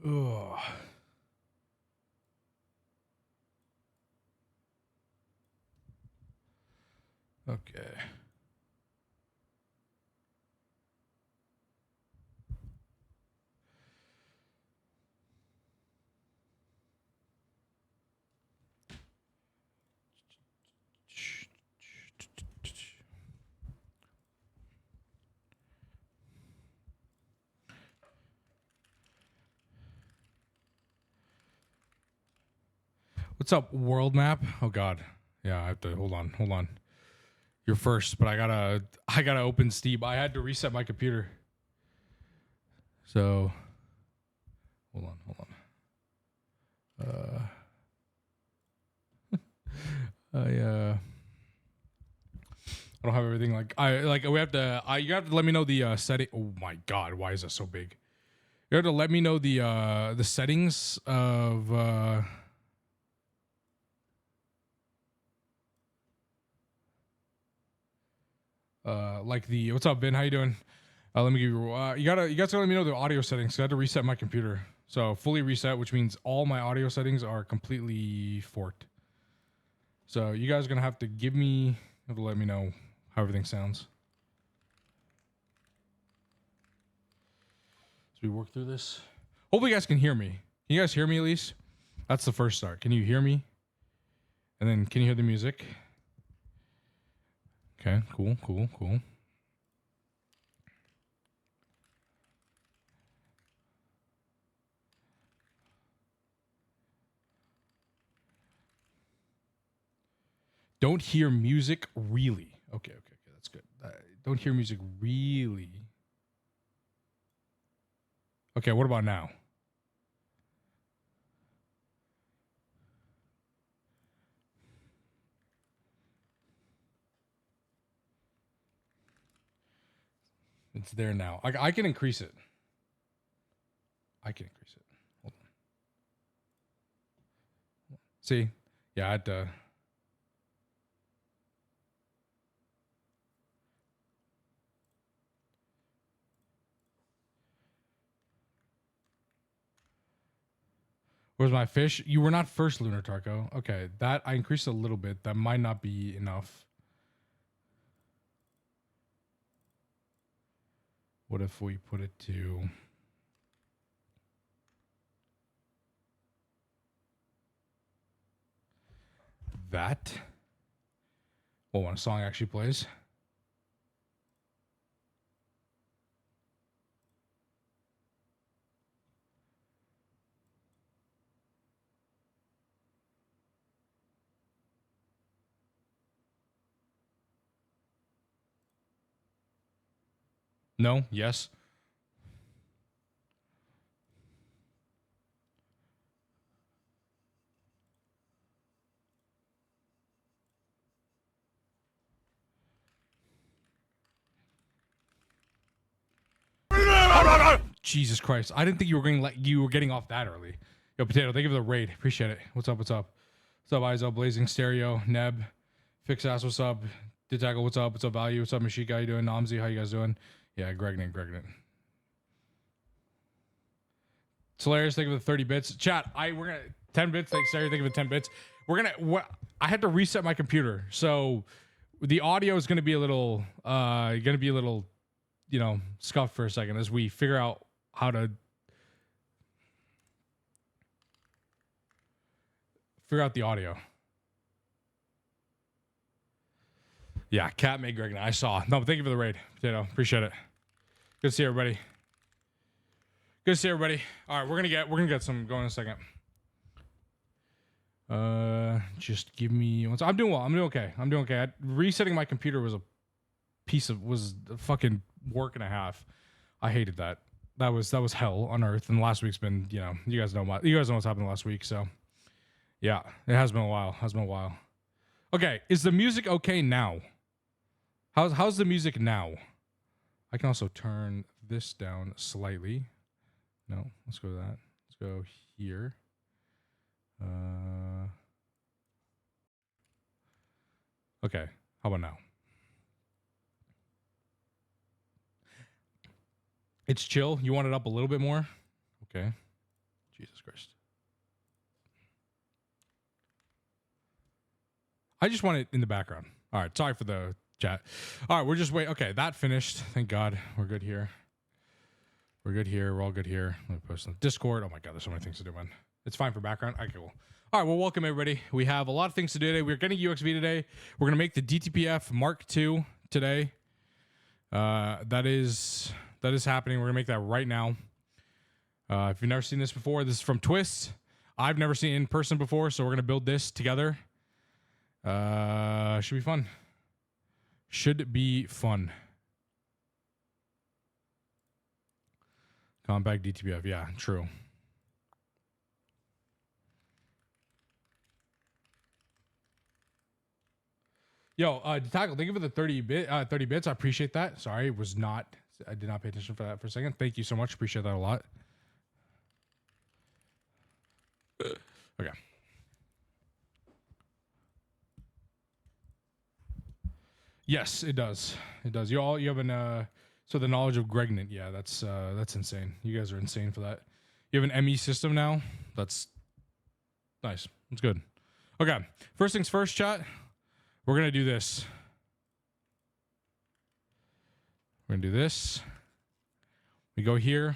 Ugh. Okay. What's up, world map? Oh god. Yeah, I have to hold on. You're first, but I gotta open Steam. I had to reset my computer. So hold on. I don't have everything we have to you have to let me know the setting. Oh my god, why is that so big? You have to let me know the settings of like the what's up, Ben? How you doing? Let me give you you guys gotta let me know the audio settings. I had to reset my computer. So fully reset, which means all my audio settings are completely forked. So you guys are gonna have to have to let me know how everything sounds. So we work through this. Hopefully you guys can hear me. Can you guys hear me at least? That's the first start. Can you hear me? And then can you hear the music? Okay, cool. Don't hear music really. Okay, that's good. Don't hear music really. Okay, what about now? It's there now. I can increase it. Hold on. See? Yeah, I had to. Where's my fish? You were not first, Lunar Tarko. Okay, that I increased a little bit. That might not be enough. What if we put it to that? Well, when a song actually plays. No? Yes? Jesus Christ! I didn't think you were getting off that early. Yo, Potato, thank you for the raid. Appreciate it. What's up? What's up? What's up, Izo? Blazing Stereo, Neb, Fix Ass. What's up? Ditackle. What's up? What's up, Value? What's up, Mashika? How you doing? Namzi, how you guys doing? Yeah, Gregnet. Solaris, thank you for the 30 bits. Chat, we're gonna 10 bits. Thanks, Sarah. Thank you for the 10 bits. I had to reset my computer, so the audio is gonna be a little, scuffed for a second as we figure out how to figure out the audio. Yeah, Cat made Greg. I saw. No, but thank you for the raid, Potato. Appreciate it. Good to see everybody. All right, we're gonna get some going in a second. Just give me. I'm doing well. I'm doing okay. Resetting my computer was a fucking work and a half. I hated that. That was hell on earth. And last week's been, you guys know what's happened last week. So yeah, it has been a while. Okay, is the music okay now? How's the music now? I can also turn this down slightly. No, let's go to that. Let's go here. Okay, how about now? It's chill. You want it up a little bit more? Okay. Jesus Christ. I just want it in the background. All right. Sorry for the chat. All right. We're just wait. Okay. That finished. Thank God. We're good here. We're good here. We're all good here. Let me post on Discord. Oh my God. There's so many things to do, man. It's fine for background. Okay, cool. All right. Well, welcome everybody. We have a lot of things to do today. We're getting UXV today. We're going to make the DTPF Mark II today. That is happening. We're going to make that right now. If you've never seen this before, this is from Twist. I've never seen it in person before, so we're going to build this together. Should be fun. Should be fun. Compact DTPF. Yeah, true. Yo, Tackle, thank you for the 30 bits. I appreciate that. Sorry, I did not pay attention for that for a second. Thank you so much. Appreciate that a lot. Okay. Yes, it does. It does. You have an so the knowledge of Gregnant. Yeah, that's insane. You guys are insane for that. You have an ME system now. That's nice. That's good. Okay. First things first, chat. We're gonna do this. We're gonna do this. We go here.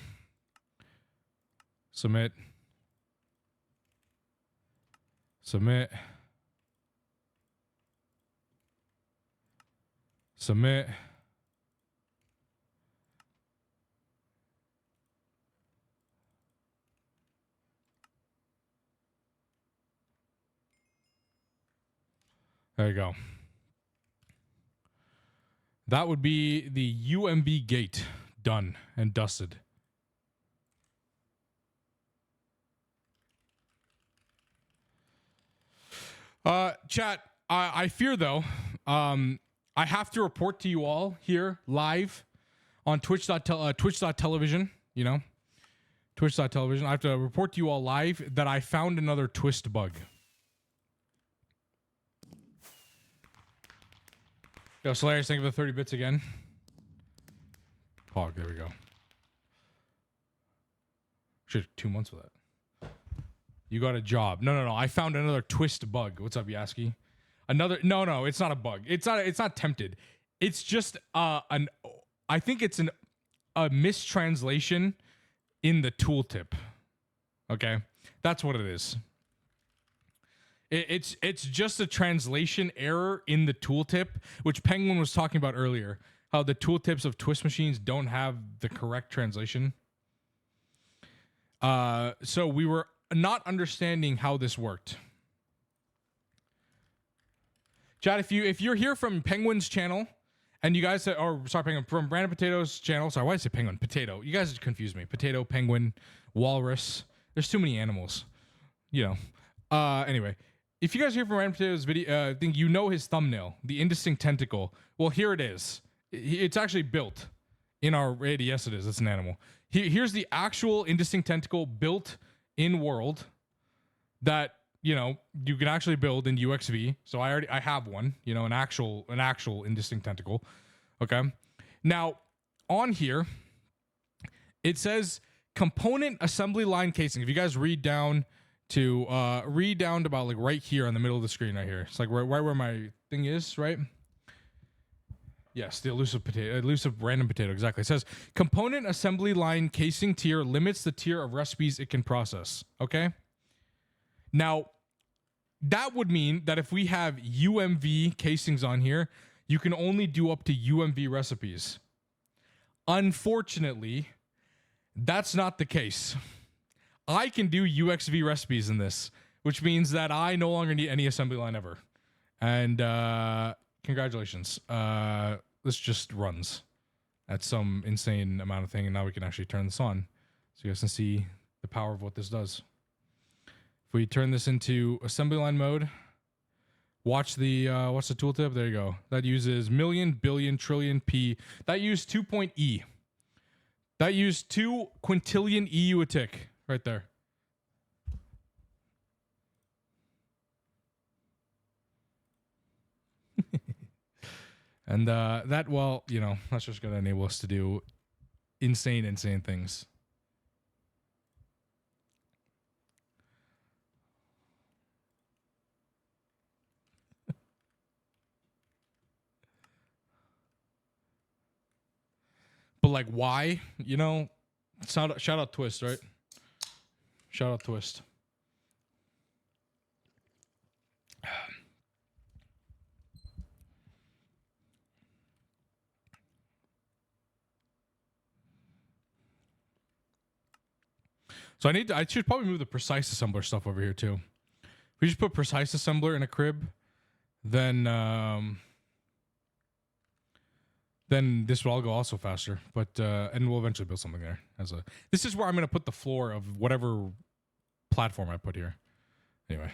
Submit. Submit. Submit. There you go. That would be the UMB gate done and dusted. Chat, I fear though, I have to report to you all here live on twitch.television, you know, twitch.television. I have to report to you all live that I found another twist bug. Yo, Solarius, thank you for the 30 bits again. Hog, there we go. Should 2 months for that. You got a job. No. I found another twist bug. What's up, Yasky? Another. No. It's not a bug. It's not tempted. It's just I think it's a mistranslation in the tooltip. Okay, that's what it is. It's just a translation error in the tooltip, which Penguin was talking about earlier. How the tooltips of Twist machines don't have the correct translation. So we were not understanding how this worked. Chat, if you're here from Penguin's channel, and you guys Penguin from Brandon Potato's channel. Sorry, why did I say Penguin? Potato. You guys confused me. Potato, Penguin, Walrus. There's too many animals. You know. Anyway. If you guys hear from Random Potato's video, I think you know his thumbnail, the indistinct tentacle. Well, here it is. It's actually built in our yes, it is. It's an animal. Here's the actual indistinct tentacle built in world that you can actually build in UXV. So I have one. An actual indistinct tentacle. Okay. Now on here, it says component assembly line casing. If you guys read down to about like right here on the middle of the screen right here. It's like right where my thing is, right? Yes, the elusive random potato, exactly. It says component assembly line casing tier limits the tier of recipes it can process. Okay. Now, that would mean that if we have UMV casings on here, you can only do up to UMV recipes. Unfortunately, that's not the case. I can do UXV recipes in this, which means that I no longer need any assembly line ever. And congratulations. This just runs at some insane amount of thing, and now we can actually turn this on. So you guys can see the power of what this does. If we turn this into assembly line mode, watch the tooltip. There you go. That uses million, billion, trillion, P. That used 2.E. That used 2 quintillion EU a tick. Right there. And that's just going to enable us to do insane things. But like, why? You know, shout out Twist, right? Shout out Twist. So I should probably move the precise assembler stuff over here too. If we just put precise assembler in a crib, then this will all go also faster. But and we'll eventually build something there. This is where I'm gonna put the floor of whatever platform I put here. Anyway.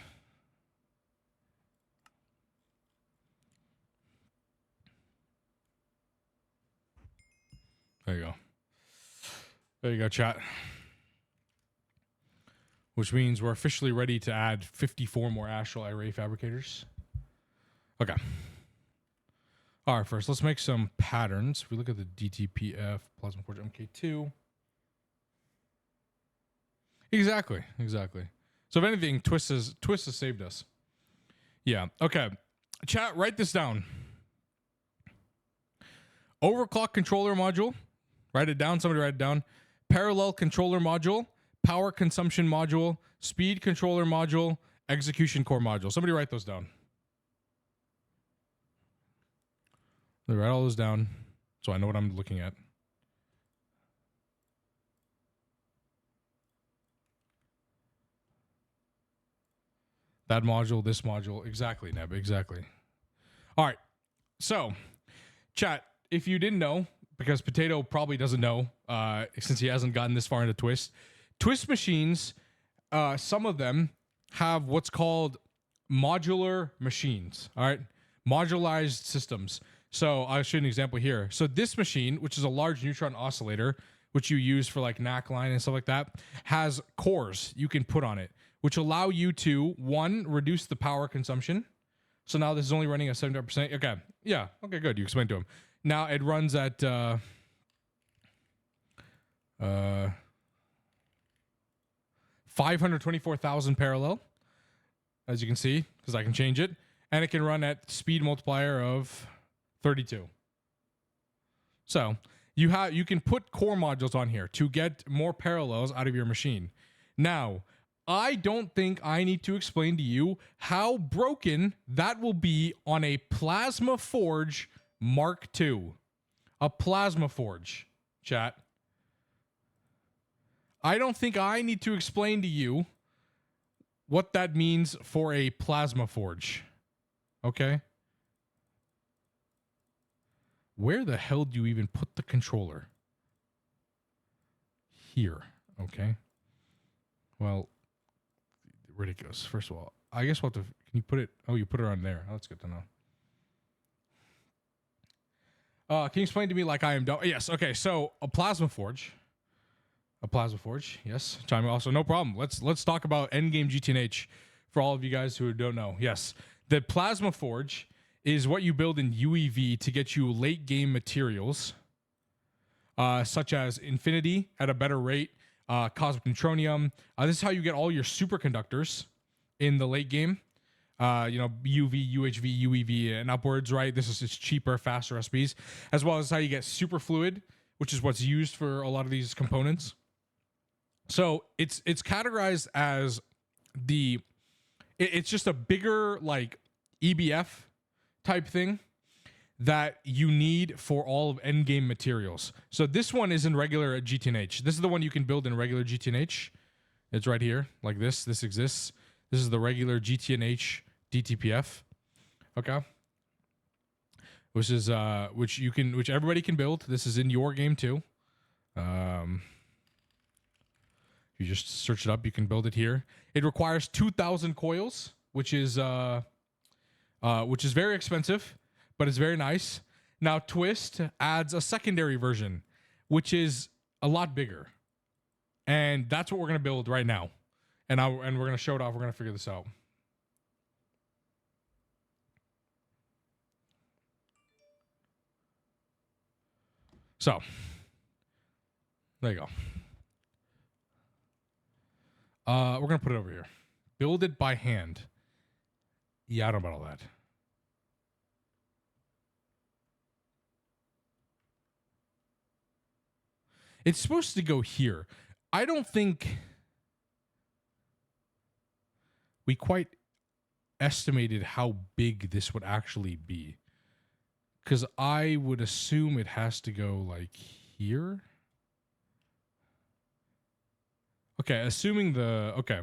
There you go. There you go, chat. Which means we're officially ready to add 54 more astral array fabricators. Okay. All right, first, let's make some patterns. If we look at the DTPF Plasma Forge MK2. Exactly. So if anything, Twist has saved us. Yeah, okay. Chat, write this down. Overclock controller module. Write it down. Somebody write it down. Parallel controller module. Power consumption module, speed controller module, execution core module. Somebody write those down. Write all those down so I know what I'm looking at. That module, this module. Exactly, Neb. Exactly. All right. So, chat, if you didn't know, because Potato probably doesn't know since he hasn't gotten this far into Twist machines, some of them have what's called modular machines. All right, modularized systems. So I'll show you an example here. So this machine, which is a large neutron oscillator, which you use for like NAC line and stuff like that, has cores you can put on it, which allow you to, one, reduce the power consumption. So now this is only running at 75%. Okay, yeah, okay, good. You explained to him. Now it runs at 524,000 parallel, as you can see, because I can change it. And it can run at speed multiplier of 32. So you can put core modules on here to get more parallels out of your machine. Now, I don't think I need to explain to you how broken that will be on a Plasma Forge Mark II. A Plasma Forge, chat. I don't think I need to explain to you what that means for a Plasma Forge. Okay? Where the hell do you even put the controller? Here. Okay. Well, ridiculous. First of all, I guess we'll have to... Can you put it... Oh, you put it on there. Oh, that's good to know. Can you explain to me like I am... Yes, okay. So, a Plasma Forge... A Plasma Forge, yes. Chime also, no problem. Let's talk about endgame Gtnh for all of you guys who don't know. Yes, the Plasma Forge is what you build in UEV to get you late game materials, such as Infinity at a better rate, Cosmic Neutronium. This is how you get all your superconductors in the late game. UV, UHV, UEV, and upwards, right? This is just cheaper, faster SPs, as well as how you get superfluid, which is what's used for a lot of these components. So it's categorized as it's just a bigger like EBF type thing that you need for all of endgame materials. So this one is in regular Gtnh. This is the one you can build in regular Gtnh. It's right here, like this. This exists. This is the regular Gtnh DTPF. Okay. Which is which everybody can build. This is in your game too. You just search it up. You can build it here. It requires 2,000 coils, which is very expensive, but it's very nice. Now Twist adds a secondary version, which is a lot bigger, and that's what we're gonna build right now. And we're gonna show it off. We're gonna figure this out. So there you go. We're gonna put it over here. Build it by hand. Yeah, I don't know about all that. It's supposed to go here. I don't think we quite estimated how big this would actually be. Because I would assume it has to go like here. Okay, assuming the... Okay.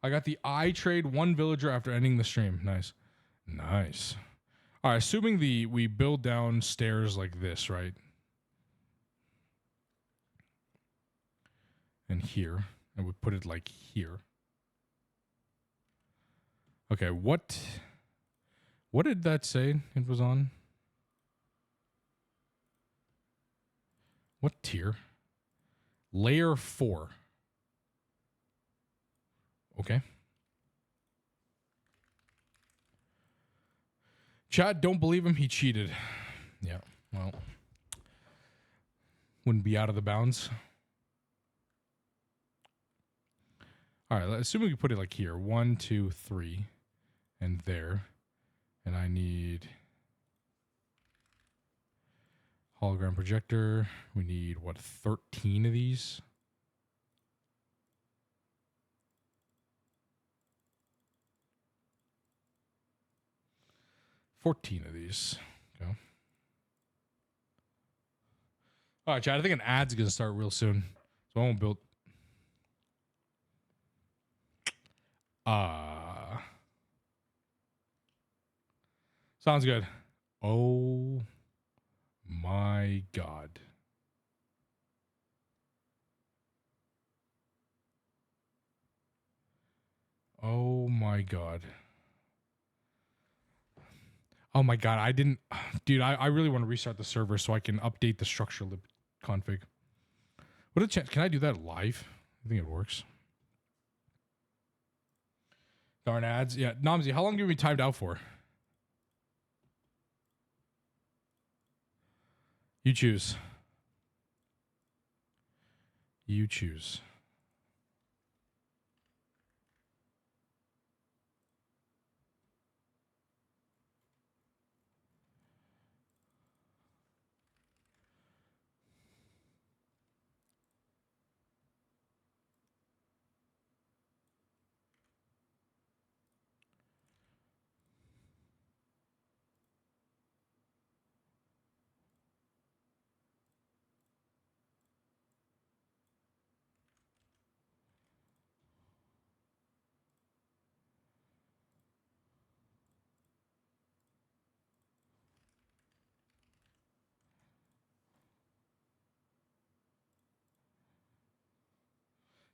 I got the I trade one villager after ending the stream. Nice. Nice. All right, assuming we build down stairs like this, right? And here. And we put it like here. Okay, what did that say it was on? What tier? Layer 4. Okay. Chat, don't believe him. He cheated. Yeah, well. Wouldn't be out of the bounds. All right, assuming we put it like here. 1, 2, 3. And there. And I need... hologram projector. We need, what, 13 of these? $14 of these. Go. All right, Chad. I think an ad's gonna start real soon, so I won't build. Sounds good. Oh my god. Oh my god. Oh my god. I didn't, dude. I really want to restart the server so I can update the structure lib config. What a chance. Can I do that live? I think it works. Darn ads. Yeah, Namzi, how long have we timed out for? You choose. You choose.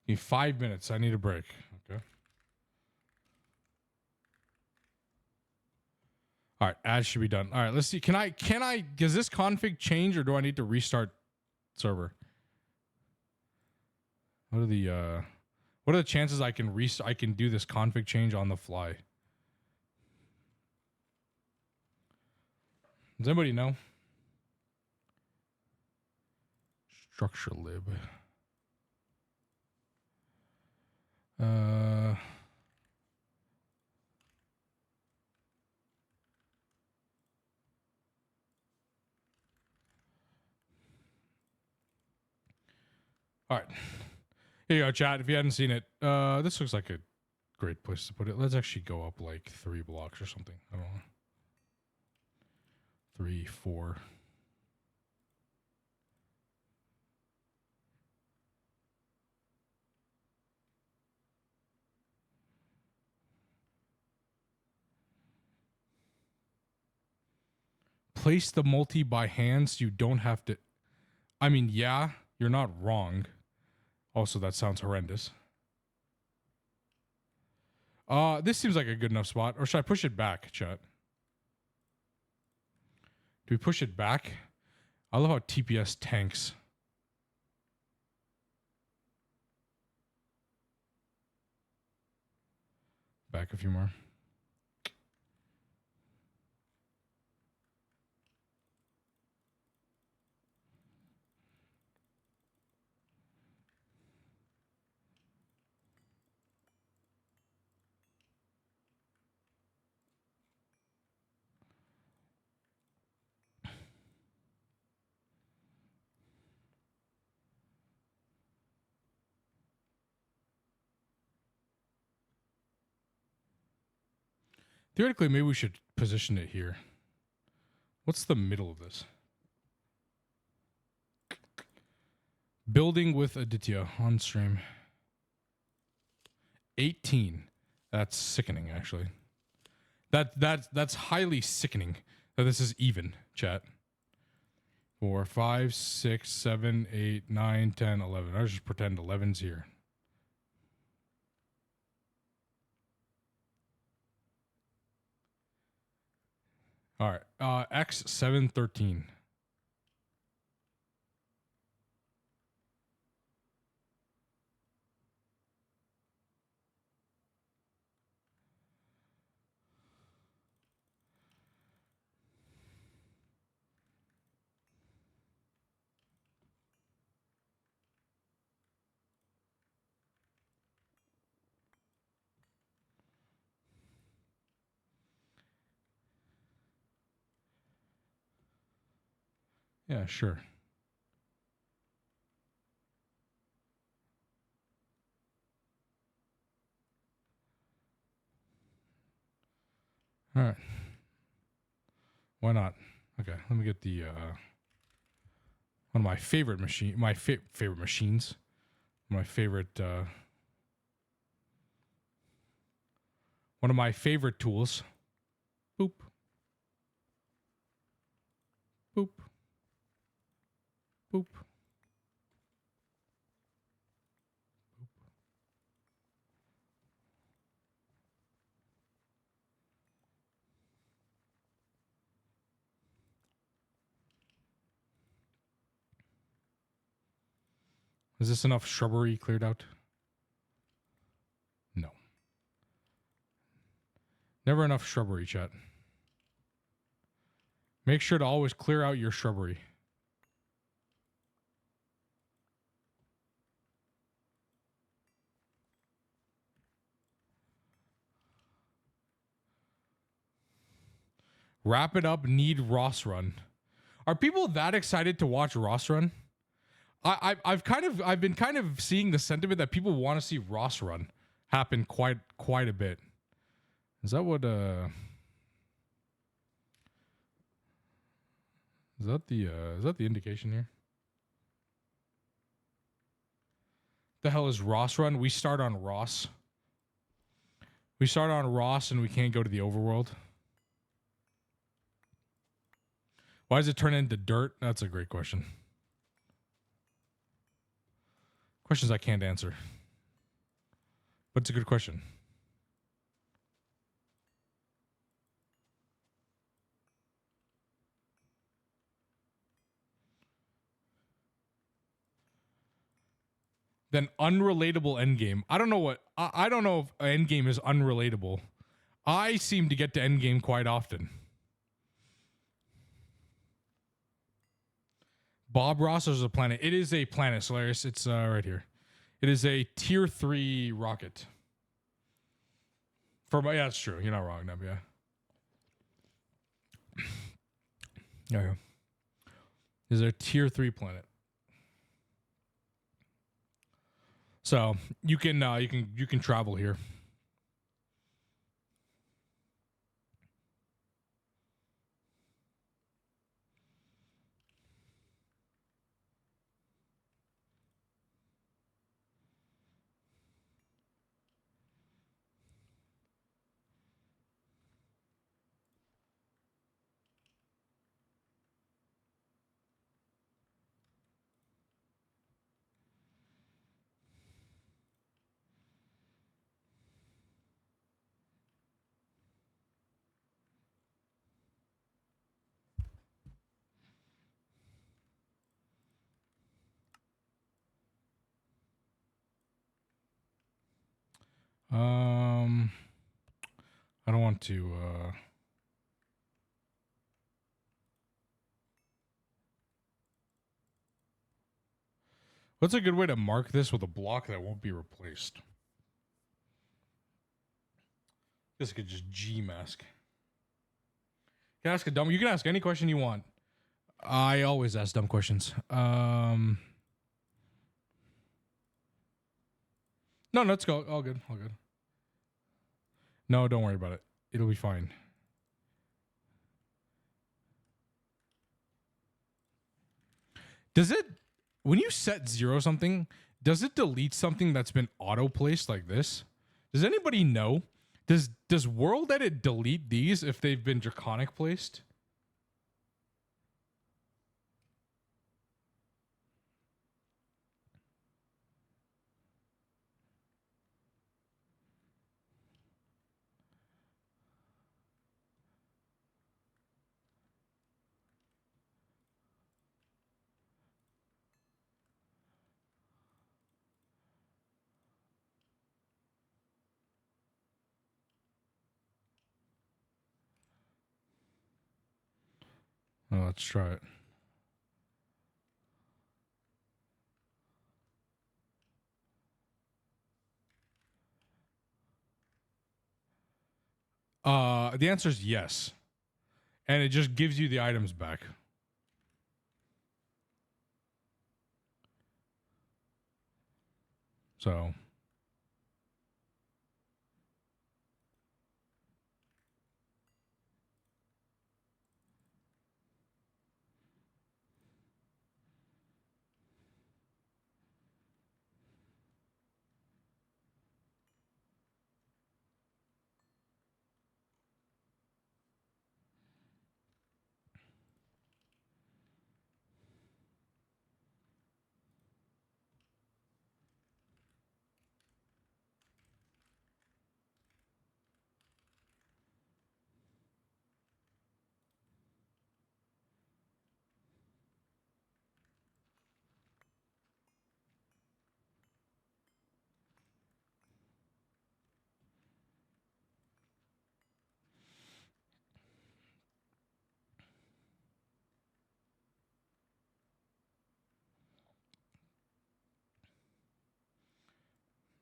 Give me 5 minutes. I need a break. Okay. All right, ads should be done. All right, let's see. Can I does this config change or do I need to restart server? What are the chances I can do this config change on the fly? Does anybody know? Structure lib. All right. Here you go, chat. If you hadn't seen it, this looks like a great place to put it. Let's actually go up like 3 blocks or something. I don't know. 3, 4. Place the multi by hand so you don't have to. I mean, yeah, you're not wrong. Also, that sounds horrendous. This seems like a good enough spot. Or should I push it back, chat? Do we push it back? I love how TPS tanks. Back a few more. Theoretically, maybe we should position it here. What's the middle of this? Building with Aditya on stream. 18. That's sickening, actually. That's highly sickening that this is even, chat. 4, 5, 6, 7, 8, 9, 10, 11. I'll just pretend 11's here. All right. X 713. Yeah, sure. All right. Why not? Okay, let me get the one of my favorite favorite machines. My favorite one of my favorite tools. Boop. Boop. Boop. Is this enough shrubbery cleared out? No. Never enough shrubbery, chat. Make sure to always clear out your shrubbery. Wrap it up, need Ross run. Are people that excited to watch Ross run? I've been kind of seeing the sentiment that people want to see Ross run happen quite a bit. Is that what is that the indication here? The hell is Ross run? We start on Ross. We start on Ross and we can't go to the overworld. Why does it turn into dirt? That's a great question. Questions I can't answer. But it's a good question. Then unrelatable endgame. I don't know what I don't know if endgame is unrelatable. I seem to get to endgame quite often. Bob Ross is a planet. It is a planet, Solaris. It's right here. It is a tier 3 rocket. Yeah, that's true. You're not wrong, Neb. Yeah. Yeah. Is a tier 3 planet. So you can travel here. I don't want to what's a good way to mark this with a block that won't be replaced? This could just G mask. You can ask you can ask any question you want. I always ask dumb questions. No, let's go. All good. All good. No, don't worry about it. It'll be fine. Does it, when you set 0 something, does it delete something that's been auto placed like this? Does anybody know? Does World Edit delete these if they've been draconic placed? Oh, let's try it. The answer is yes. And it just gives you the items back. So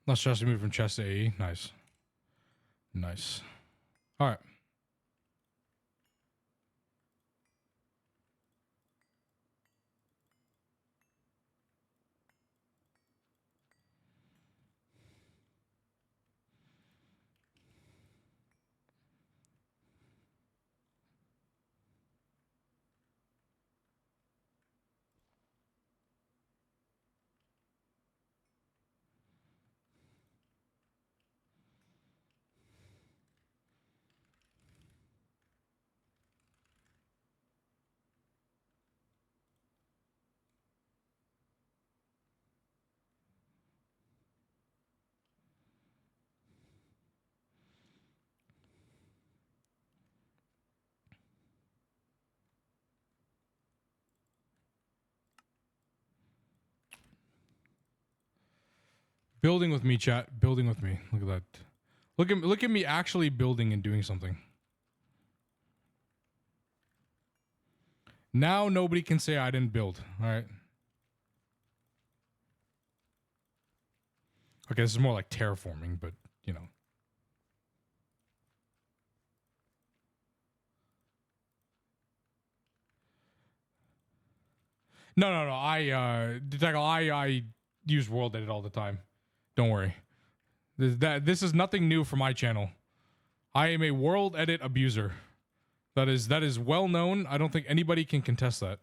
let's just move from chest to AE. Nice. Nice. All right. Building with me, chat. Building with me. Look at that. Look at me actually building and doing something. Now nobody can say I didn't build. All right. Okay, this is more like terraforming, but you know. No. I use World Edit all the time. Don't worry. This is nothing new for my channel. I am a World Edit abuser. That is well known. I don't think anybody can contest that.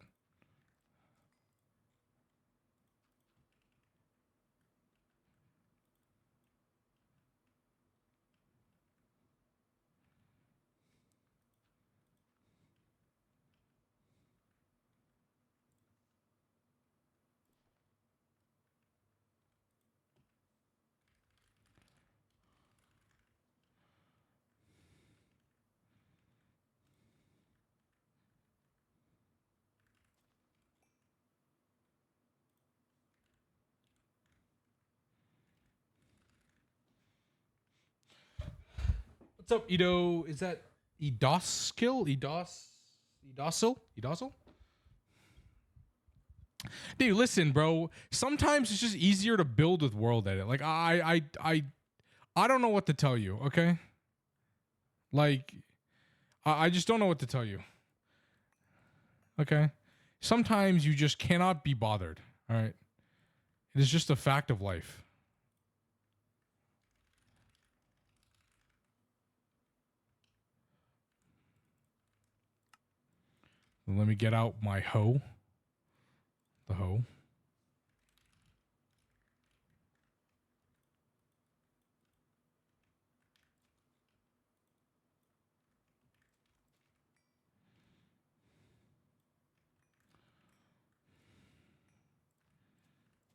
What's up, Edo? Is that Edoskill? Edosil? Dude, listen, bro. Sometimes it's just easier to build with World Edit. Like I don't know what to tell you, okay? Like I just don't know what to tell you. Okay? Sometimes you just cannot be bothered, all right? It is just a fact of life. Let me get out my hoe. The hoe.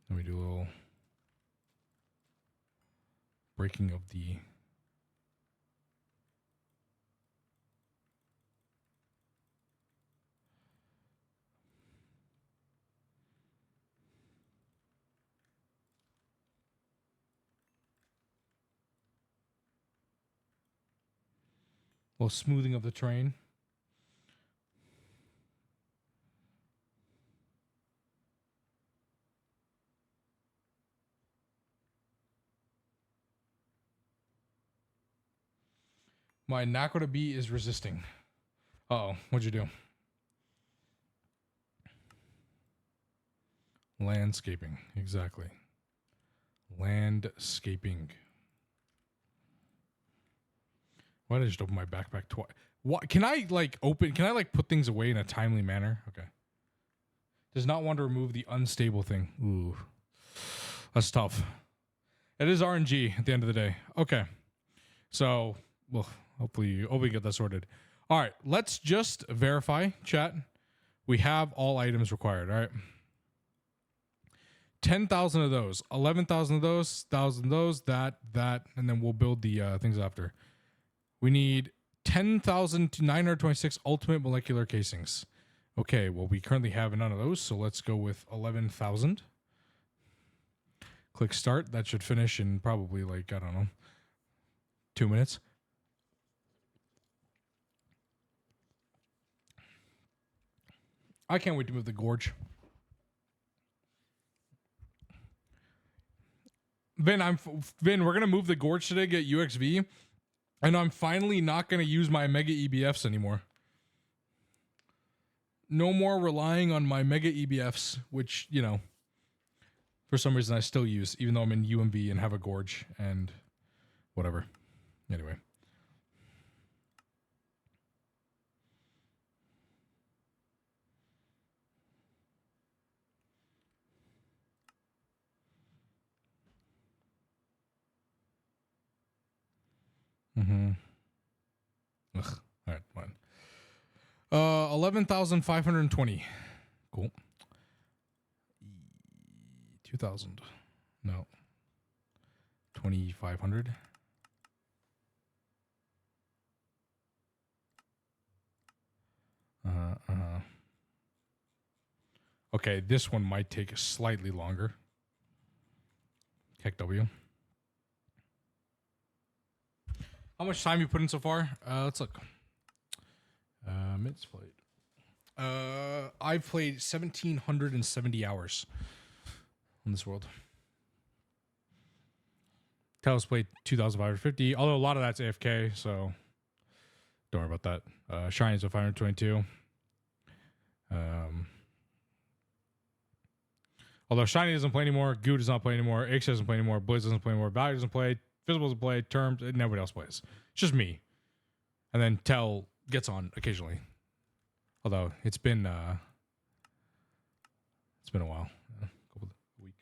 Let me do a little breaking of the little smoothing of the terrain. My Nakoda bee is resisting. Uh-oh, what'd you do? Landscaping, exactly. Landscaping. Why did I just open my backpack twice? What can I like open? Can I like put things away in a timely manner? Okay. Does not want to remove the unstable thing. Ooh, that's tough. It is RNG at the end of the day. Okay, so well, hopefully get that sorted. All right, let's just verify, chat. We have all items required. All right. 10,000 of those, 11,000 of those, 1,000 of those, that, and then we'll build the things after. We need 10,926 ultimate molecular casings. Okay, well, we currently have none of those, so let's go with 11,000. Click start. That should finish in probably like, I don't know, 2 minutes. I can't wait to move the gorge. Vin, we're gonna move the gorge today, get UXV, and I'm finally not gonna use my Mega EBFs anymore. No more relying on my Mega EBFs, which, you know, for some reason I still use, even though I'm in UMV and have a gorge and whatever. Anyway. Mm-hmm. Ugh. All right, fine. 11,520. Cool. 2,000. No. 2,500. Okay, this one might take slightly longer. Heck W. How much time you put in so far? Let's look. Minutes played. I've played 1,770 hours on this world. Talos played 2,550, although a lot of that's AFK, so don't worry about that. Shiny's at 522. Although Shiny doesn't play anymore, Goo does not play anymore, Ix doesn't play anymore, Blizz doesn't play anymore, Value doesn't play, Visible doesn't play, Terms, and nobody else plays. It's just me. And then Tell gets on occasionally. Although it's been a while. A couple of week.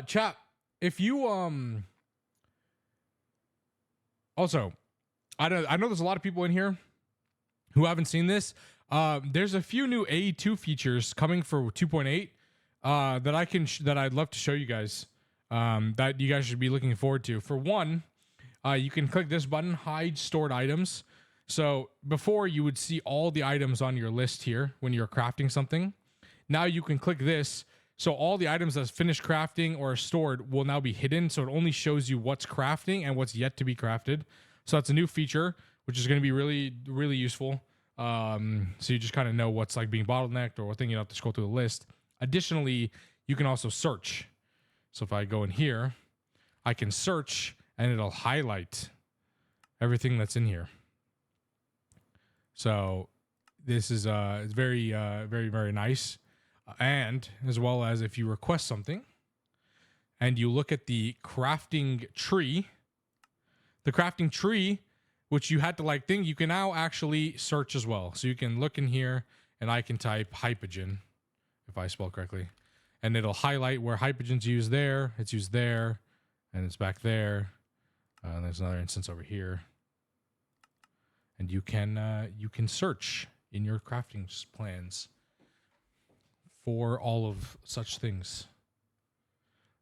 Chat, if you also, I know there's a lot of people in here who haven't seen this. There's a few new AE2 features coming for 2.8 that I'd love to show you guys. That you guys should be looking forward to. For one, you can click this button, hide stored items. So before you would see all the items on your list here when you're crafting something. Now you can click this. So all the items that's finished crafting or stored will now be hidden. So it only shows you what's crafting and what's yet to be crafted. So that's a new feature, which is going to be really, really useful. So you just kind of know what's like being bottlenecked or what thing you have to scroll through the list. Additionally, you can also search. So if I go in here, I can search and it'll highlight everything that's in here. So this is it's very, very, very nice. And as well as if you request something and you look at the crafting tree, the crafting tree, which you had to like think, you can now actually search as well. So you can look in here and I can type hypogen, if I spell correctly, and it'll highlight where hypogen's used there. It's used there, and it's back there. And there's another instance over here. And you can search in your crafting plans for all of such things.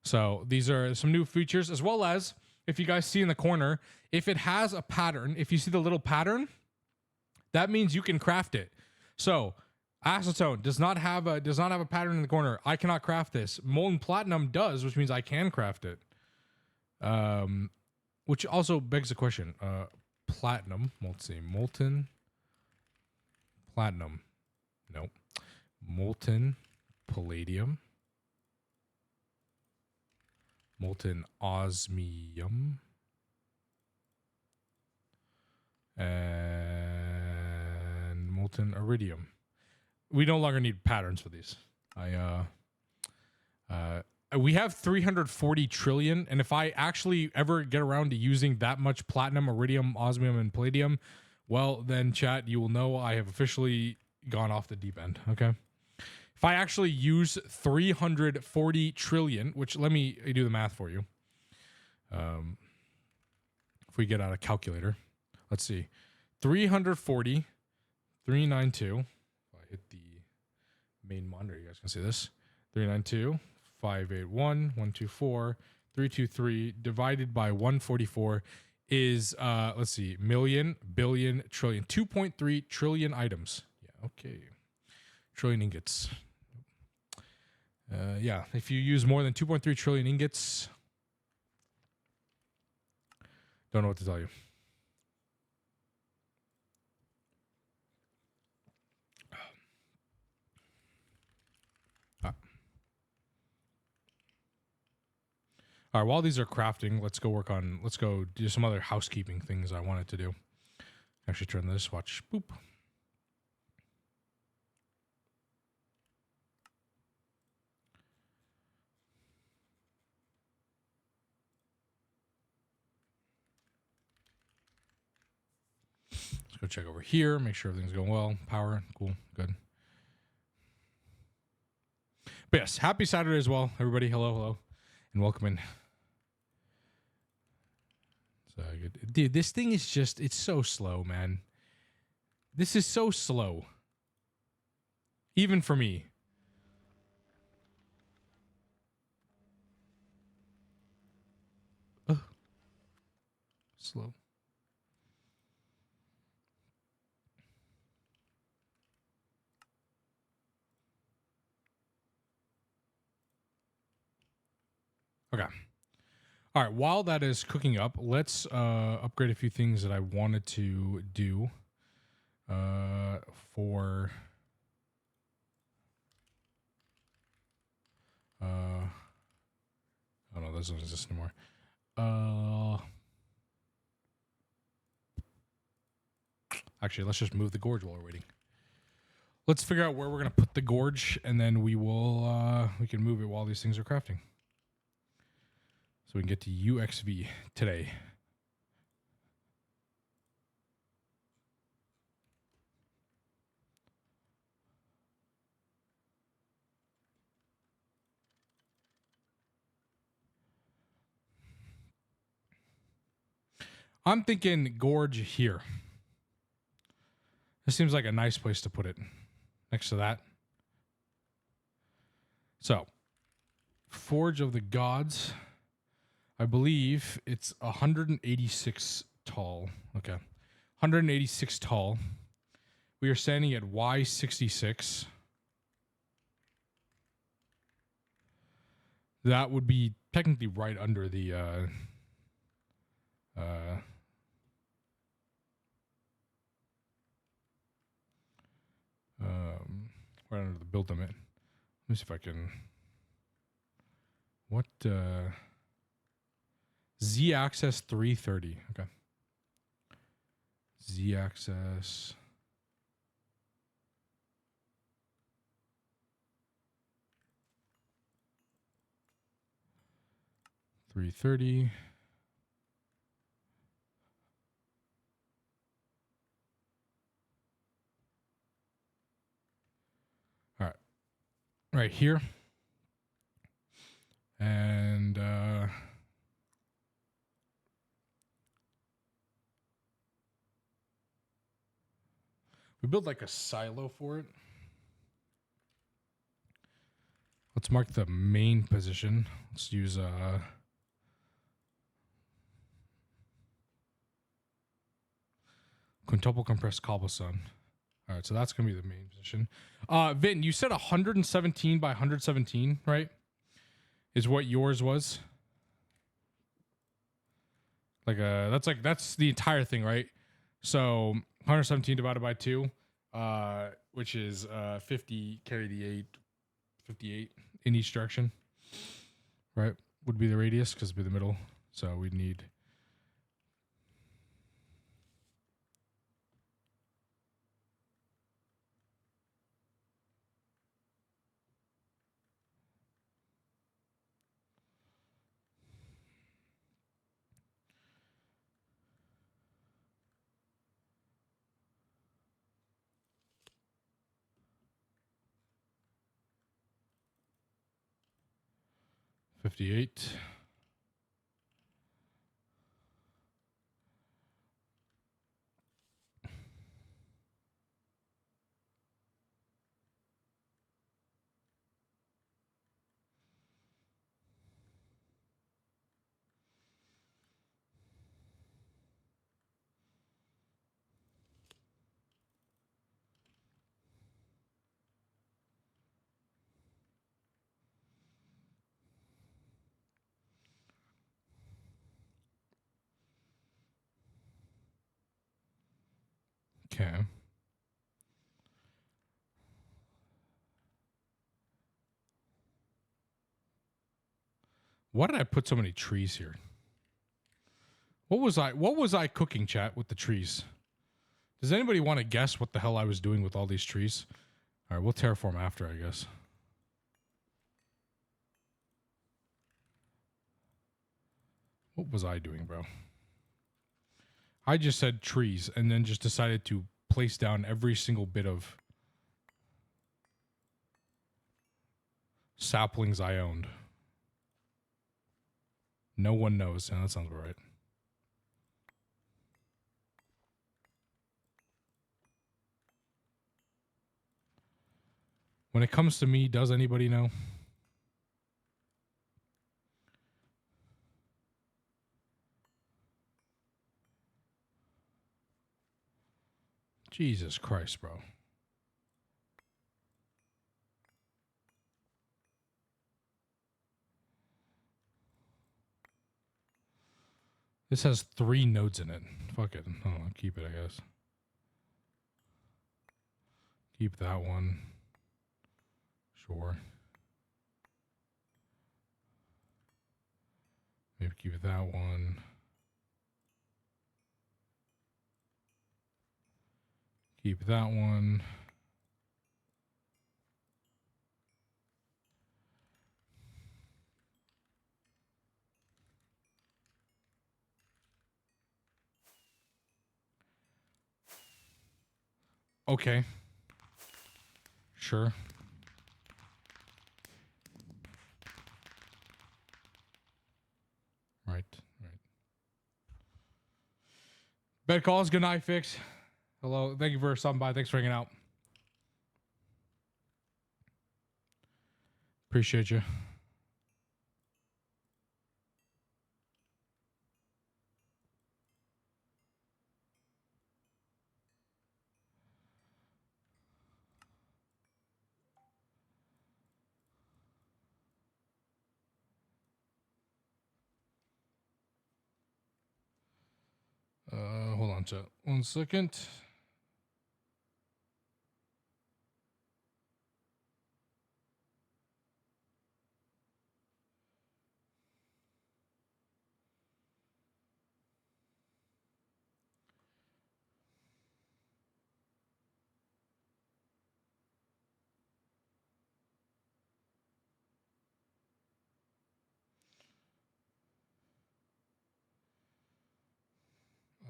So these are some new features, as well as if you guys see in the corner, if it has a pattern, if you see the little pattern, that means you can craft it. So acetone does not have a pattern in the corner. I cannot craft this. Molten platinum does, which means I can craft it. Which also begs the question. Platinum. Let's see. Molten platinum. Nope. Molten palladium. Molten osmium. And molten iridium. We no longer need patterns for these. We have 340 trillion, and if I actually ever get around to using that much platinum, iridium, osmium, and palladium, well, then chat, you will know I have officially gone off the deep end, okay? If I actually use 340 trillion, which let me do the math for you. If we get out a calculator, let's see. 340, 392. If I hit the main monitor, you guys can see this. 392, 581, 124, 323 divided by 144 is, let's see, million, billion, trillion. 2.3 trillion items. Yeah, okay. Trillion ingots. Yeah, if you use more than 2.3 trillion ingots, don't know what to tell you. All right, while these are crafting, let's go do some other housekeeping things I wanted to do. Actually turn this, watch, boop. Let's go check over here, make sure everything's going well. Power, cool, good. But yes, happy Saturday as well, everybody. Hello, and welcome in. So good. Dude, this thing is just, it's so slow, man. This is so slow. Even for me. Slow. Okay. All right, while that is cooking up, let's upgrade a few things that I wanted to do for oh no, this doesn't exist anymore. Actually, let's just move the gorge while we're waiting. Let's figure out where we're gonna put the gorge, and then we can move it while these things are crafting. So we can get to UXV today. I'm thinking gorge here. This seems like a nice place to put it next to that. So, Forge of the Gods. I believe it's 186 tall. Okay. 186 tall. We are standing at Y66. That would be technically right under the right under the build limit. Let me see if I can. What Z-axis 330. Okay. Z-axis 330. right here. And we build like a silo for it. Let's mark the main position. Let's use quintuple compressed cobblestone. All right, so that's gonna be the main position. Vin, you said 117 by 117, right? Is what yours was? That's the entire thing, right? So 117 divided by 2, which is 50, carry the 8, 58 in each direction, right? Would be the radius because it'd be the middle. So we'd need 58. Okay. Why did I put so many trees here? What was I cooking, chat, with the trees? Does anybody want to guess what the hell I was doing with all these trees? All right, we'll terraform after, I guess. What was I doing, bro? I just said trees and then just decided to place down every single bit of saplings I owned. No one knows. Yeah, that sounds about right. When it comes to me, does anybody know? Jesus Christ, bro. This has 3 nodes in it. Fuck it. Oh, I'll keep it, I guess. Keep that one. Sure. Maybe keep that one. Keep that one. Okay. Sure. Right. Bed calls. Good night, Fix. Hello. Thank you for stopping by. Thanks for hanging out. Appreciate you. Hold on, chat. 1 second.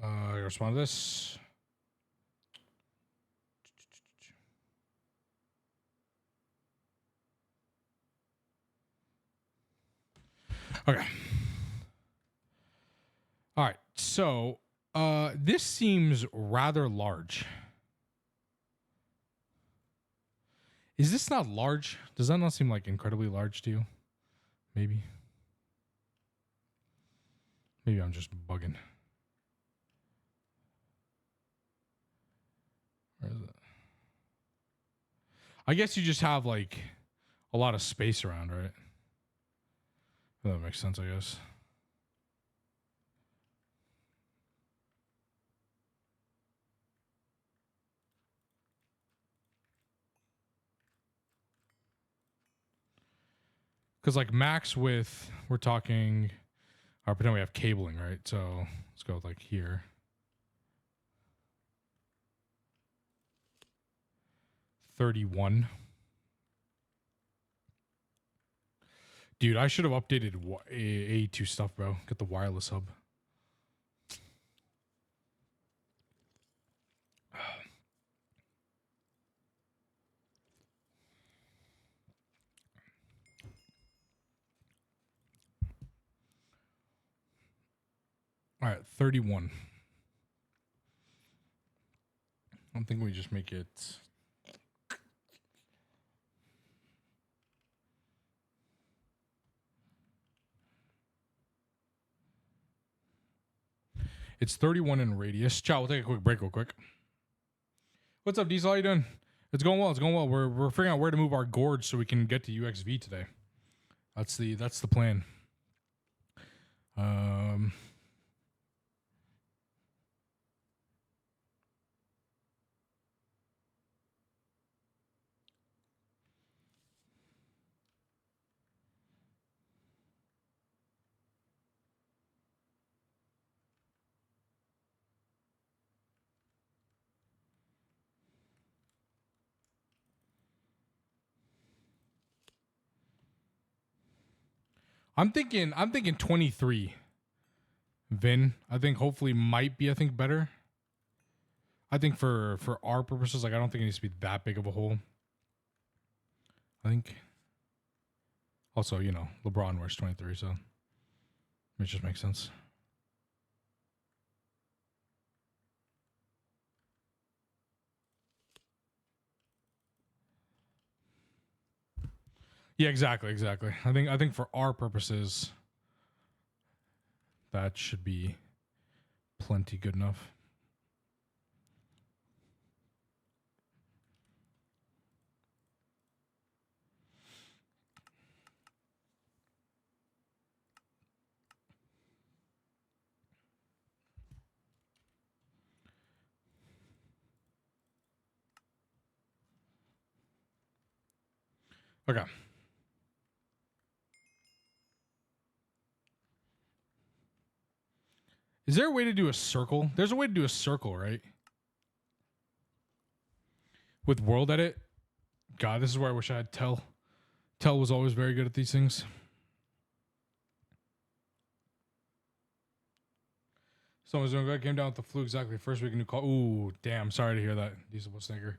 I respond to this. Okay. All right. So this seems rather large. Is this not large? Does that not seem like incredibly large to you? Maybe. Maybe I'm just bugging. Where is it? I guess you just have like a lot of space around, right? That makes sense, I guess. Because like max width, we're talking. Or pretend we have cabling, right? So let's go with like here. 31. Dude, I should have updated A2 stuff, bro. Get the wireless hub. All right, 31. I'm thinking we just make it. It's 31 in radius. Chow, we'll take a quick break real quick. What's up, Diesel? How you doing? It's going well. It's going well. We're figuring out where to move our gorge so we can get to UXV today. That's the plan. I'm thinking 23. Vin, I think hopefully might be better. I think for our purposes, like I don't think it needs to be that big of a hole. I think also, you know, LeBron wears 23, so it just makes sense. Yeah, exactly. I think for our purposes, that should be plenty good enough. Okay. Is there a way to do a circle? There's a way to do a circle, right? With world edit. God, this is where I wish I had Tell. Tell was always very good at these things. Someone's doing good. Came down with the flu exactly first week. New call. Ooh, damn. Sorry to hear that. Diesel Snicker.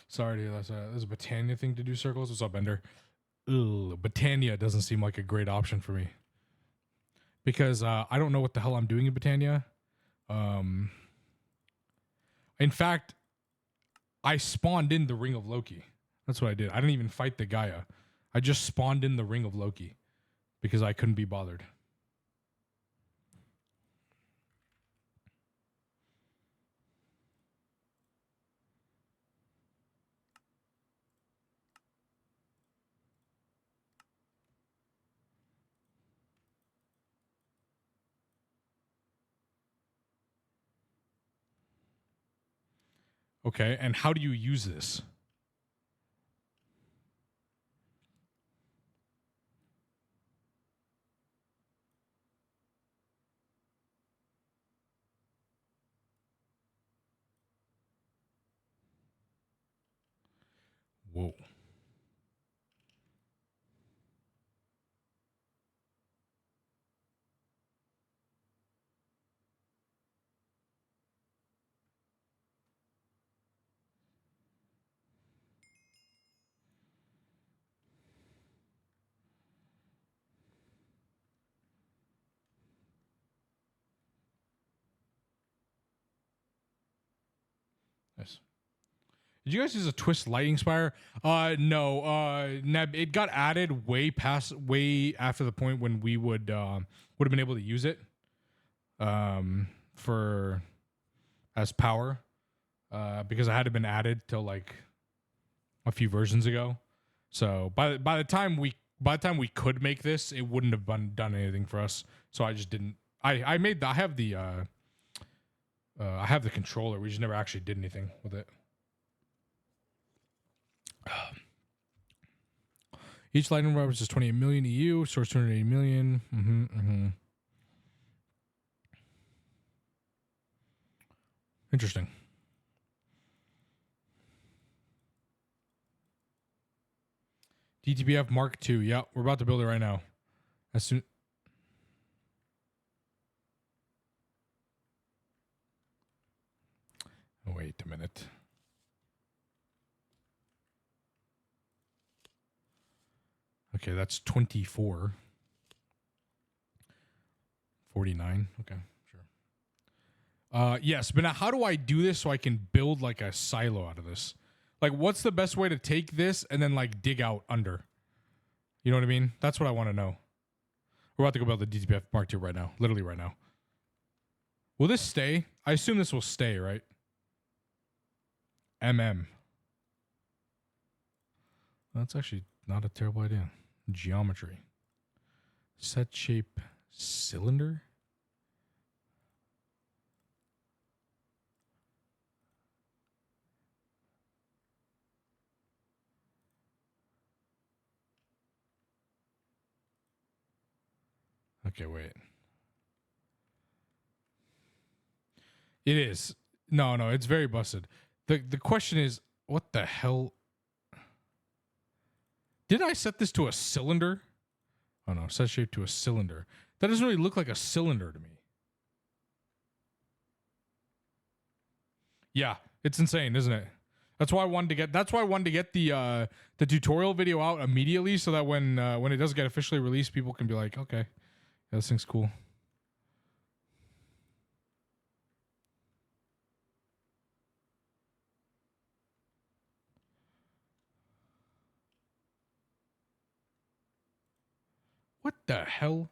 Sorry to hear that. There's a Britannia thing to do circles. What's up, Bender? Ooh, Britannia doesn't seem like a great option for me. Because I don't know what the hell I'm doing in Britannia. In fact, I spawned in the Ring of Loki. That's what I did. I didn't even fight the Gaia. I just spawned in the Ring of Loki because I couldn't be bothered. Okay, and how do you use this? Whoa. Did you guys use a twist lighting spire? No. Neb, it got added way after the point when we would have been able to use it for as power because it had been added till like a few versions ago. So by the time we could make this, it wouldn't have done anything for us. So I just didn't. I have the controller. We just never actually did anything with it. Each lightning rod is 28 million EU, source 280 million. Interesting. DTBF Mark II. Yeah, we're about to build it right now. As soon. Oh, wait a minute. Okay, that's 24. 49. Okay, sure. Yes, but now how do I do this so I can build like a silo out of this? Like, what's the best way to take this and then like dig out under? You know what I mean? That's what I want to know. We're about to go build the DTBF Mark II right now. Literally right now. Will this stay? I assume this will stay, right? That's actually not a terrible idea. Geometry. Set shape cylinder. Okay, wait. It is. No, it's very busted. The question is, what the hell? Did I set this to a cylinder? Oh no, set shape to a cylinder. That doesn't really look like a cylinder to me. Yeah, it's insane, isn't it? That's why I wanted to get the tutorial video out immediately so that when it does get officially released, people can be like, okay, yeah, this thing's cool. What the hell?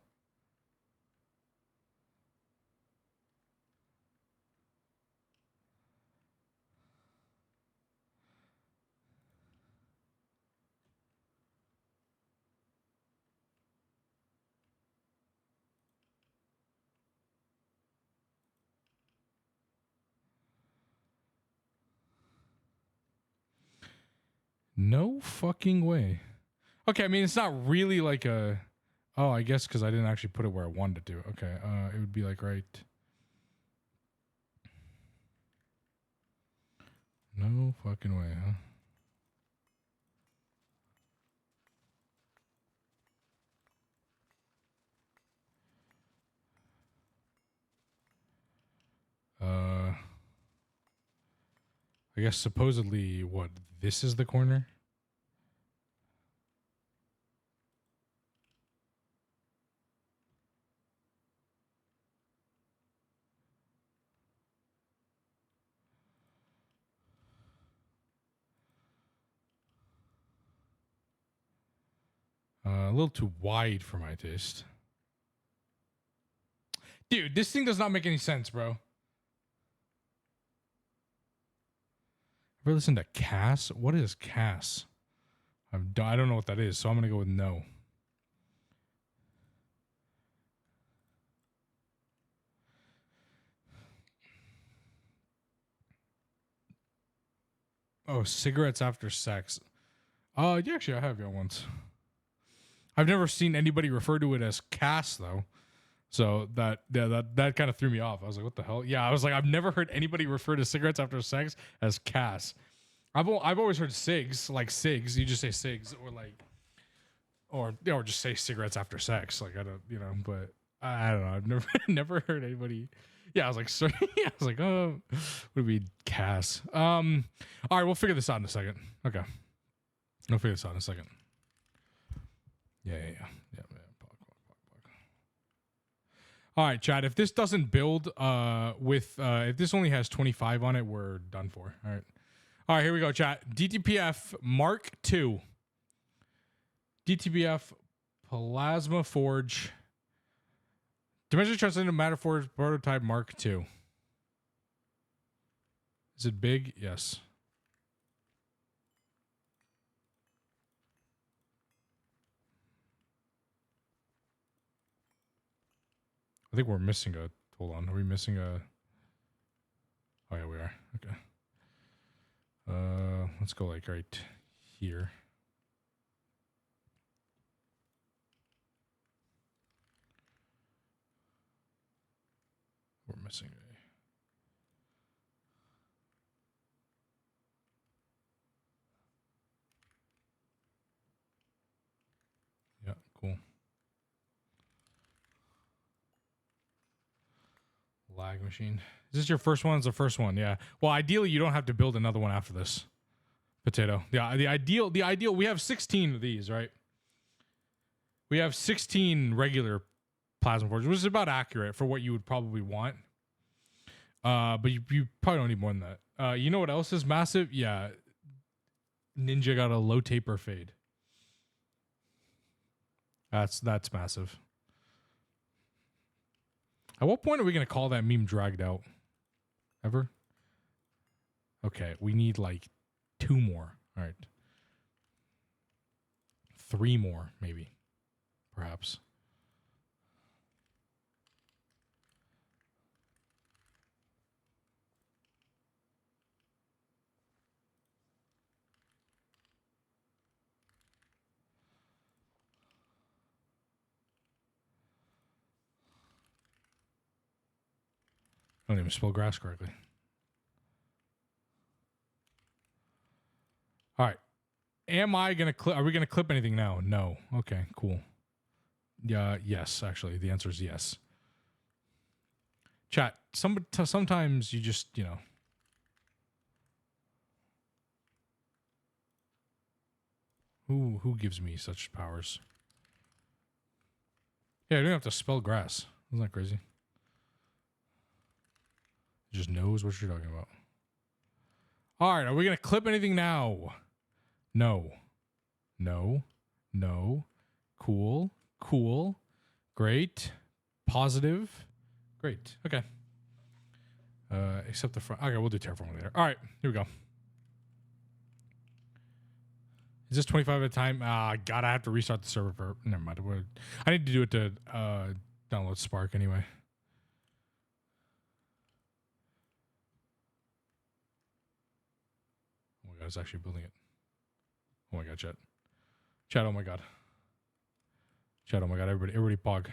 No fucking way. Okay, I mean, it's not really like a... Oh, I guess because I didn't actually put it where I wanted to. Okay, it would be like right... No fucking way, huh? I guess supposedly, what, this is the corner? A little too wide for my taste. Dude, this thing does not make any sense, bro. Ever listen to Cass? What is Cass? I don't know what that is, so I'm going to go with no. Oh, cigarettes after sex. Yeah, actually, I have y'all once. I've never seen anybody refer to it as Cass, though. So that kind of threw me off. I was like, what the hell? Yeah, I was like, I've never heard anybody refer to cigarettes after sex as Cass. I've always heard cigs, like cigs. You just say cigs, or like, or just say cigarettes after sex. Like I don't, but I don't know. I've never heard anybody. Yeah, I was like, sorry. I was like, oh, would be Cass. All right, we'll figure this out in a second. Okay, we'll figure this out in a second. Yeah. All right, Chad. If this doesn't build if this only has 25 on it, we're done for. All right. All right, here we go, chat. DTPF Mark II. DTPF Plasma Forge. Dimension Transcendent Matter Forge Prototype Mark II. Is it big? Yes. I think we're missing a... Hold on. Are we missing a... Oh, yeah, we are. Okay. Let's go like right here. We're missing a... Yeah, cool. Lag machine. Is this your first one? It's the first one, yeah. Well, ideally, you don't have to build another one after this. Potato. Yeah, the ideal, we have 16 of these, right? We have 16 regular plasma forges, which is about accurate for what you would probably want. But you probably don't need more than that. You know what else is massive? Yeah. Ninja got a low taper fade. That's massive. At what point are we going to call that meme dragged out? Ever? Okay, we need like 2 more. All right. 3 more, maybe. Perhaps. I don't even spell grass correctly. All right. Am I going to clip? Are we going to clip anything now? No. Okay, cool. Yeah, yes, actually. The answer is yes. Chat, sometimes you just, you know. Who gives me such powers? Yeah, I don't have to spell grass. Isn't that crazy? It just knows what you're talking about. All right, are we going to clip anything now? No. No. No. Cool. Cool. Great. Positive. Great. Okay. Except the front. Okay, we'll do terraforming later. All right, here we go. Is this 25 at a time? God, I have to restart the server for... Never mind. I need to do it to download Spark anyway. Oh my God, it's actually building it. Oh my God, chat. Chat, oh my God. Chat, oh my God, everybody pog.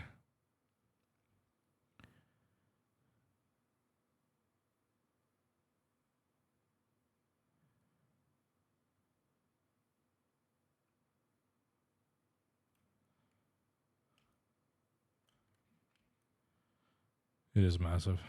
It is massive.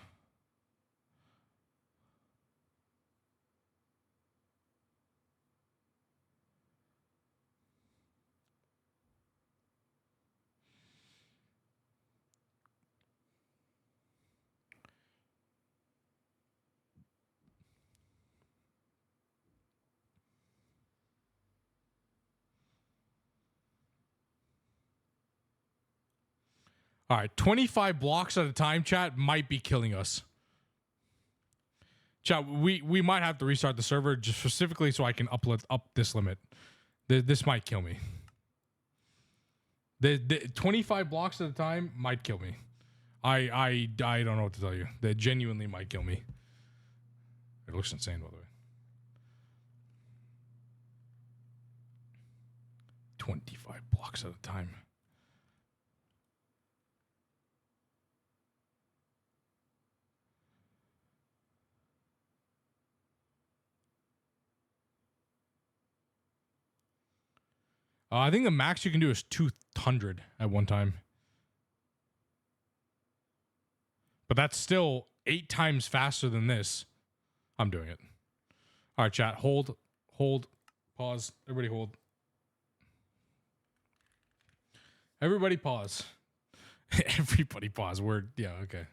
All right, 25 blocks at a time, chat, might be killing us. Chat, we might have to restart the server just specifically so I can up this limit. This might kill me. The 25 blocks at a time might kill me. I don't know what to tell you. That genuinely might kill me. It looks insane, by the way. 25 blocks at a time. I think the max you can do is 200 at one time. But that's still 8 times faster than this. I'm doing it. All right, chat. Hold. Pause. Everybody hold. Everybody pause. Everybody pause. Yeah, okay.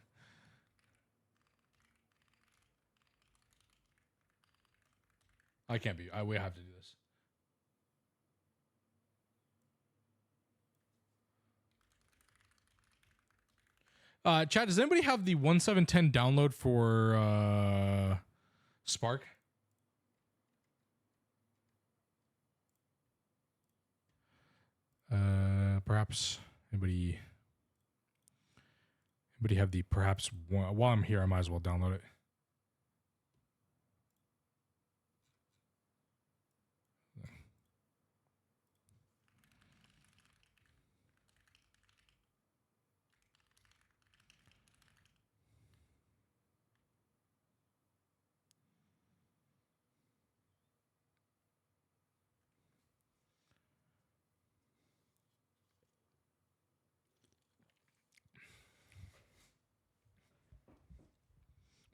I can't be. We have to do this. Chat, does anybody have the 1710 download for Spark? Perhaps anybody have the perhaps while I'm here, I might as well download it.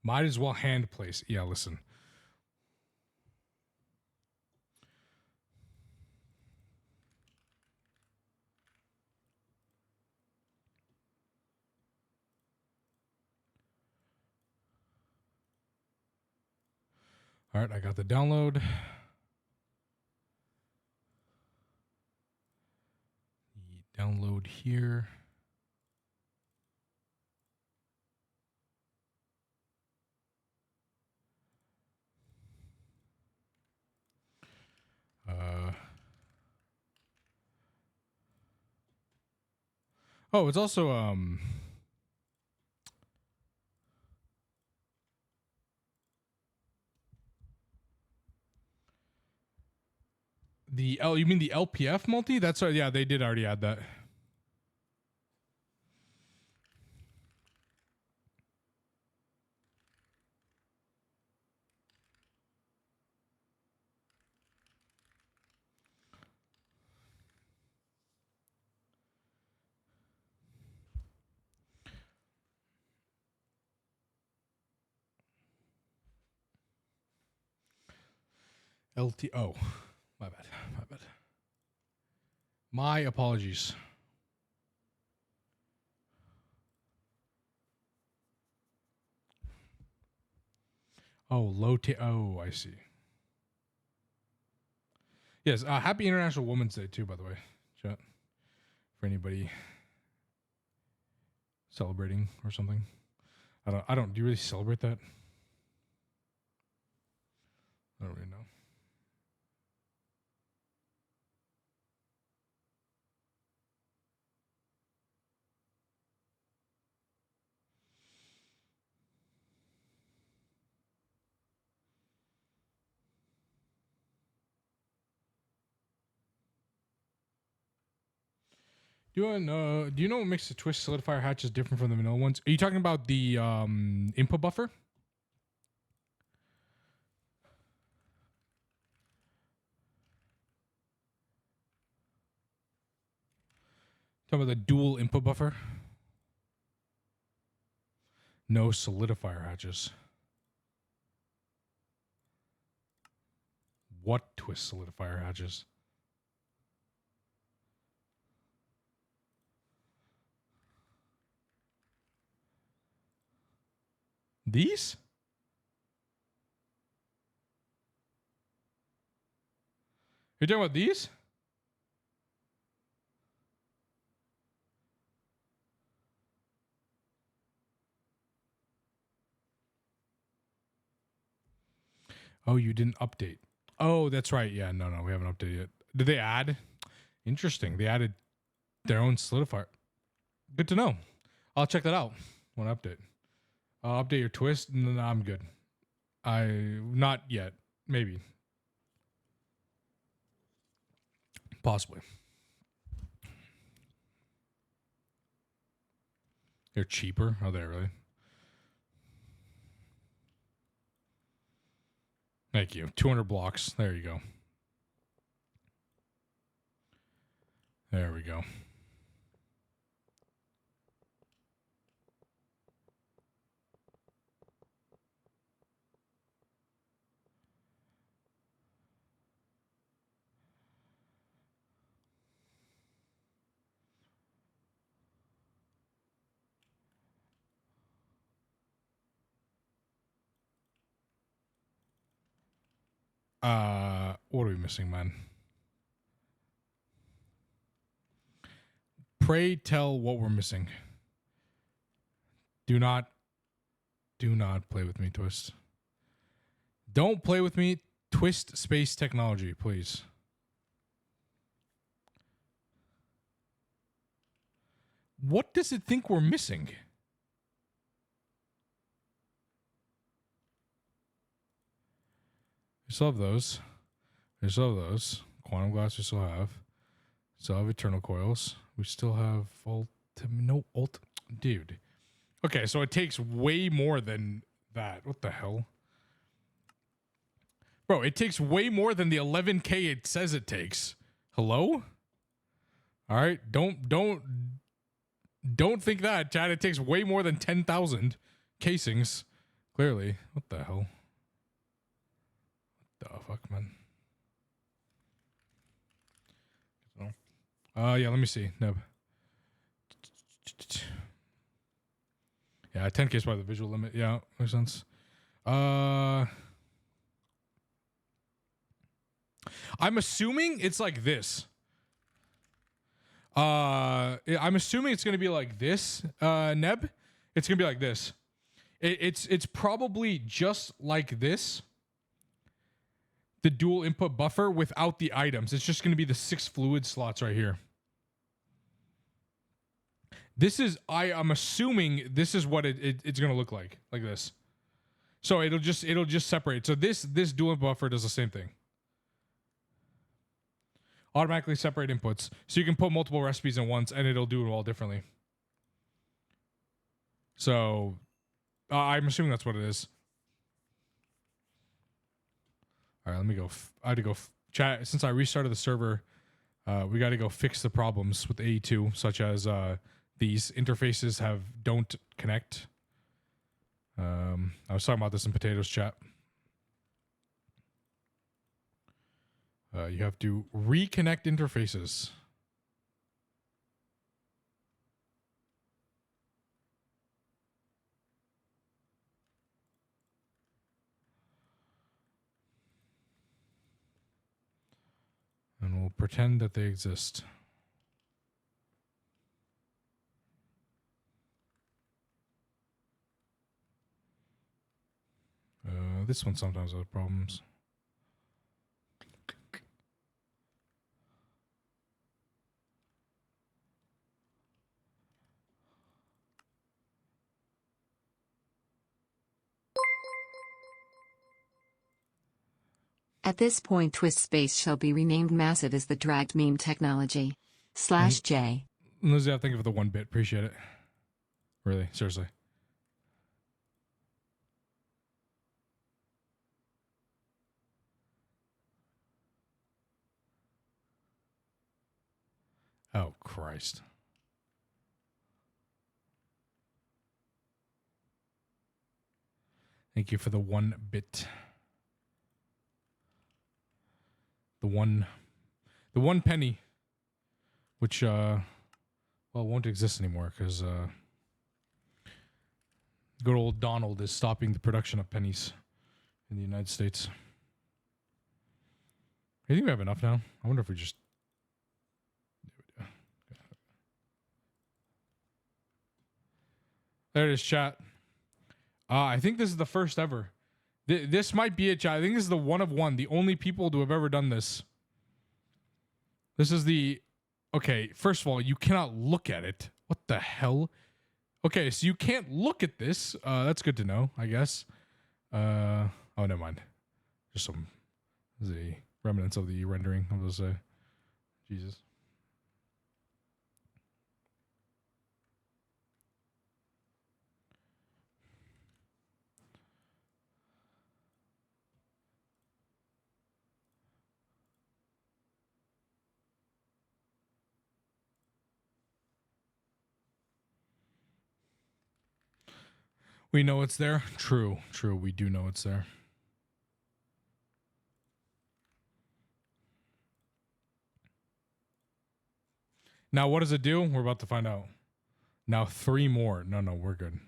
Might as well hand place. Yeah, listen. All right, I got the download. The download here. Oh, it's also the L. You mean the LPF multi? That's right. Yeah, they did already add that. LT. Oh, my bad. My bad. My apologies. Oh, low T. Oh, I see. Yes. Happy International Women's Day too, by the way. Chat. For anybody celebrating or something. I don't. Do you really celebrate that? I don't really know. Do you know what makes the twist solidifier hatches different from the vanilla ones? Are you talking about the input buffer? Talking about the dual input buffer? No solidifier hatches. What twist solidifier hatches? These? You're talking about these? Oh, you didn't update. Oh, that's right. Yeah, no, we haven't updated yet. Did they add? Interesting. They added their own solidifier. Good to know. I'll check that out when I update. I'll update your twist, and then I'm good. Not yet. Maybe. Possibly. They're cheaper. Are they really? Thank you. 200 blocks. There you go. There we go. What are we missing, man? Pray tell what we're missing. Do not play with me, Twist. Don't play with me, Twist Space Technology, please. What does it think we're missing? We still have those. We still have those. Quantum glass we still have. Still have eternal coils. We still have dude. Okay, so it takes way more than that. What the hell? Bro, it takes way more than the 11K it says it takes. Hello? All right, don't think that, Chad. It takes way more than 10,000 casings. Clearly. What the hell? What the fuck, man? Yeah, let me see. Neb. Yeah, 10K is probably the visual limit. Yeah, makes sense. I'm assuming it's like this. I'm assuming it's gonna be like this, Neb. It's gonna be like this. It's probably just like this. The dual input buffer without the items. It's just gonna be the 6 fluid slots right here. This is, I'm assuming this is what it's gonna look like this. So it'll just separate. So this dual buffer does the same thing. Automatically separate inputs, so you can put multiple recipes in once, and it'll do it all differently. So I'm assuming that's what it is. All right, let me go. I had to go chat since I restarted the server. We got to go fix the problems with AE2, such as these interfaces don't connect. I was talking about this in Potatoes chat. You have to reconnect interfaces. And we'll pretend that they exist. This one sometimes has problems. At this point, Twist Space shall be renamed Massive as the dragged meme technology. /J. Lizzie, I think of the 1 bit. Appreciate it. Really, seriously. Oh, Christ. Thank you for the 1 bit. The one penny, which well, won't exist anymore because good old Donald is stopping the production of pennies in the United States. I think we have enough now. I wonder if we just. There it is, chat. I think this is the first ever. This might be it, chat. I think this is the 1 of 1. The only people to have ever done this. This is the... Okay, first of all, you cannot look at it. What the hell? Okay, so you can't look at this. That's good to know, I guess. Oh, never mind. Just some... the remnants of the rendering, I was say. Jesus. We know it's there. True. We do know it's there. Now, what does it do? We're about to find out. Now, 3 more. No, we're good.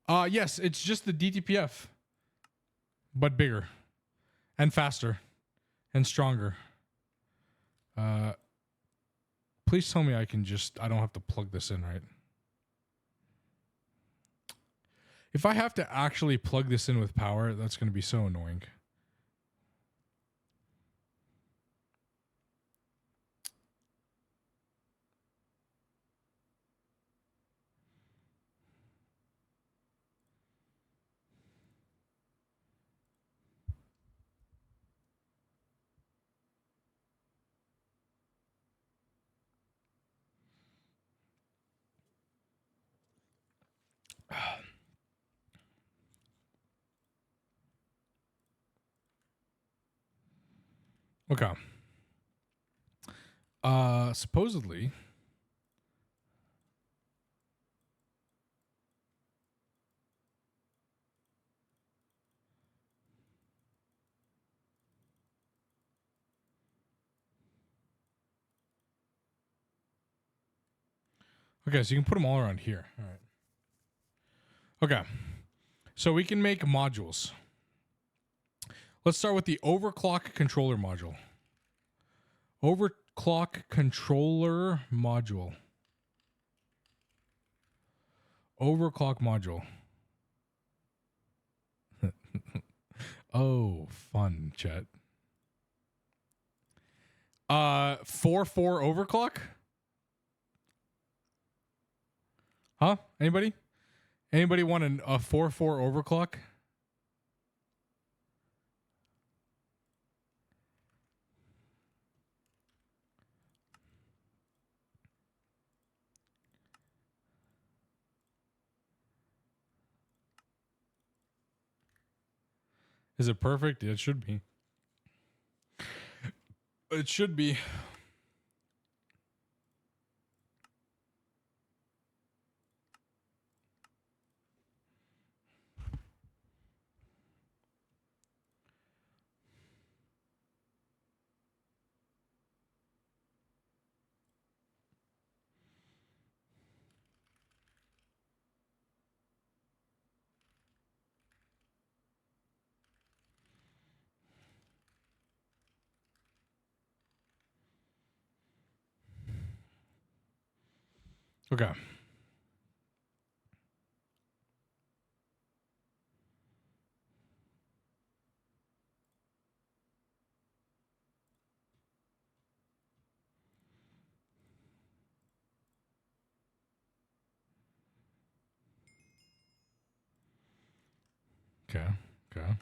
Yes, it's just the DTPF, but bigger and faster and stronger. Please tell me I don't have to plug this in, right? If I have to actually plug this in with power, that's going to be so annoying. Okay. Supposedly. Okay, so you can put them all around here. All right. Okay. So we can make modules. Let's start with the overclock controller module. Overclock controller module. Overclock module. Oh, fun, chat. 4-4 overclock? Huh? Anybody? Anybody want a 4-4 overclock? Is it perfect? It should be. It should be. Okay. Okay. Okay.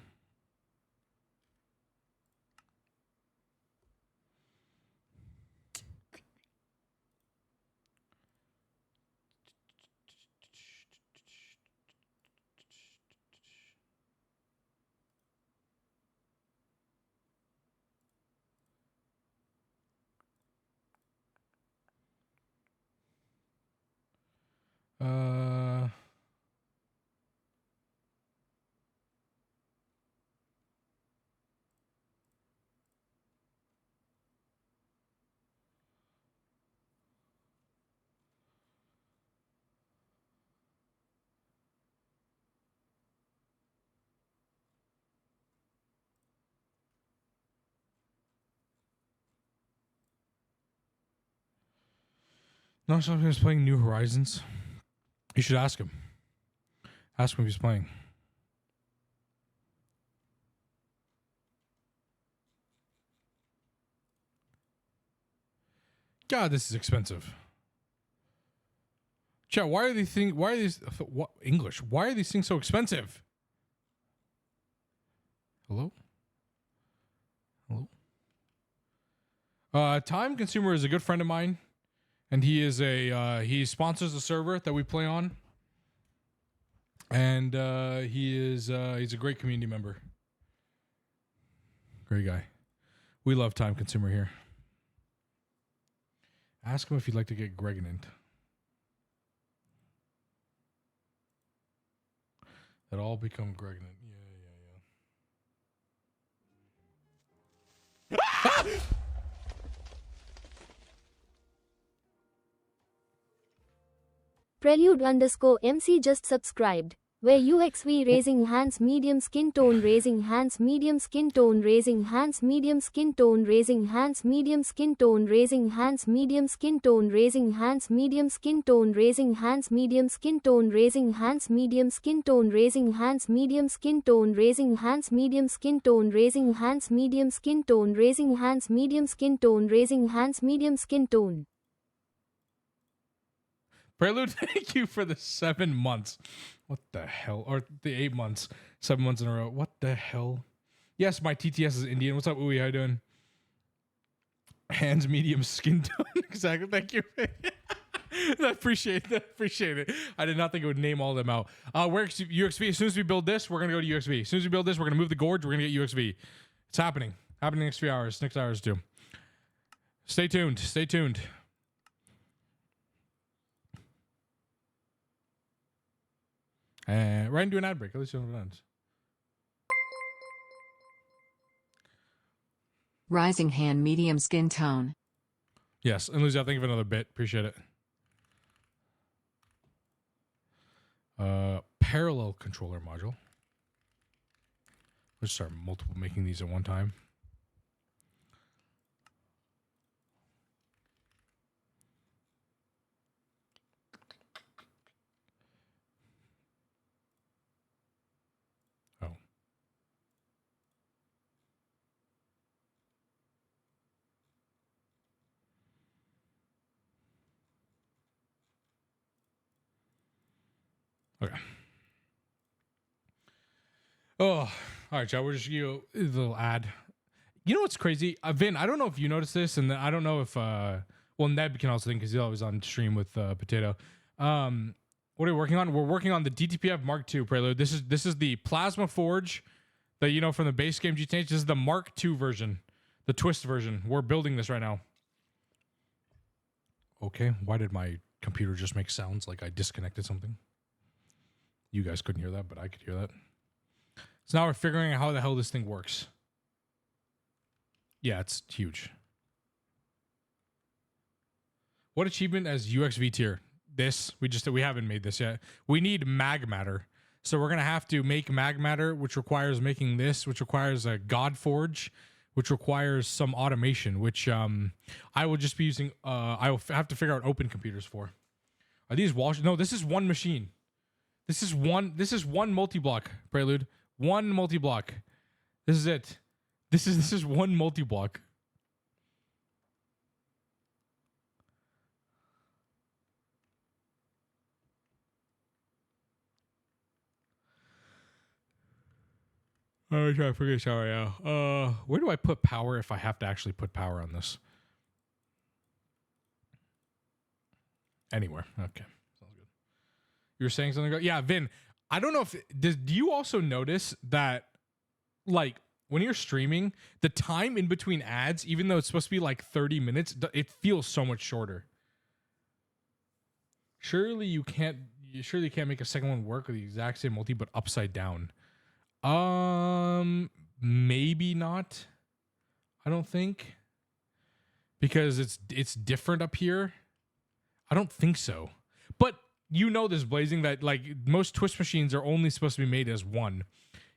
Uh, no, somebody was playing New Horizons. You should ask him. Ask him if he's playing. God, this is expensive. Chat, why are these what English? Why are these things so expensive? Hello? Hello? Time Consumer is a good friend of mine, and he he sponsors the server that we play on. And he's a great community member. Great guy. We love Time Consumer here. Ask him if he'd like to get Gregnant. That all become Gregnant. Yeah. Prelude_MC just subscribed. Where UXV raising hands, medium skin tone raising hands, medium skin tone raising hands, medium skin tone raising hands, medium skin tone raising hands, medium skin tone raising hands, medium skin tone raising hands, medium skin tone raising hands, medium skin tone raising hands, medium skin tone raising hands, medium skin tone raising hands, medium skin tone raising hands, medium skin tone raising hands, medium skin tone. Prelude, thank you for the 7 months. What the hell? Or the 8 months. 7 months in a row. What the hell? Yes, my TTS is Indian. What's up, Uwe? How you doing? Hands medium skin tone. Exactly. Thank you. I appreciate that. Appreciate it. I did not think it would name all of them out. Where UXV? As soon as we build this, we're gonna go to UXV. As soon as we build this, we're gonna move the gorge. We're gonna get UXV. It's happening. Happening next few hours. Next hours too. Stay tuned. Stay tuned. Ryan, do an ad break. At least you don't have ads. Rising hand, medium skin tone. Yes, and Lizzie, I'll think of another bit. Appreciate it. Parallel controller module. Let's start making these at one time. Oh. Okay. Oh, all right, Chad. We're just a little ad. You know what's crazy, Vin? I don't know if you noticed this, and I don't know if well, Ned can also think because he's always on stream with Potato. What are we working on? We're working on the DTPF Mark II Prelude. This is the Plasma Forge that you know from the base game Gtnh. This is the Mark II version, the Twist version. We're building this right now. Okay, why did my computer just make sounds like I disconnected something? You guys couldn't hear that, but I could hear that. So now we're figuring out how the hell this thing works. Yeah, it's huge. What achievement as UXV tier? This, we haven't made this yet. We need mag matter. So we're going to have to make mag matter, which requires making this, which requires a God Forge, which requires some automation, which I will just be using, I will have to figure out open computers for. Are these wall? No, this is one machine. This is one multi-block, Prelude. One multi-block. This is it. This is one multi-block. I'm trying to figure this out right now. Where do I put power if I have to actually put power on this? Anywhere. Okay. Sounds good. You were saying something? Yeah, Vin. I don't know if do you also notice that, like, when you're streaming, the time in between ads, even though it's supposed to be like 30 minutes, it feels so much shorter. Surely you can't make a second one work with the exact same multi, but upside down. Maybe not. I don't think. Because it's different up here. I don't think so. But you know this, Blazing, that like most Twist machines are only supposed to be made as one.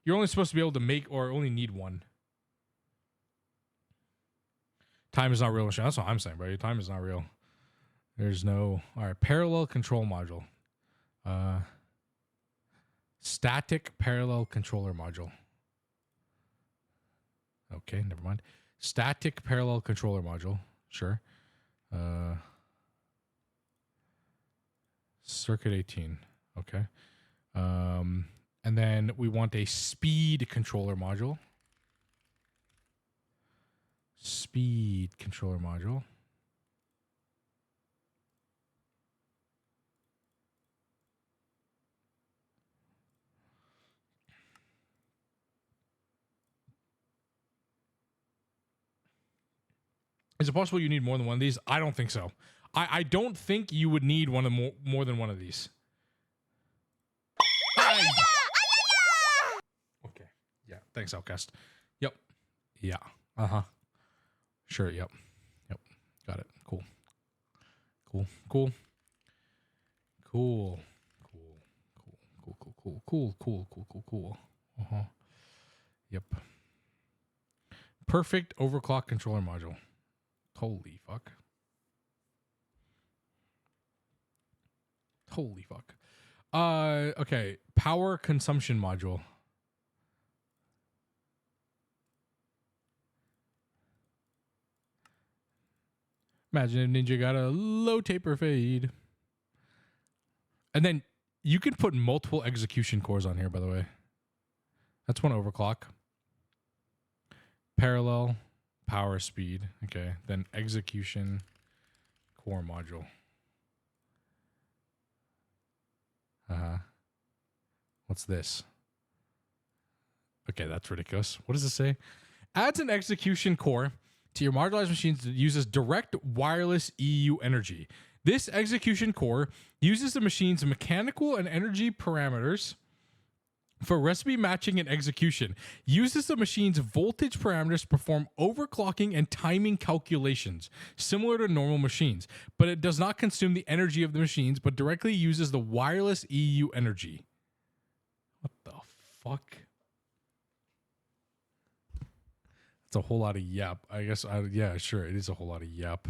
You're only supposed to be able to make or only need one. Time is not real. That's what I'm saying, bro. Time is not real. There's no... All right, parallel control module. Static parallel controller module. Okay, never mind. Static parallel controller module. Sure. Circuit 18. Okay. And then we want a speed controller module. Speed controller module. Is it possible you need more than one of these? I don't think so. I don't think you would need one of more than one of these. Okay. Yeah. Thanks, Outcast. Yep. Yeah. Uh-huh. Sure. Yep. Yep. Got it. Cool. Cool. Cool. Cool. Cool. Cool. Cool. Cool. Cool. Cool. Uh-huh. Yep. Perfect overclock controller module. Holy fuck. Okay. Power consumption module. Imagine if Ninja got a low taper fade. And then you can put multiple execution cores on here, by the way. That's one overclock. Parallel, power speed. Okay. Then execution core module. What's this? Okay, that's ridiculous. What does it say? Adds an execution core to your modularized machines that uses direct wireless EU energy. This execution core uses the machine's mechanical and energy parameters for recipe matching and execution. Uses the machine's voltage parameters to perform overclocking and timing calculations, similar to normal machines. But it does not consume the energy of the machines, but directly uses the wireless EU energy. What the fuck? It's a whole lot of yap. I guess, yeah, sure. It is a whole lot of yap.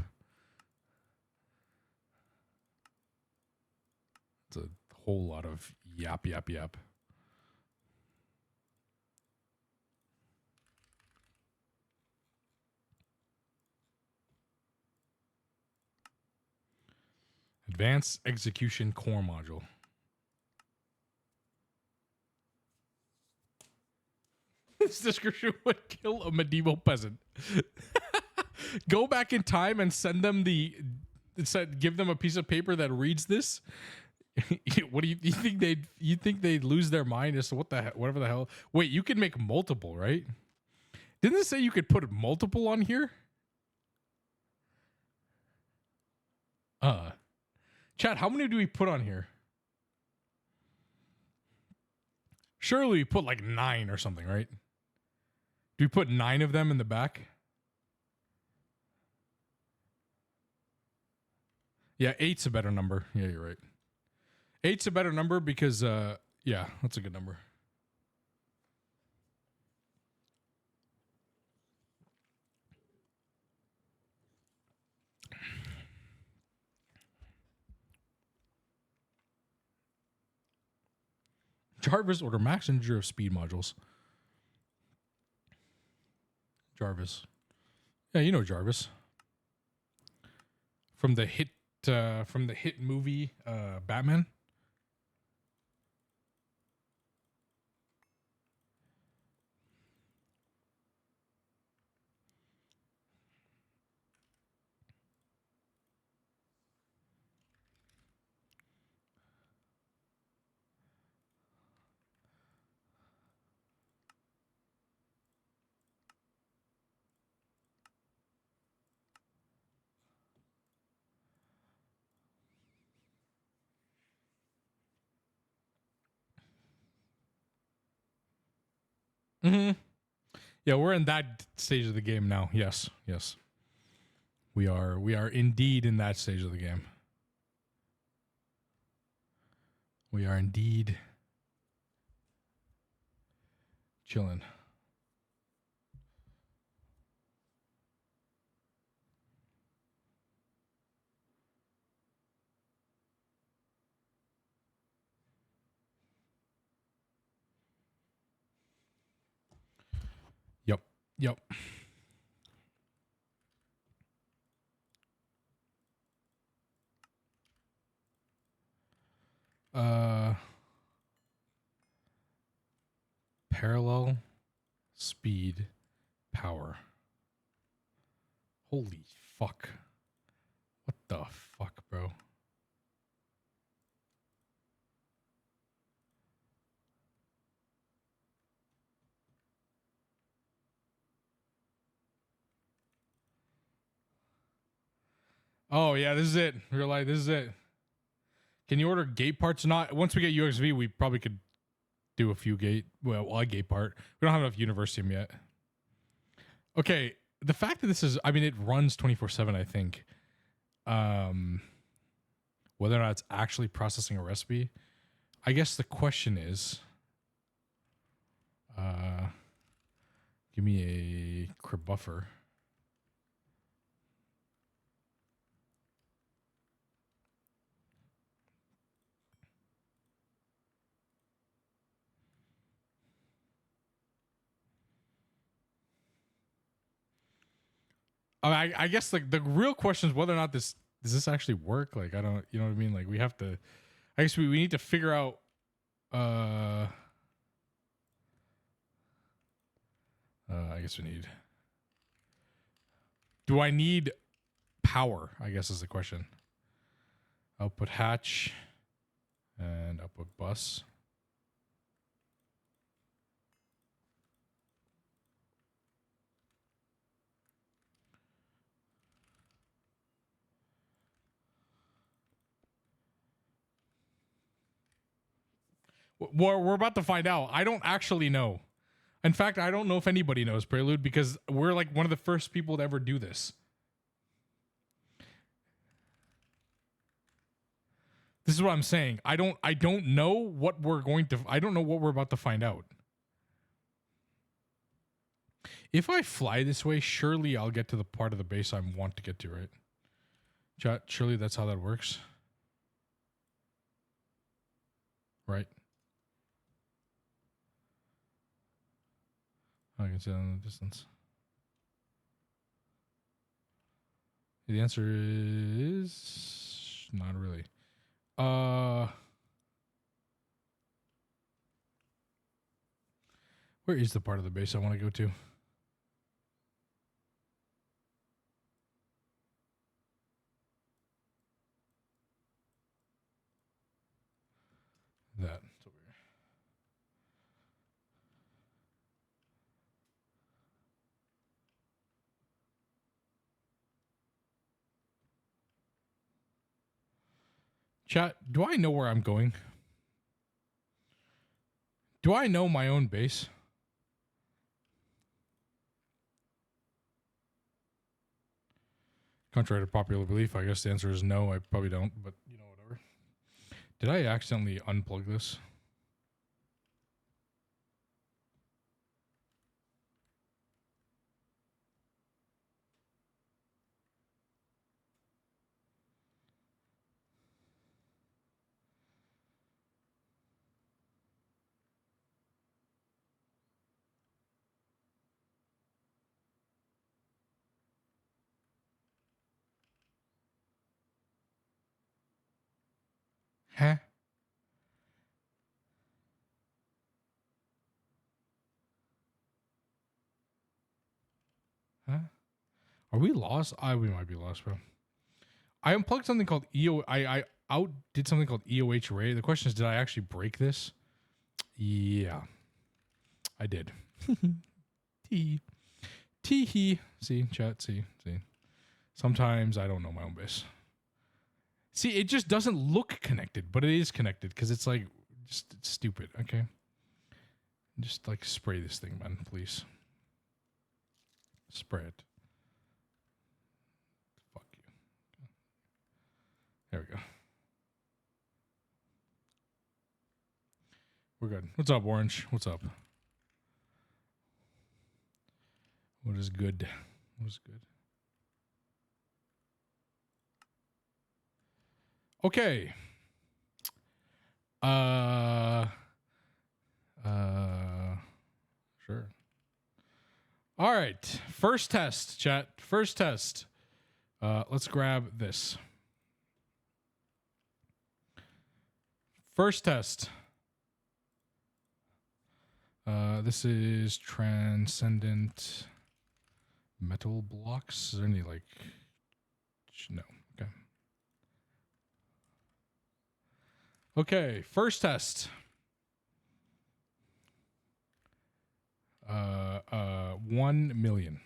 It's a whole lot of yap. Advanced execution core module. This description would kill a medieval peasant. Go back in time and send them give them a piece of paper that reads this. What do you think they'd lose their mind as to whatever the hell? Wait, you can make multiple, right? Didn't it say you could put multiple on here? Chat, how many do we put on here? Surely we put like 9 or something, right? Do we put 9 of them in the back? Yeah, 8's a better number. Yeah, you're right. 8's a better number because, yeah, that's a good number. Jarvis order max integer of speed modules. Jarvis. Yeah, you know Jarvis. From the hit movie Batman. Mm-hmm. Yeah, we're in that stage of the game now. Yes. We are indeed in that stage of the game. We are indeed chilling. Yep. Parallel, speed, power. Holy fuck. What the fuck, bro? Oh yeah, this is it. Real life, this is it. Can you order gate parts? Not once we get UXV, we probably could do a few gate. Well, a gate part. We don't have enough Universium yet. Okay, the fact that this is, I mean, it runs 24/7. I think. Whether or not it's actually processing a recipe, I guess the question is, give me a crib buffer. I guess like the real question is whether or not does this actually work? Like I don't, you know what I mean? Like we have to. I guess we need to figure out. I guess we need. Do I need power? I guess is the question. Output hatch and output bus. We're about to find out. I don't actually know. In fact, I don't know if anybody knows Prelude because we're like one of the first people to ever do this. This is what I'm saying. I don't know what we're going to. I don't know what we're about to find out. If I fly this way, surely I'll get to the part of the base I want to get to, right? Chat, surely that's how that works. Right? I can see that in the distance. The answer is not really. Where is the part of the base I want to go to? That. It's over here. Chat, do I know where I'm going? Do I know my own base? Contrary to popular belief, I guess the answer is no. I probably don't, but you know, whatever. Did I accidentally unplug this? Huh? Huh? Are we lost? We might be lost, bro. I unplugged something called EO. I did something called EOH array. The question is, did I actually break this? Yeah, I did. Tee. Tee. See, chat, see. Sometimes I don't know my own base. See, it just doesn't look connected, but it is connected because it's like just it's stupid. Okay, just like spray this thing, man, please. Spray it. Fuck you. There we go. We're good. What's up, Orange? What's up? What is good? What is good? Okay. Sure. All right. First test, chat. First test. Let's grab this. First test. This is transcendent metal blocks. Is there any like no. Okay. Okay, first test. 1 million.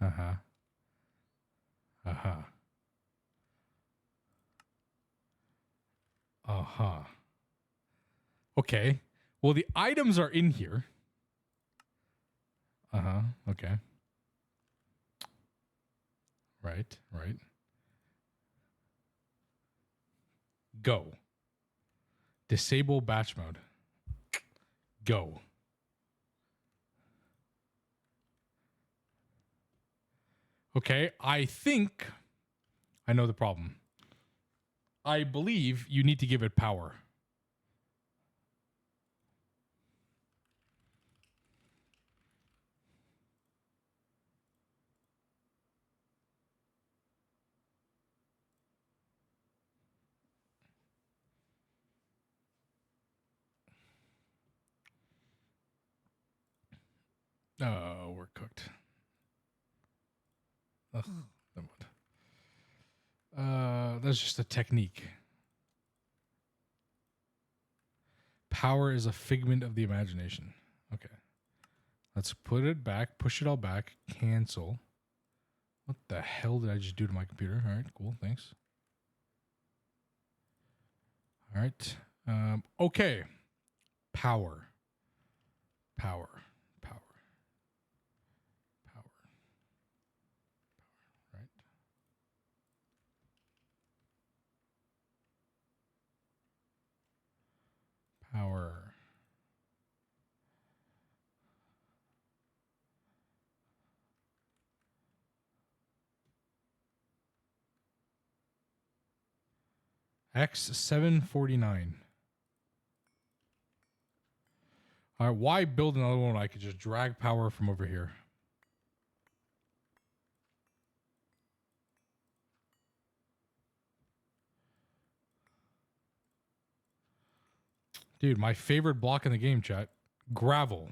Uh-huh. Uh-huh. Uh-huh. Okay. Well, the items are in here. Uh-huh. Okay. Right, right. Go. Disable batch mode. Go. Okay, I think I know the problem. I believe you need to give it power. Oh, we're cooked. Ugh, never mind. That's just a technique. Power is a figment of the imagination. Okay. Let's put it back, push it all back, cancel. What the hell did I just do to my computer? All right, cool, thanks. All right. Okay. Power. Power. Power. Power. Right. Power. X749. All right, why build another one when I could just drag power from over here? Dude, my favorite block in the game, chat. Gravel.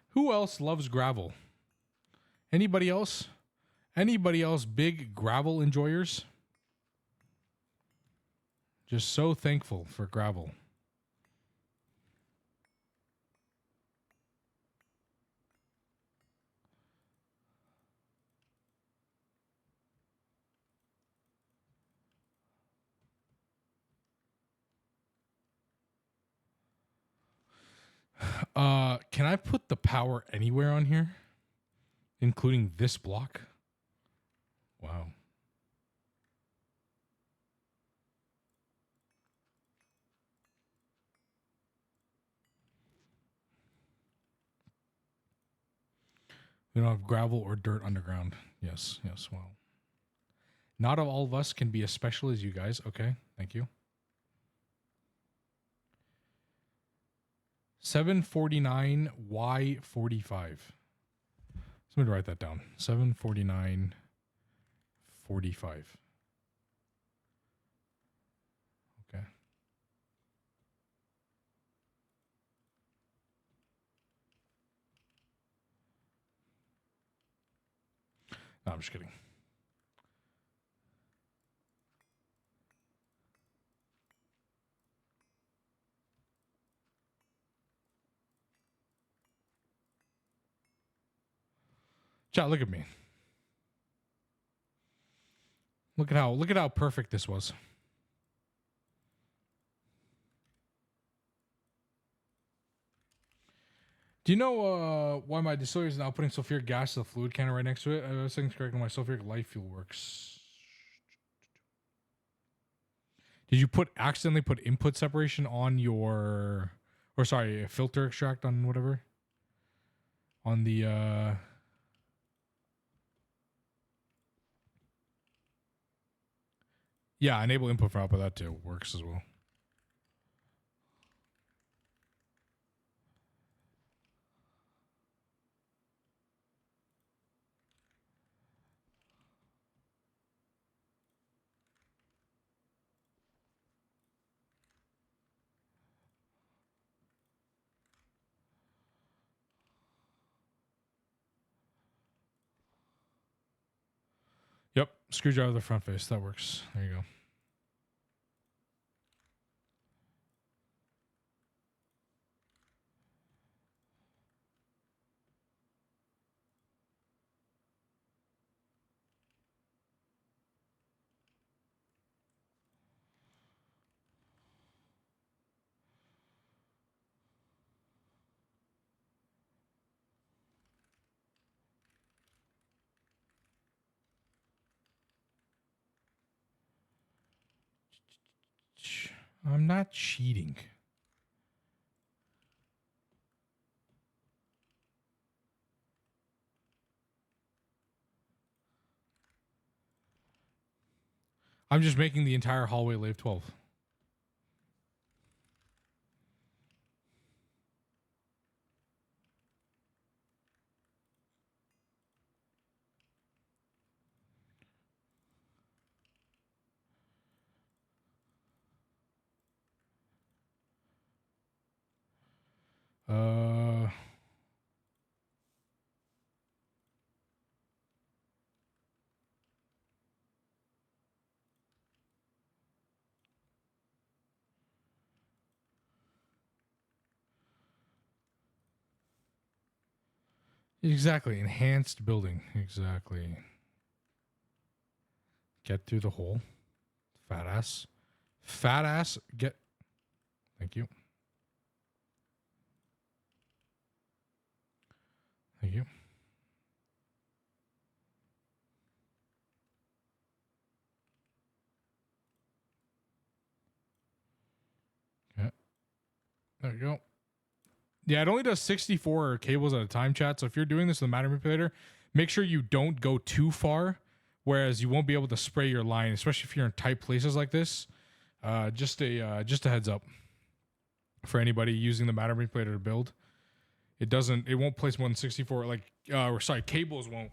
Who else loves gravel? Anybody else? Anybody else big gravel enjoyers? Just so thankful for gravel. Can I put the power anywhere on here? Including this block? Wow. We don't have gravel or dirt underground. Yes, yes, well. Not all of us can be as special as you guys. Okay, thank you. 749Y45. Somebody write that down. 74945. Okay. No, I'm just kidding. Chat, look at me. Look at how perfect this was. Do you know why my distillery is now putting sulfuric gas to the fluid cannon right next to it? I was thinking correctly, my sulfuric light fuel works. Did you accidentally put input separation on your, or sorry, filter extract on whatever? On the yeah, enable input for output. That too works as well. Yep, screwdriver the front face. That works. There you go. I'm not cheating. I'm just making the entire hallway Lave 12. Uh, exactly. Enhanced building. Exactly. Get through the hole. Fat ass. Fat ass. Get. Thank you. Thank you. Okay. There you go. Yeah, it only does 64 cables at a time, chat. So if you're doing this with the matter manipulator, make sure you don't go too far, whereas you won't be able to spray your line, especially if you're in tight places like this. Just a heads up for anybody using the matter manipulator to build. It won't place more than 64. Cables won't.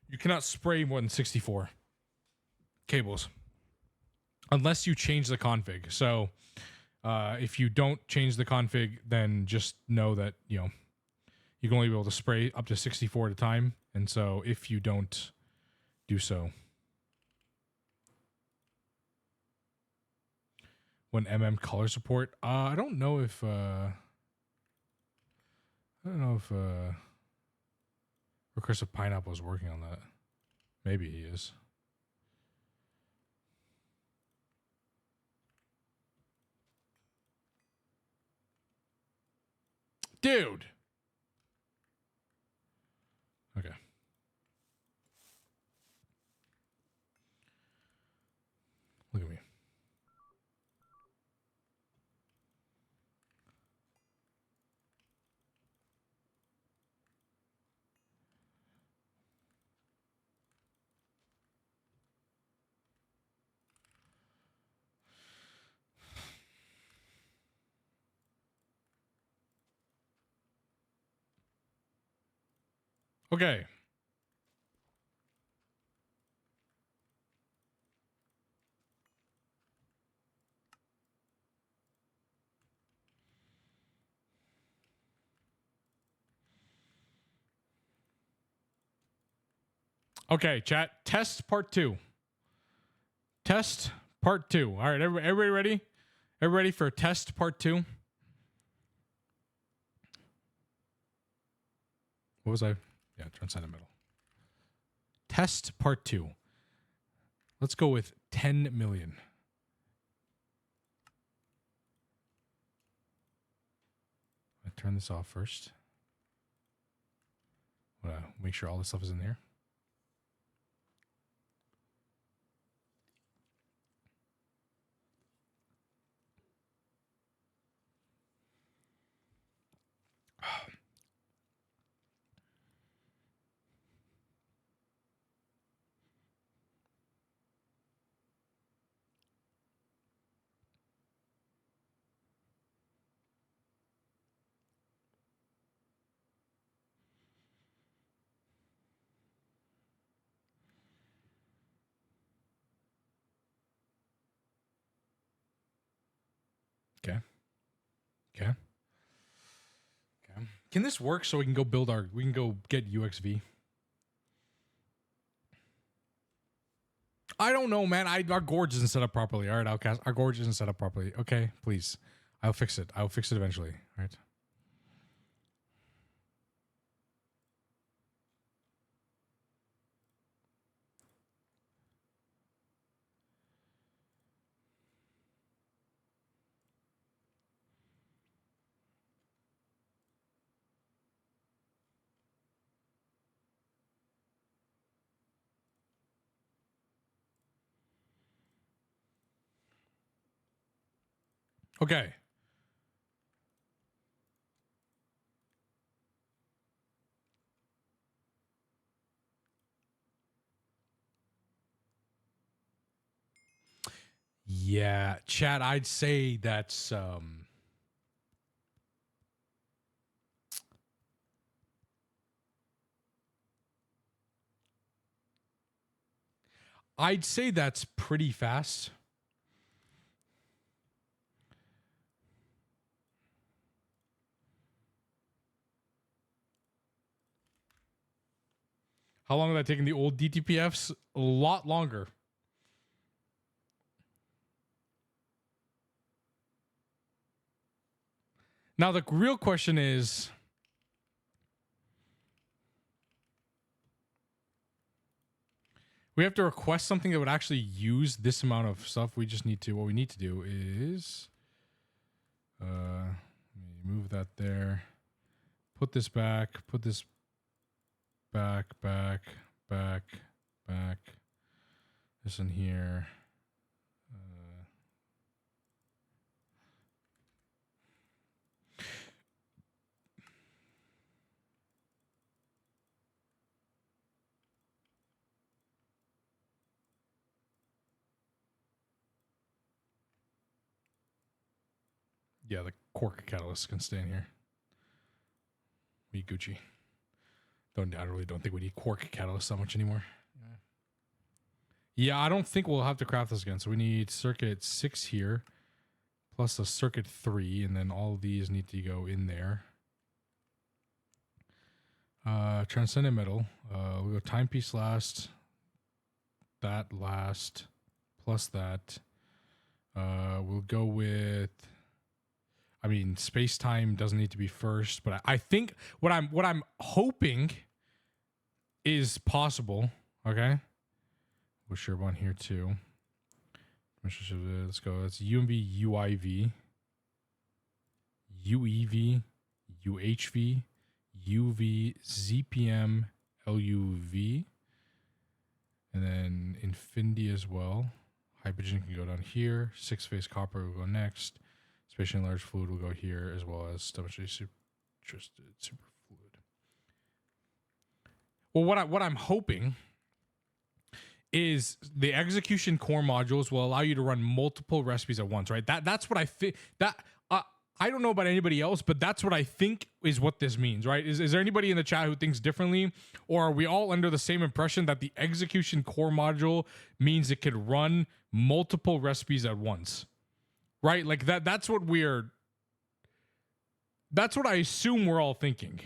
You cannot spray more than 64 cables unless you change the config. So if you don't change the config, then just know that you can only be able to spray up to 64 at a time. And so if you don't do so, when color support, I don't know if Recursive Pineapple is working on that. Maybe he is. Dude. Okay. Look at me. Okay. Okay, chat. Test part 2. Test part 2. All right, everybody ready? Everybody for test part 2? What was I? Yeah, turn side of middle. Test part 2. Let's go with 10 million. I turn this off first. Make sure all this stuff is in there. Okay. Okay. Okay. Can this work so we can go get UXV? I don't know, man. Our gorge isn't set up properly. All right, Outcast. Our gorge isn't set up properly. Okay, please. I'll fix it. I'll fix it eventually. All right. Okay. Yeah, chat, I'd say that's I'd say that's pretty fast. How long have that taken the old DTPFs? A lot longer. Now the real question is, we have to request something that would actually use this amount of stuff. We just need to, what we need to do is move that there, put this back, back, this in here. Yeah, the cork catalyst can stay in here. We Gucci. I really don't think we need quark catalyst so much anymore. Yeah, I don't think we'll have to craft this again. So we need circuit 6 here, plus a circuit 3, and then all of these need to go in there. Transcendent metal. We'll go timepiece last. That last. Plus that. We'll go with, I mean, space time doesn't need to be first, but I think what I'm hoping is possible. Okay, we'll share one here too. Let's go. That's UMV, UIV, UEV, UHV, UV, ZPM, LUV, and then Infinity as well. Hydrogen can go down here. 6-phase copper will go next. Spatially large fluid will go here, as well as temperature super fluid. Well, what I'm hoping is the execution core modules will allow you to run multiple recipes at once, right? That's what I think. I don't know about anybody else, but that's what I think is what this means, right? Is there anybody in the chat who thinks differently, or are we all under the same impression that the execution core module means it could run multiple recipes at once? Right? Like that's what I assume we're all thinking.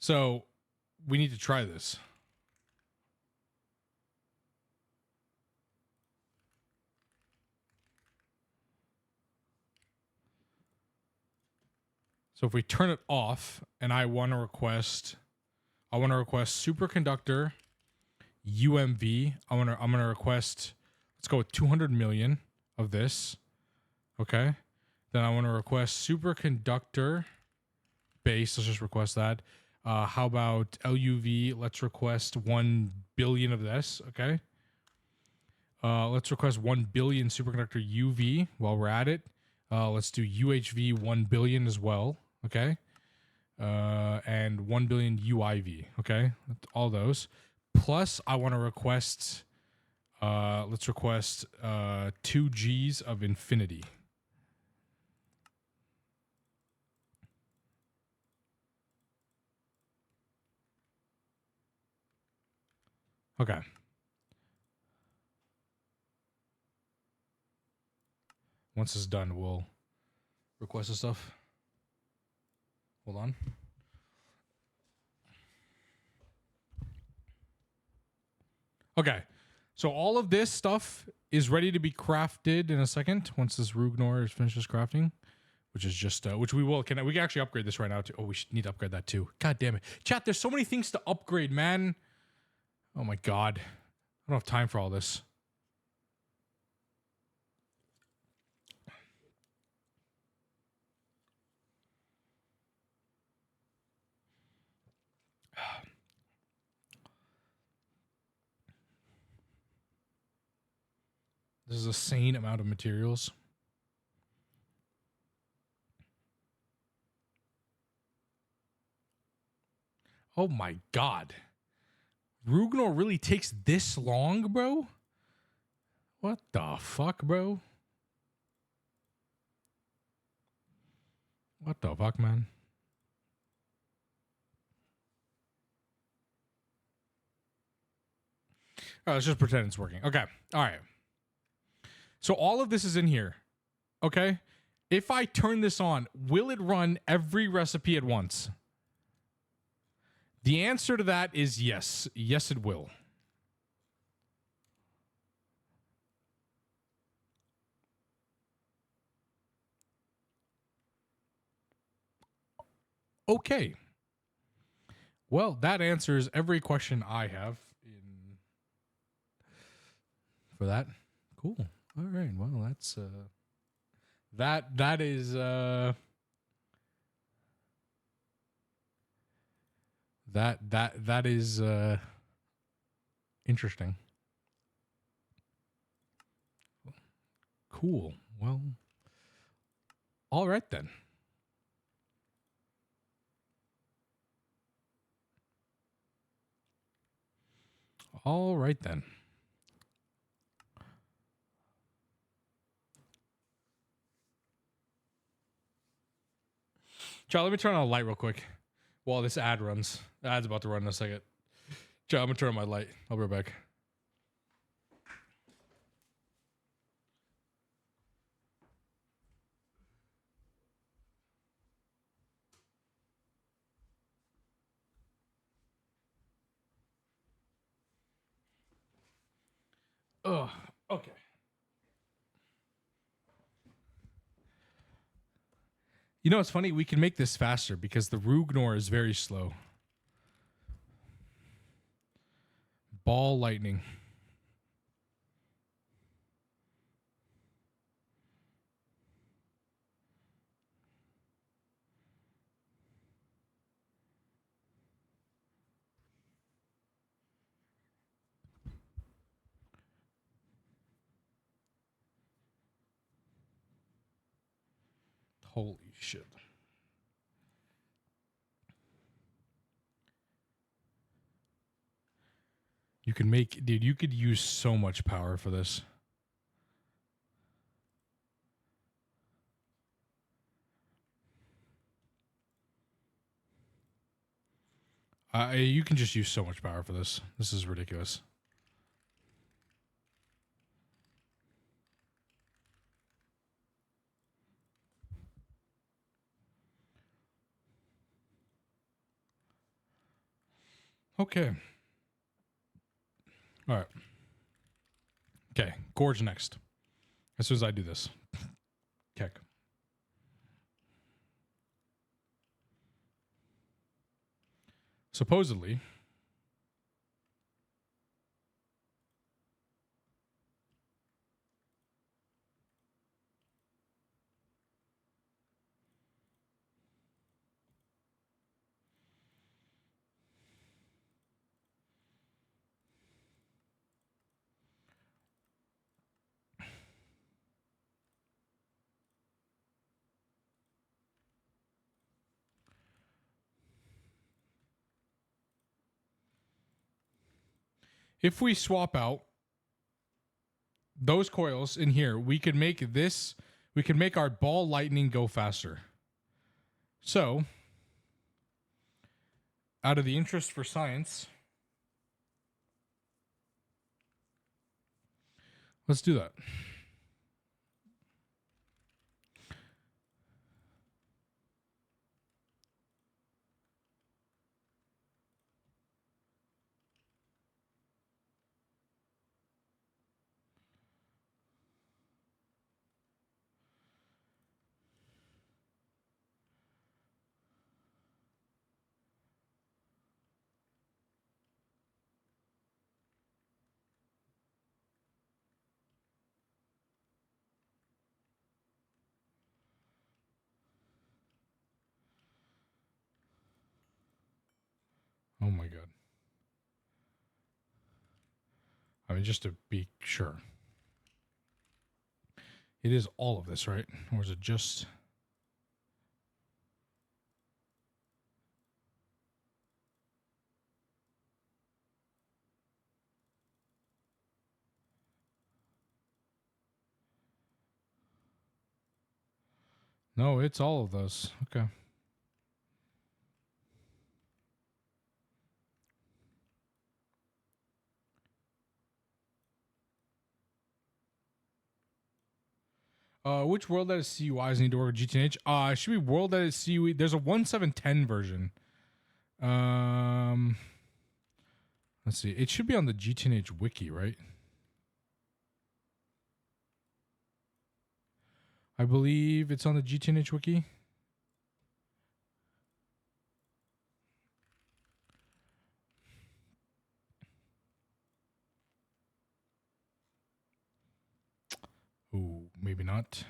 So we need to try this. So if we turn it off and I want to request superconductor UMV. I'm gonna request, let's go with 200 million of this. Okay. Then I want to request superconductor base. Let's just request that. How about LUV? Let's request 1 billion of this. Okay. Let's request 1 billion superconductor UV while we're at it. Let's do UHV 1 billion as well. Okay. And 1 billion UIV. Okay. All those. Plus, I want to request, let's request 2 Gs of infinity. Okay. Once it's done, we'll request the stuff. Hold on. Okay. So all of this stuff is ready to be crafted in a second once this Rugnor finishes crafting, which is just which we will. We can actually upgrade this right now too. Oh, we should need to upgrade that too. God damn it. Chat, there's so many things to upgrade, man. Oh my god. I don't have time for all this. This is a sane amount of materials. Oh my god. Rugnor really takes this long, bro? What the fuck, bro? What the fuck, man? All right, let's just pretend it's working. Okay. All right. So all of this is in here. Okay. If I turn this on, will it run every recipe at once? The answer to that is yes. Yes, it will. Okay. Well, that answers every question I have in for that. Cool. All right. Well, that's that is that is interesting. Cool. Well, all right then. All right then. John, let me turn on a light real quick while this ad runs. The ad's about to run in a second. John, I'm gonna turn on my light. I'll be right back. Ugh. Okay. You know, it's funny. We can make this faster because the Rugnor is very slow. Ball lightning. Holy shit. You can make, dude, you could use so much power for this. You can just use so much power for this. This is ridiculous. Okay. All right. Okay. Gorge next. As soon as I do this. Keck. Supposedly. If we swap out those coils in here, we could make this, we can make our ball lightning go faster. So, out of the interest for science, let's do that. Oh my god. I mean, just to be sure. It is all of this, right? Or is it just... No, it's all of those. Okay. Which world edit CUIs need to work with Gtnh? It should be world edit CUI. There's a 1710 version. Let's see. It should be on the Gtnh wiki, right? I believe it's on the Gtnh wiki. Ooh, maybe not.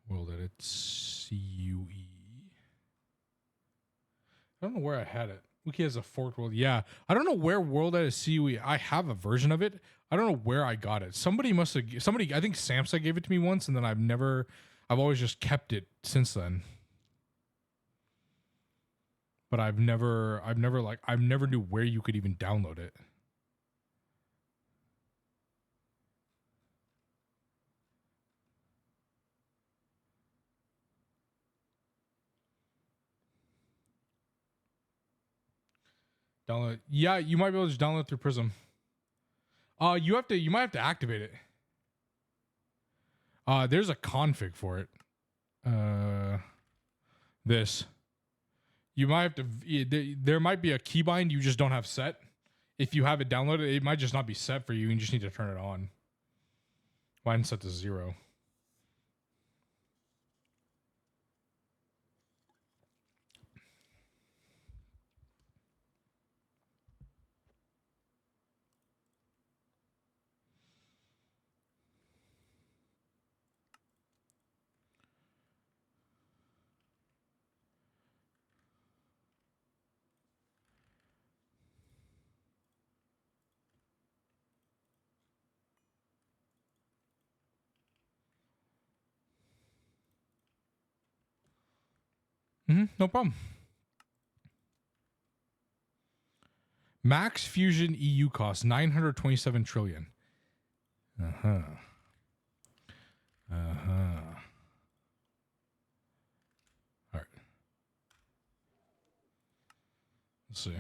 World edit CUE. I don't know where I had it. Wiki has a forked world. Yeah. I don't know where world edit CUE. I have a version of it. I don't know where I got it. Somebody, I think Samsa gave it to me once, and then I've always just kept it since then. But I've never knew where you could even download it. Download. Yeah, you might be able to just download through Prism. You might have to activate it. There's a config for it. This. You might have to, there might be a keybind you just don't have set. If you have it downloaded, it might just not be set for you. You just need to turn it on. Mine set to 0. No problem. Max Fusion EU costs 927 trillion. All right. Let's see.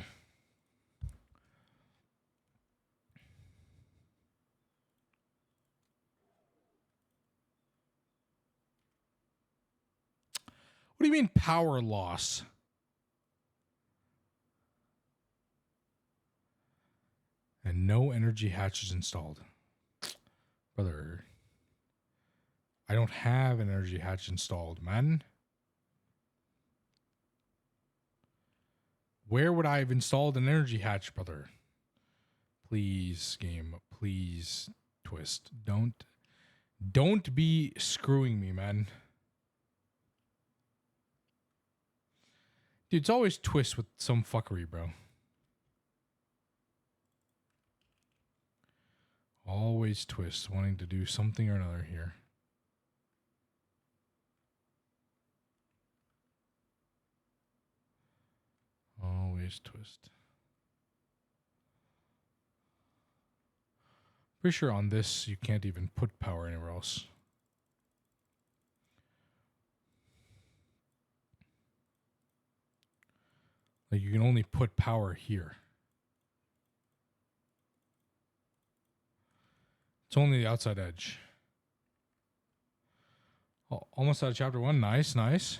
What do you mean power loss? And no energy hatches installed. Brother, I don't have an energy hatch installed, man. Where would I have installed an energy hatch, brother? Please, game. Please, Twist. Don't be screwing me, man. Dude, it's always Twist with some fuckery, bro. Always Twist, wanting to do something or another here. Always Twist. Pretty sure on this you can't even put power anywhere else. Like you can only put power here. It's only the outside edge. Oh, almost out of chapter 1. Nice, nice.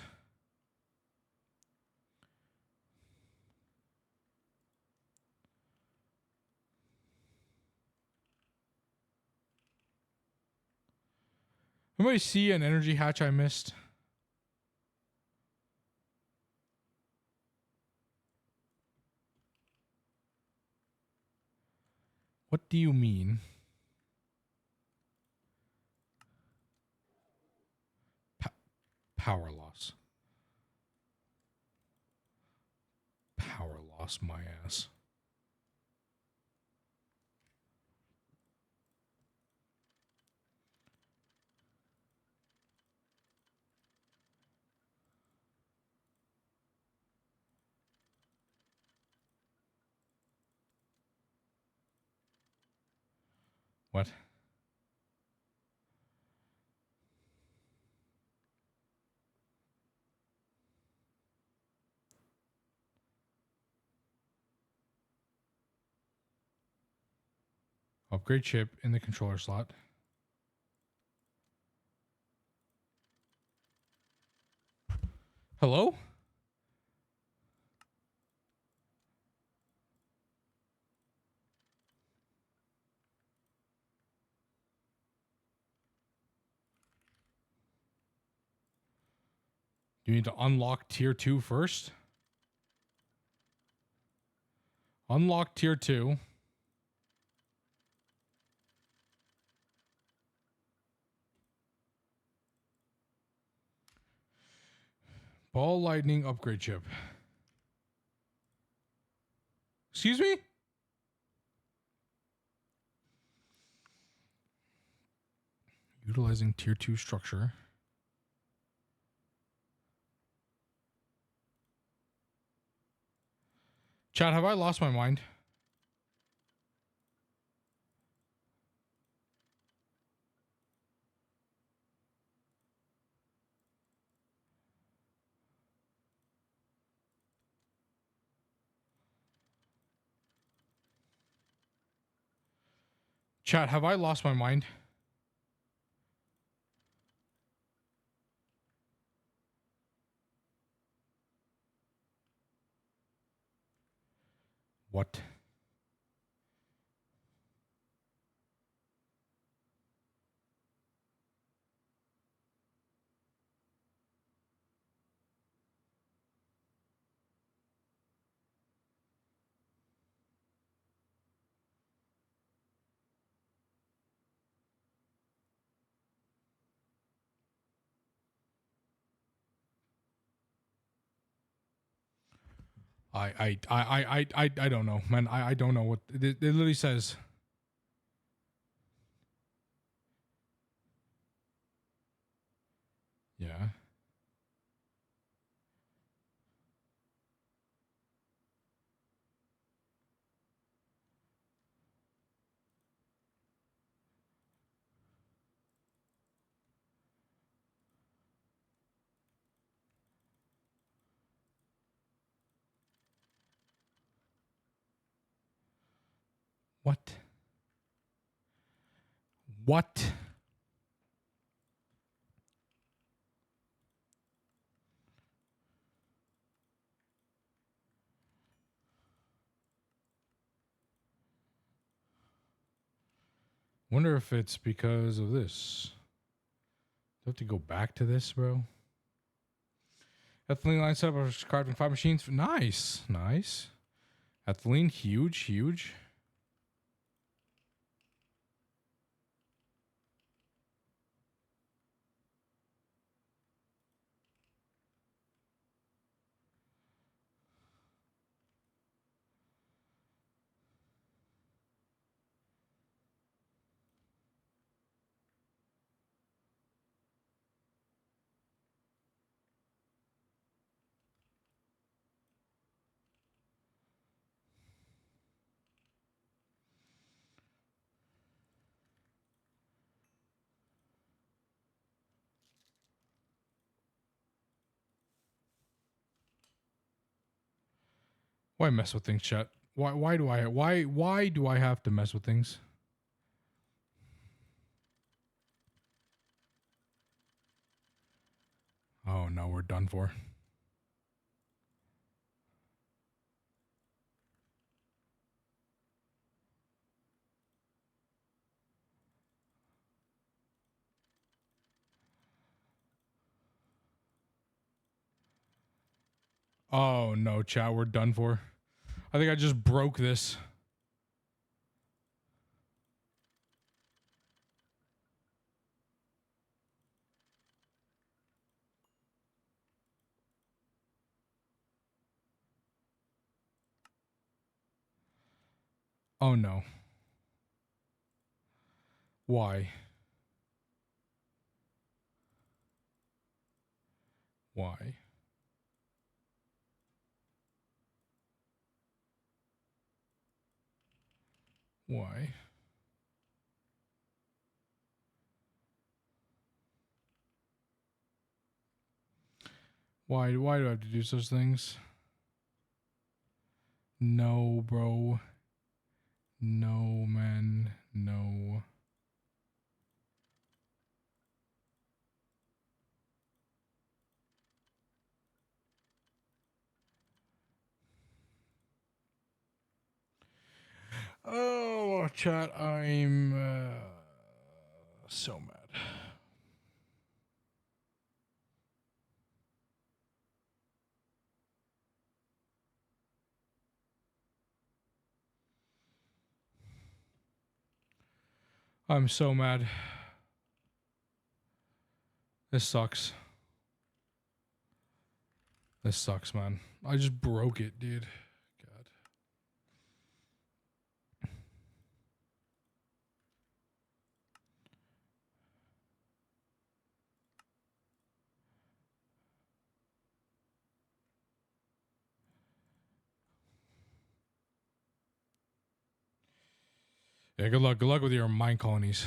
Anybody see an energy hatch I missed? What do you mean? Power loss. Bust my ass. What? Upgrade chip in the controller slot. Hello? Do you need to unlock tier 2 first? Unlock tier 2. Ball lightning upgrade chip. Excuse me? Utilizing tier 2 structure. Chat, have I lost my mind? Chat, have I lost my mind? What? I don't know, man. I don't know what it literally says. Yeah. What? What? Wonder if it's because of this. Do I have to go back to this, bro? Ethylene line setup of carving 5 machines. Nice. Nice. Ethylene, huge, huge. Why mess with things, chat? Why do I have to mess with things? Oh no, we're done for. Oh no, chat, we're done for. I think I just broke this. Oh no. Why? Why? Why? Why do I have to do such things? No, bro. No, man. No. Oh, chat, I'm so mad. I'm so mad. This sucks. This sucks, man. I just broke it, dude. God. Yeah, good luck. Good luck with your mine colonies.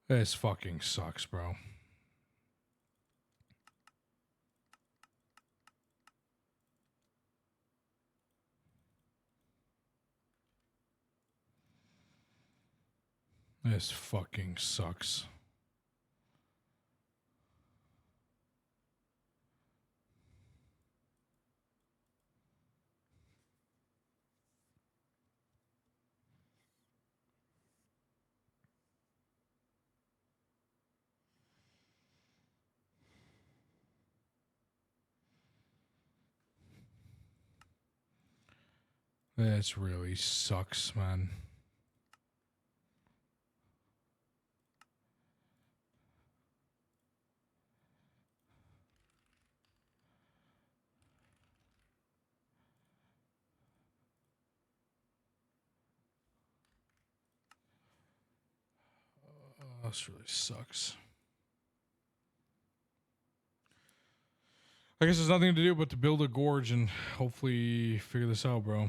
This fucking sucks, bro. This fucking sucks. This really sucks, man. This really sucks. I guess there's nothing to do but to build a gorge and hopefully figure this out, bro.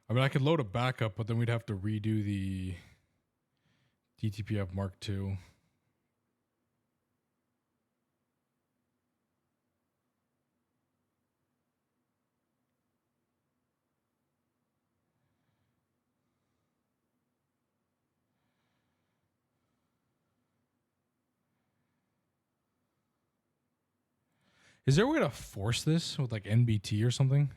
I mean, I could load a backup, but then we'd have to redo the DTPF Mark II. Is there a way to force this with like NBT or something?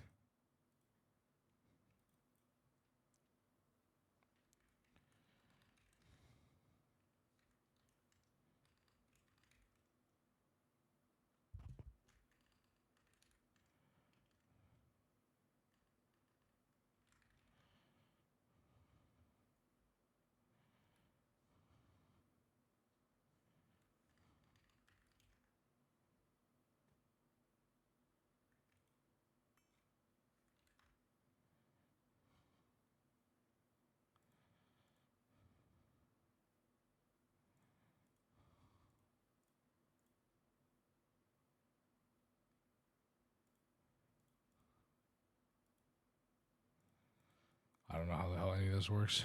I don't know how the hell any of this works.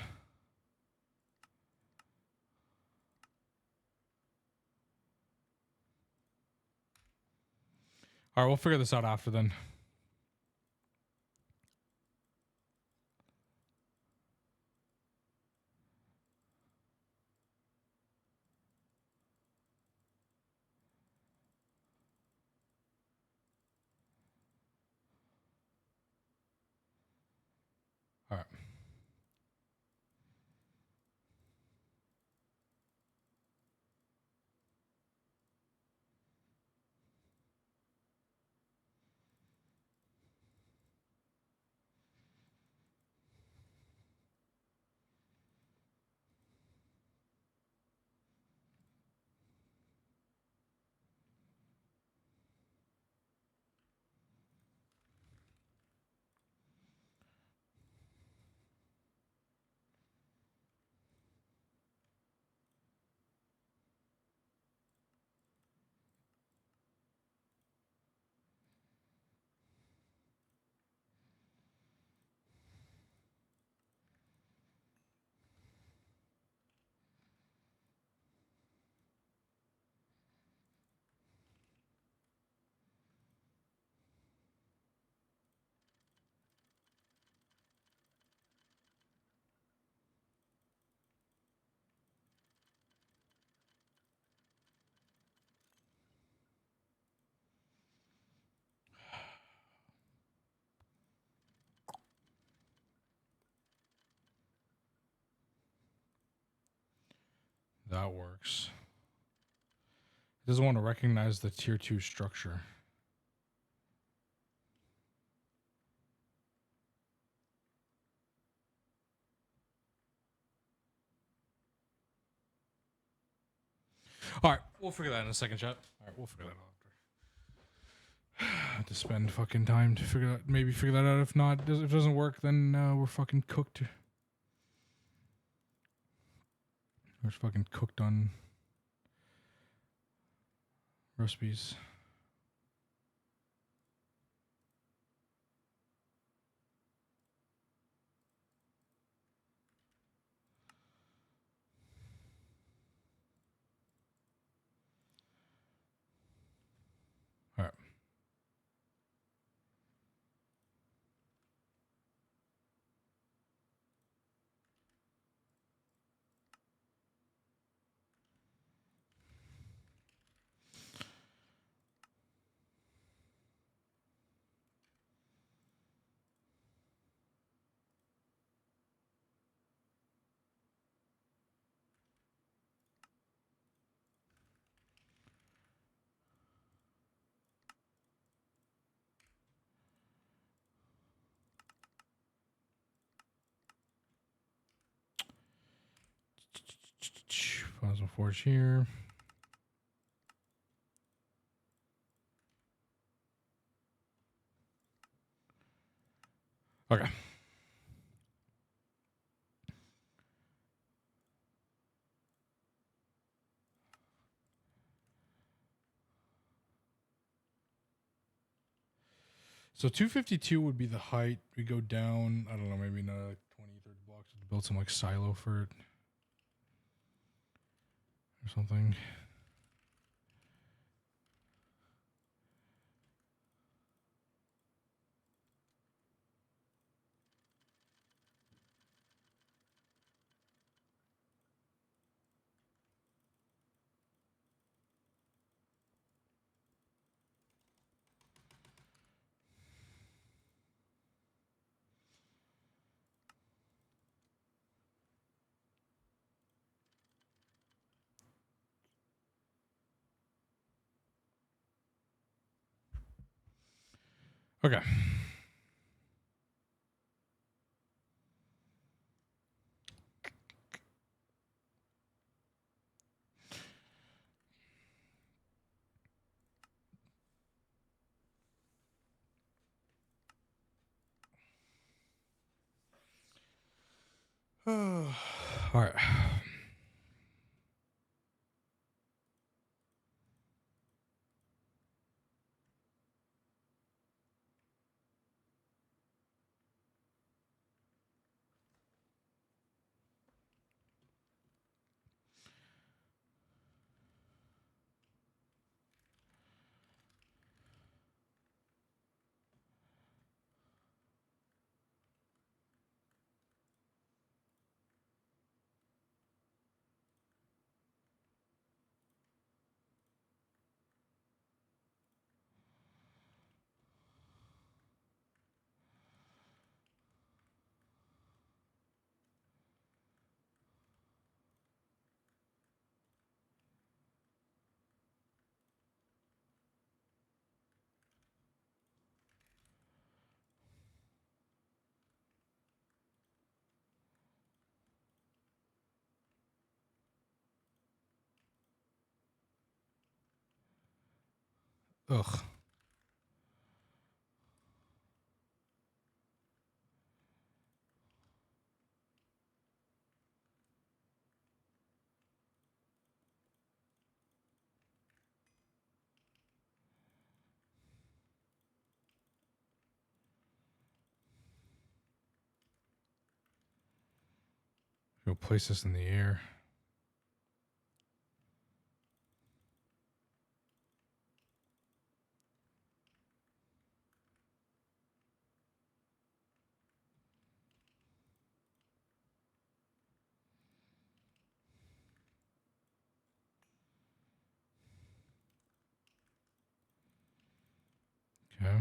All right, we'll figure this out after then. All right. that works. It doesn't want to recognize the tier 2 structure. All right, we'll figure that in a second, chat. All right, we'll figure that out after. I have to spend fucking time to figure that out. If not, if it doesn't work, then we're fucking cooked. We're fucking cooked on recipes. All right. Plasma Forge here. Okay. So 252 would be the height. We go down, I don't know, maybe another like 20, 30 blocks to build some like silo for it. Or something. Okay. All right. Ugh. Go place this in the air. Okay.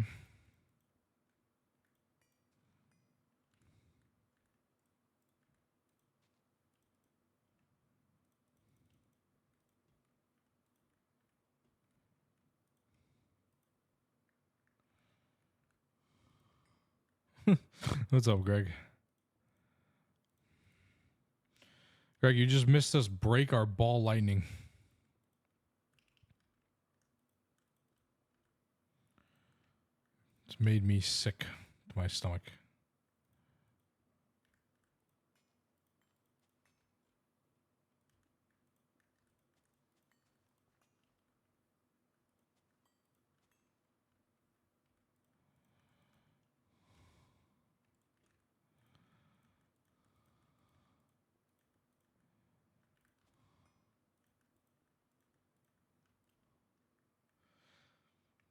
What's up, Greg? Greg, you just missed us break our ball lightning. It's made me sick to my stomach.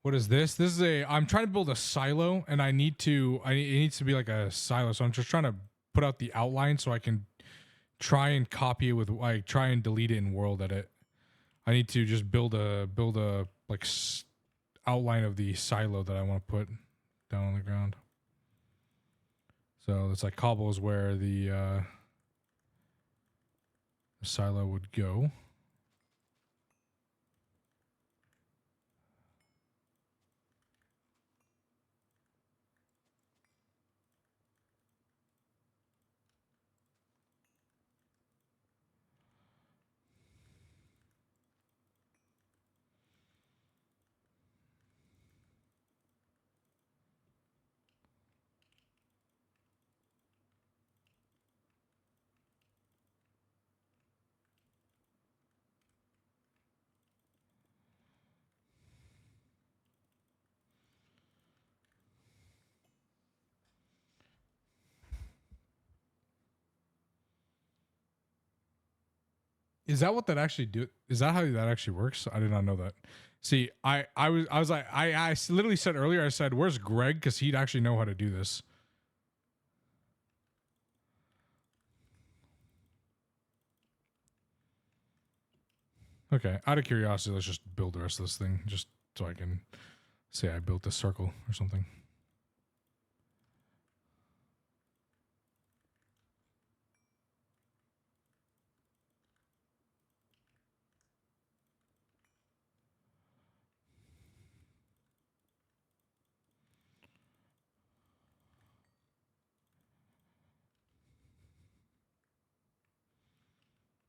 What is this? This is I'm trying to build a silo, and it needs to be like a silo. So I'm just trying to put out the outline so I can try and copy it with, like, try and delete it in world edit. I need to just build a like outline of the silo that I want to put down on the ground. So it's like cobble is where the silo would go. Is that what that actually do? Is that how that actually works? I did not know that. See, I was like, I literally said earlier, I said, where's Greg? Because he'd actually know how to do this. Okay, out of curiosity, let's just build the rest of this thing, just so I can say I built this circle or something.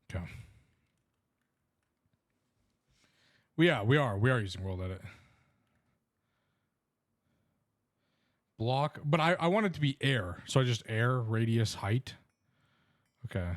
Okay. Well, yeah, we are using world edit. Block, but I want it to be air, so I just air, radius, height. Okay.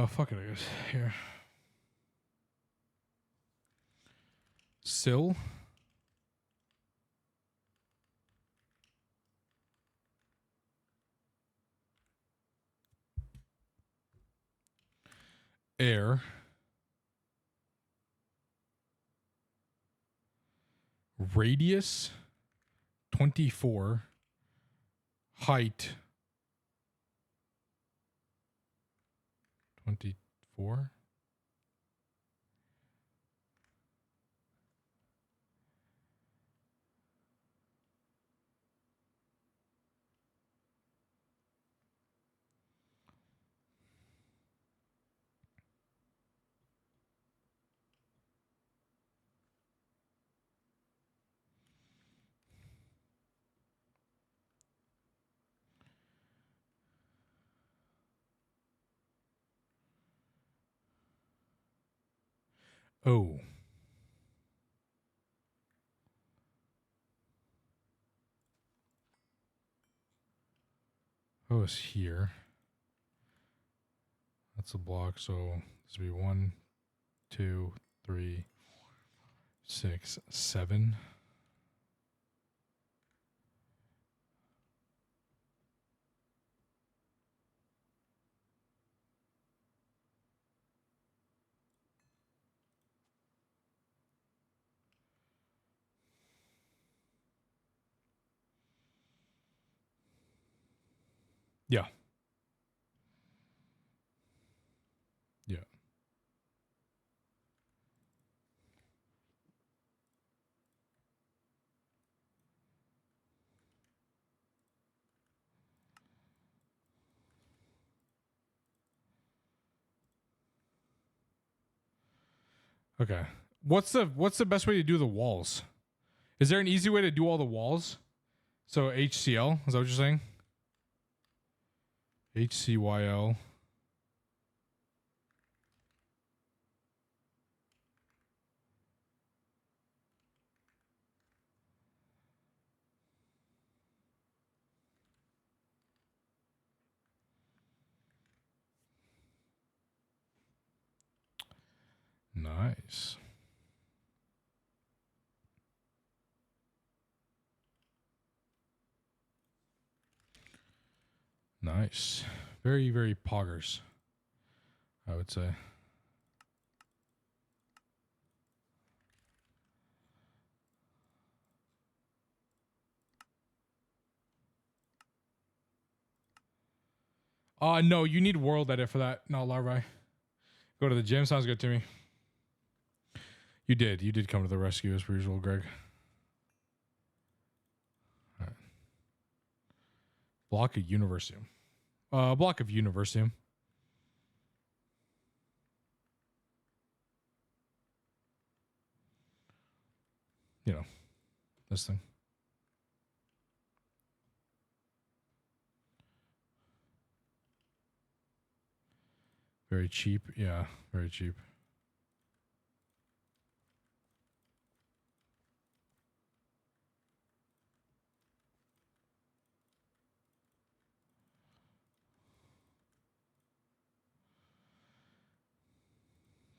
Fuck it, I guess. Here. Sill. Air. Radius 24. Height 24. Oh. Oh, it's here. That's a block, so this would be 1, 2, 3, 6, 7. Yeah. Yeah. Okay. What's the best way to do the walls? Is there an easy way to do all the walls? So HCL, is that what you're saying? HCYL. Nice. Nice. Very, very poggers, I would say. No, you need world edit for that, not larvae. Go to the gym, sounds good to me. You did come to the rescue as per usual, Greg. All right. Block of Universium. Block of Universium. You know, this thing. Very cheap. Yeah, very cheap.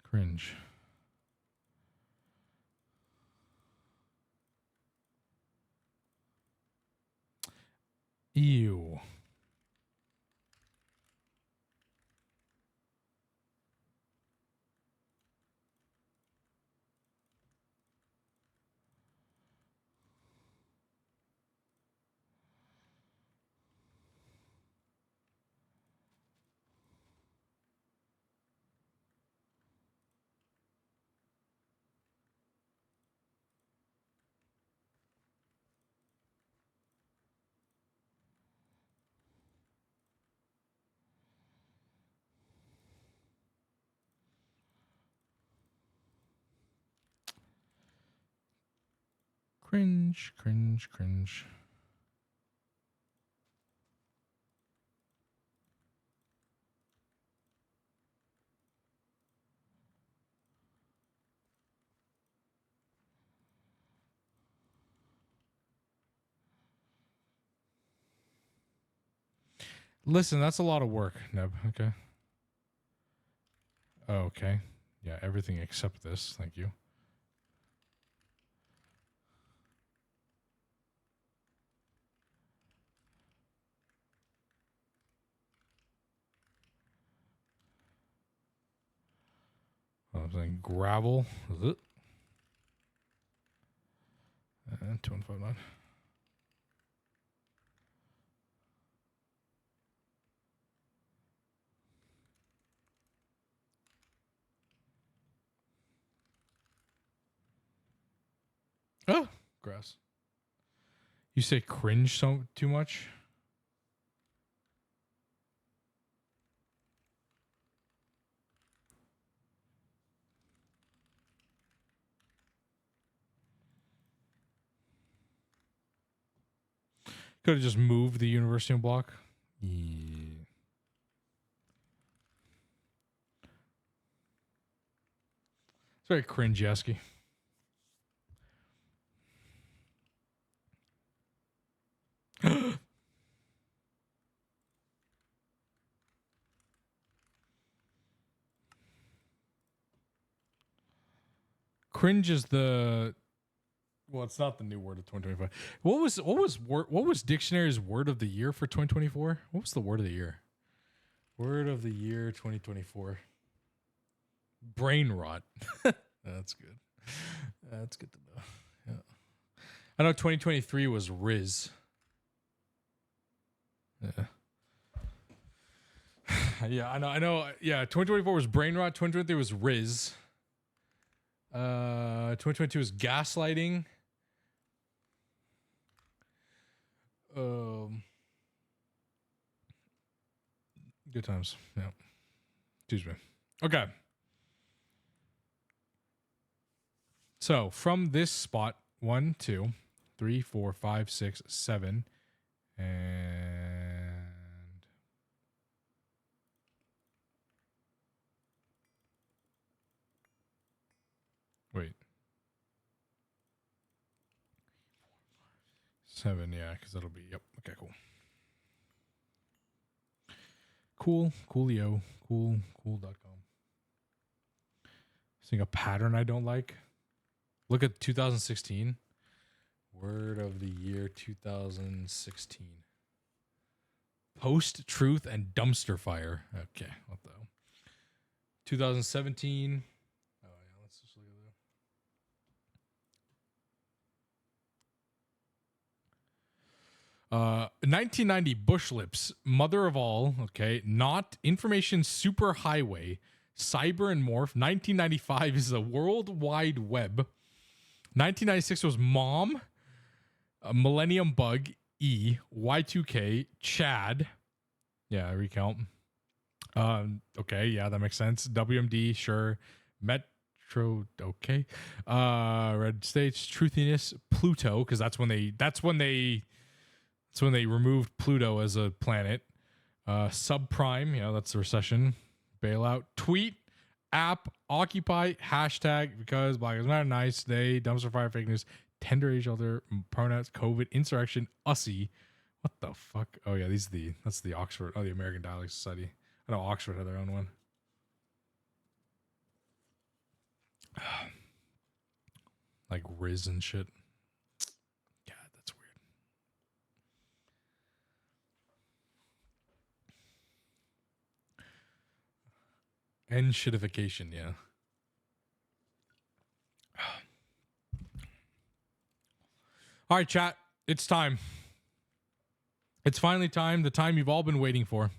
Cringe. Ew. Cringe, cringe, cringe. Listen, that's a lot of work, Neb. Okay. Oh, okay. Yeah, everything except this. Thank you. I was saying gravel. And 2159. Oh, grass. You say cringe so too much? Could have just moved the University block. Yeah. It's very cringe-esque. Cringe is the well, it's not the new word of 2025. What was dictionary's word of the year for 2024? What was the word of the year? Word of the year 2024. Brain rot. That's good. That's good to know. Yeah. I know 2023 was Riz. Yeah. Yeah, I know. Yeah, 2024 was brain rot. 2023 was Riz. 2022 is gaslighting. Good times. Yeah. Excuse me. Okay. So from this spot, 1, 2, 3, 4, 5, 6, 7, and wait, 7, yeah, because that'll be, yep, okay, cool. Coolio, cool.com. Seeing a pattern I don't like. Look at 2016. Word of the year 2016. Post-truth and dumpster fire. Okay, what the hell? 2017. Oh yeah, let's just look at that. 1990 Bush Lips, mother of all. Okay, not information superhighway, cyber and morph. 1995 is the World Wide Web. 1996 was Mom, Millennium Bug, E, Y2K, Chad. Yeah, I recount. Okay, yeah, that makes sense. WMD, sure. Metro, okay. Red States, Truthiness, Pluto, because that's when they removed Pluto as a planet. Subprime, yeah, that's the recession. Bailout. Tweet, app, occupy, hashtag, because Black Lives Matter, nice day, dumpster fire, fake news, tender age elder, pronouns, COVID, insurrection, Ussy. What the fuck? Oh yeah, that's the Oxford, the American Dialect Society. I know Oxford had their own one. Like Riz and shit. God, that's weird. And shitification, yeah. All right, chat. It's time. It's finally time. The time you've all been waiting for.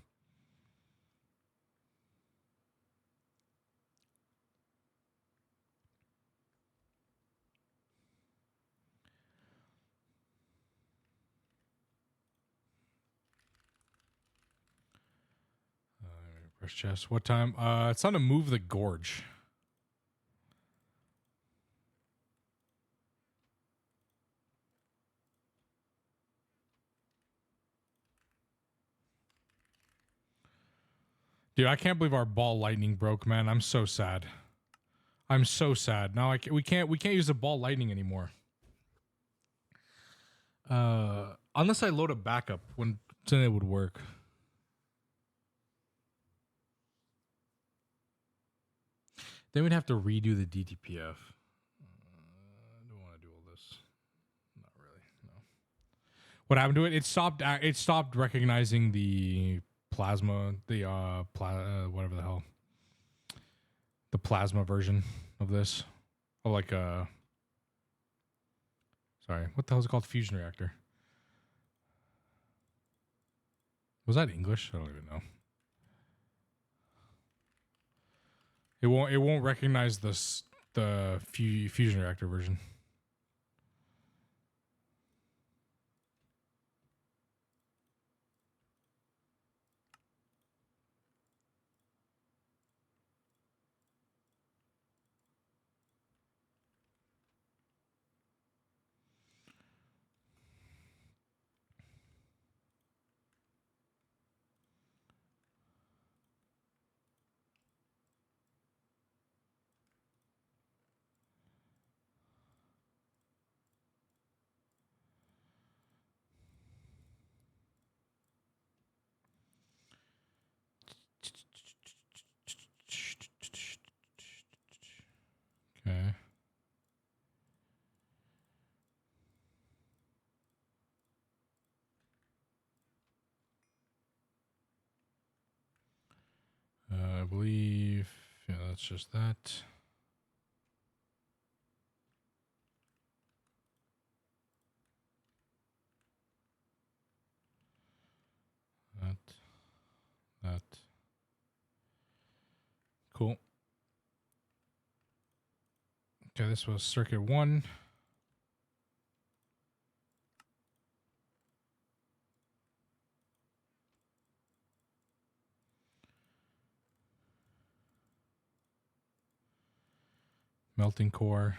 Press chest. What time? It's time to move the gorge. Dude, I can't believe our ball lightning broke, man. I'm so sad. I'm so sad. Now we can't use the ball lightning anymore. Unless I load a backup when then it would work. Then we'd have to redo the DTPF. I don't want to do all this. Not really. No. What happened to it? It stopped recognizing the plasma, whatever the hell, the plasma version of this. Oh, like sorry, what the hell is it called? Fusion reactor. Was that English? I don't even know. It won't recognize the fusion reactor version. Okay. I believe, yeah, that's just that. That. Cool. Okay, this was circuit 1. Melting core.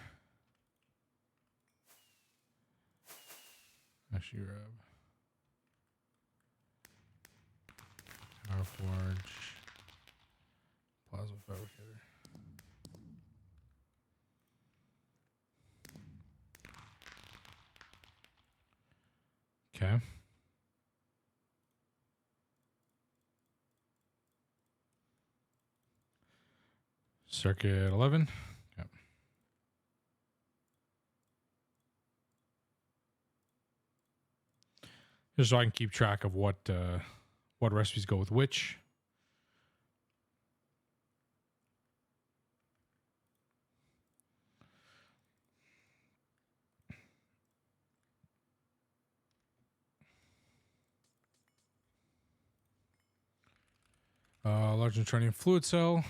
Actually, grab Power Forge, Plasma Fabricator. Okay. Circuit 11. Okay. Just so I can keep track of what recipes go with which. Large neutronium fluid cell.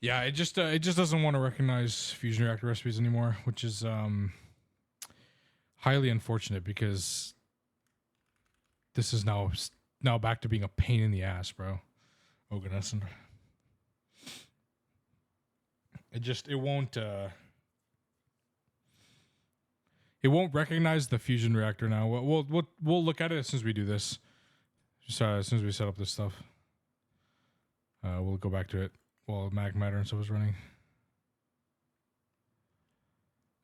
Yeah, it just doesn't want to recognize fusion reactor recipes anymore, which is highly unfortunate because this is now back to being a pain in the ass, bro. Oh goodness. It won't recognize the fusion reactor now. We'll look at it as soon as we do this. Just as soon as we set up this stuff. We'll go back to it while mag matter and stuff is running.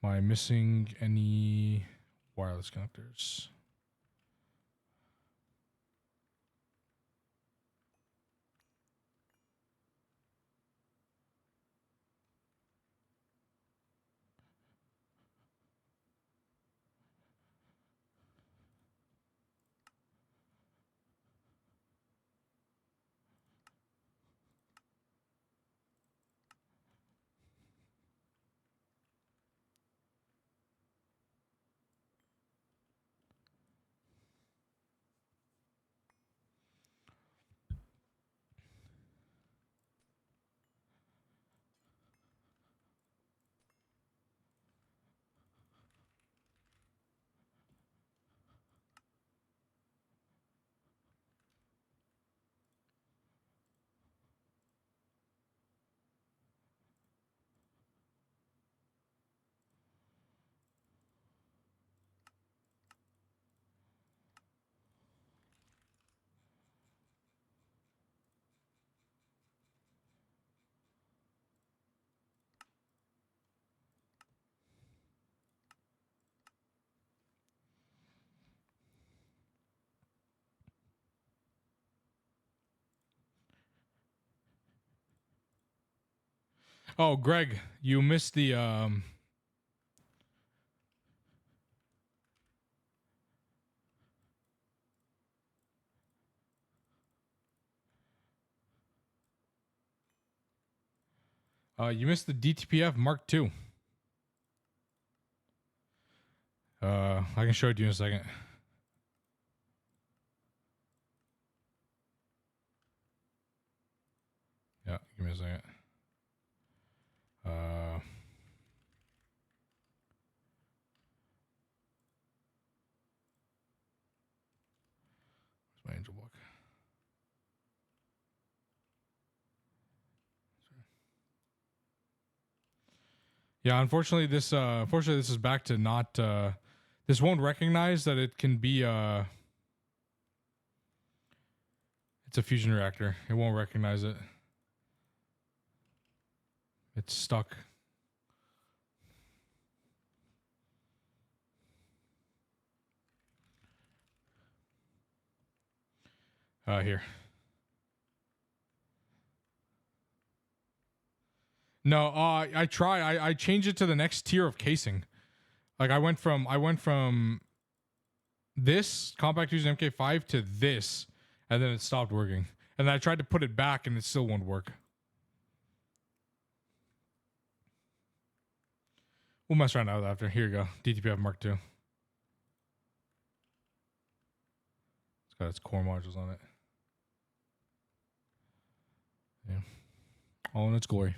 Am I missing any wireless connectors? Oh, Greg, you missed the DTPF Mark II. I can show it to you in a second. Yeah, give me a second. Where's my angel book? Yeah, unfortunately this is back to not this won't recognize that it can be it's a fusion reactor. It won't recognize it. It's stuck. Here. No, I changed it to the next tier of casing. Like I went from this compact fusion MK5 to this, and then it stopped working. And then I tried to put it back, and it still won't work. We'll mess around with that after. Here you go. DTPF Mark II. It's got its core modules on it. Yeah. All in its glory.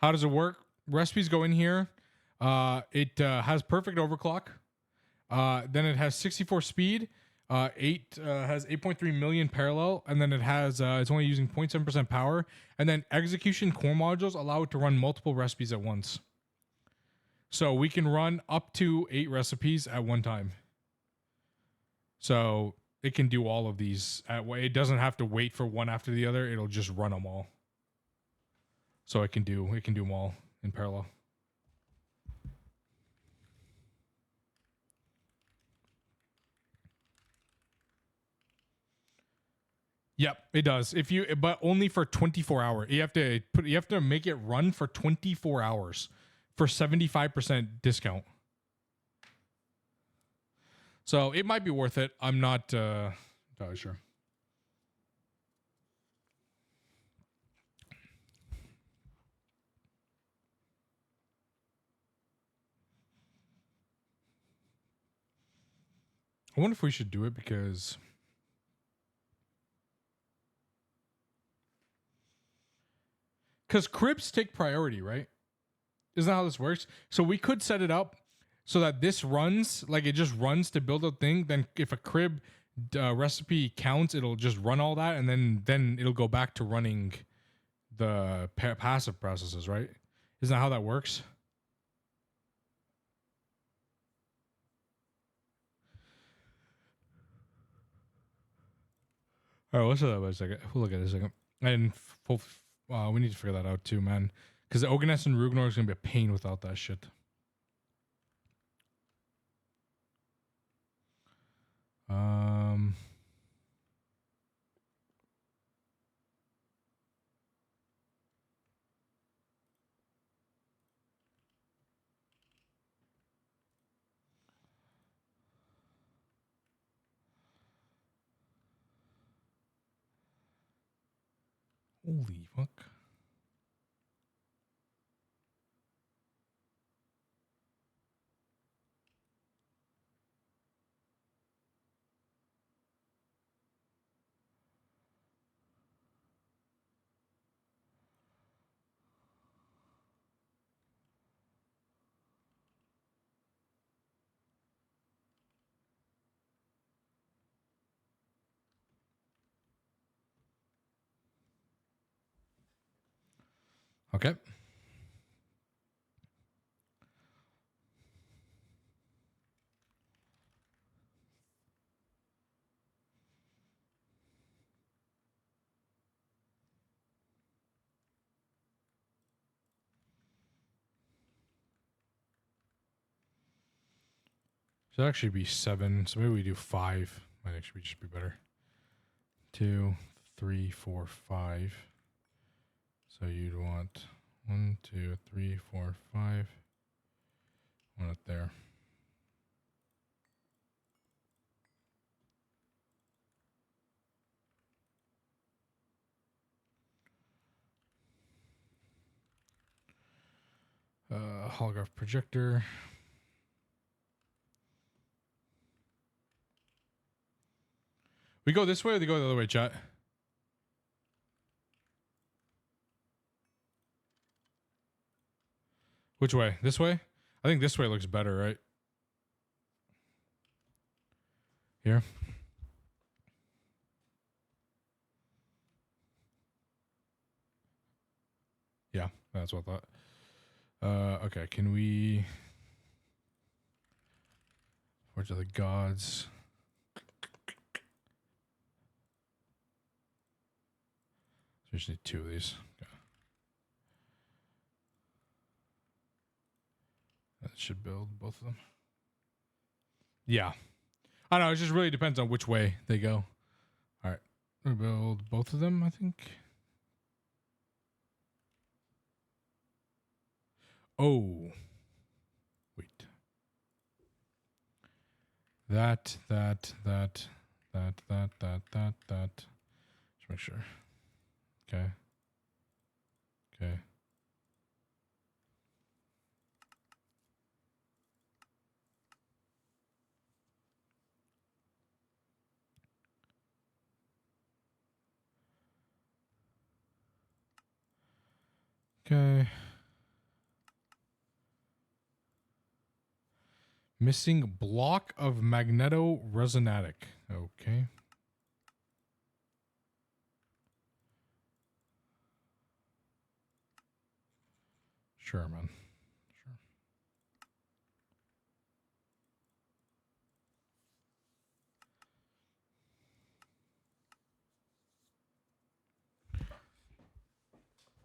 How does it work? Recipes go in here. It has perfect overclock. Then it has 64 speed. Has 8.3 million parallel, and then it has it's only using 0.7% power. And then execution core modules allow it to run multiple recipes at once. So we can run up to 8 recipes at one time. So it can do all of these at way. It doesn't have to wait for one after the other. It'll just run them all. So it can do them all in parallel. Yep, it does. But only for 24 hours. You have to make it run for 24 hours for 75% discount. So it might be worth it. I'm not entirely sure. I wonder if we should do it because cribs take priority, right? Isn't that how this works? So we could set it up so that this runs, like it just runs to build a thing. Then if a crib recipe counts, it'll just run all that, and then it'll go back to running the passive processes, right? Isn't that how that works? All right, let's look at that in a second. We'll look at it in a second. And we need to figure that out too, man. Because the Oganes and Rugnor is going to be a pain without that shit. Holy fuck. Okay. Should actually be 7, so maybe we do 5. Might actually just be better. 2, 3, 4, 5. So you'd want 1, 2, 3, 4, 5. One up there. Holograph projector. We go this way or they go the other way, chat? Which way? This way? I think this way looks better, right? Here. Yeah, that's what I thought. Okay, can we... Where's the gods? So we just need 2 of these. Okay. That should build both of them. Yeah. I don't know, it just really depends on which way they go. Alright. We'll build both of them, I think. Oh. Wait. That. Just make sure. Okay. Okay. Missing block of magnetoresonatic. Okay. Sure, man.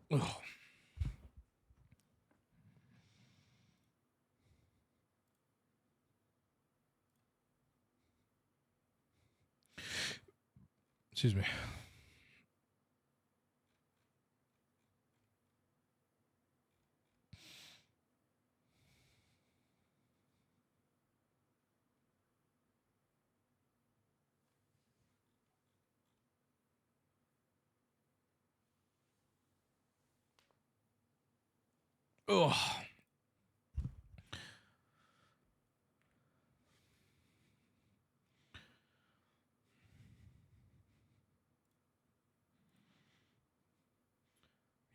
Sure. Ugh. Excuse me. Ugh.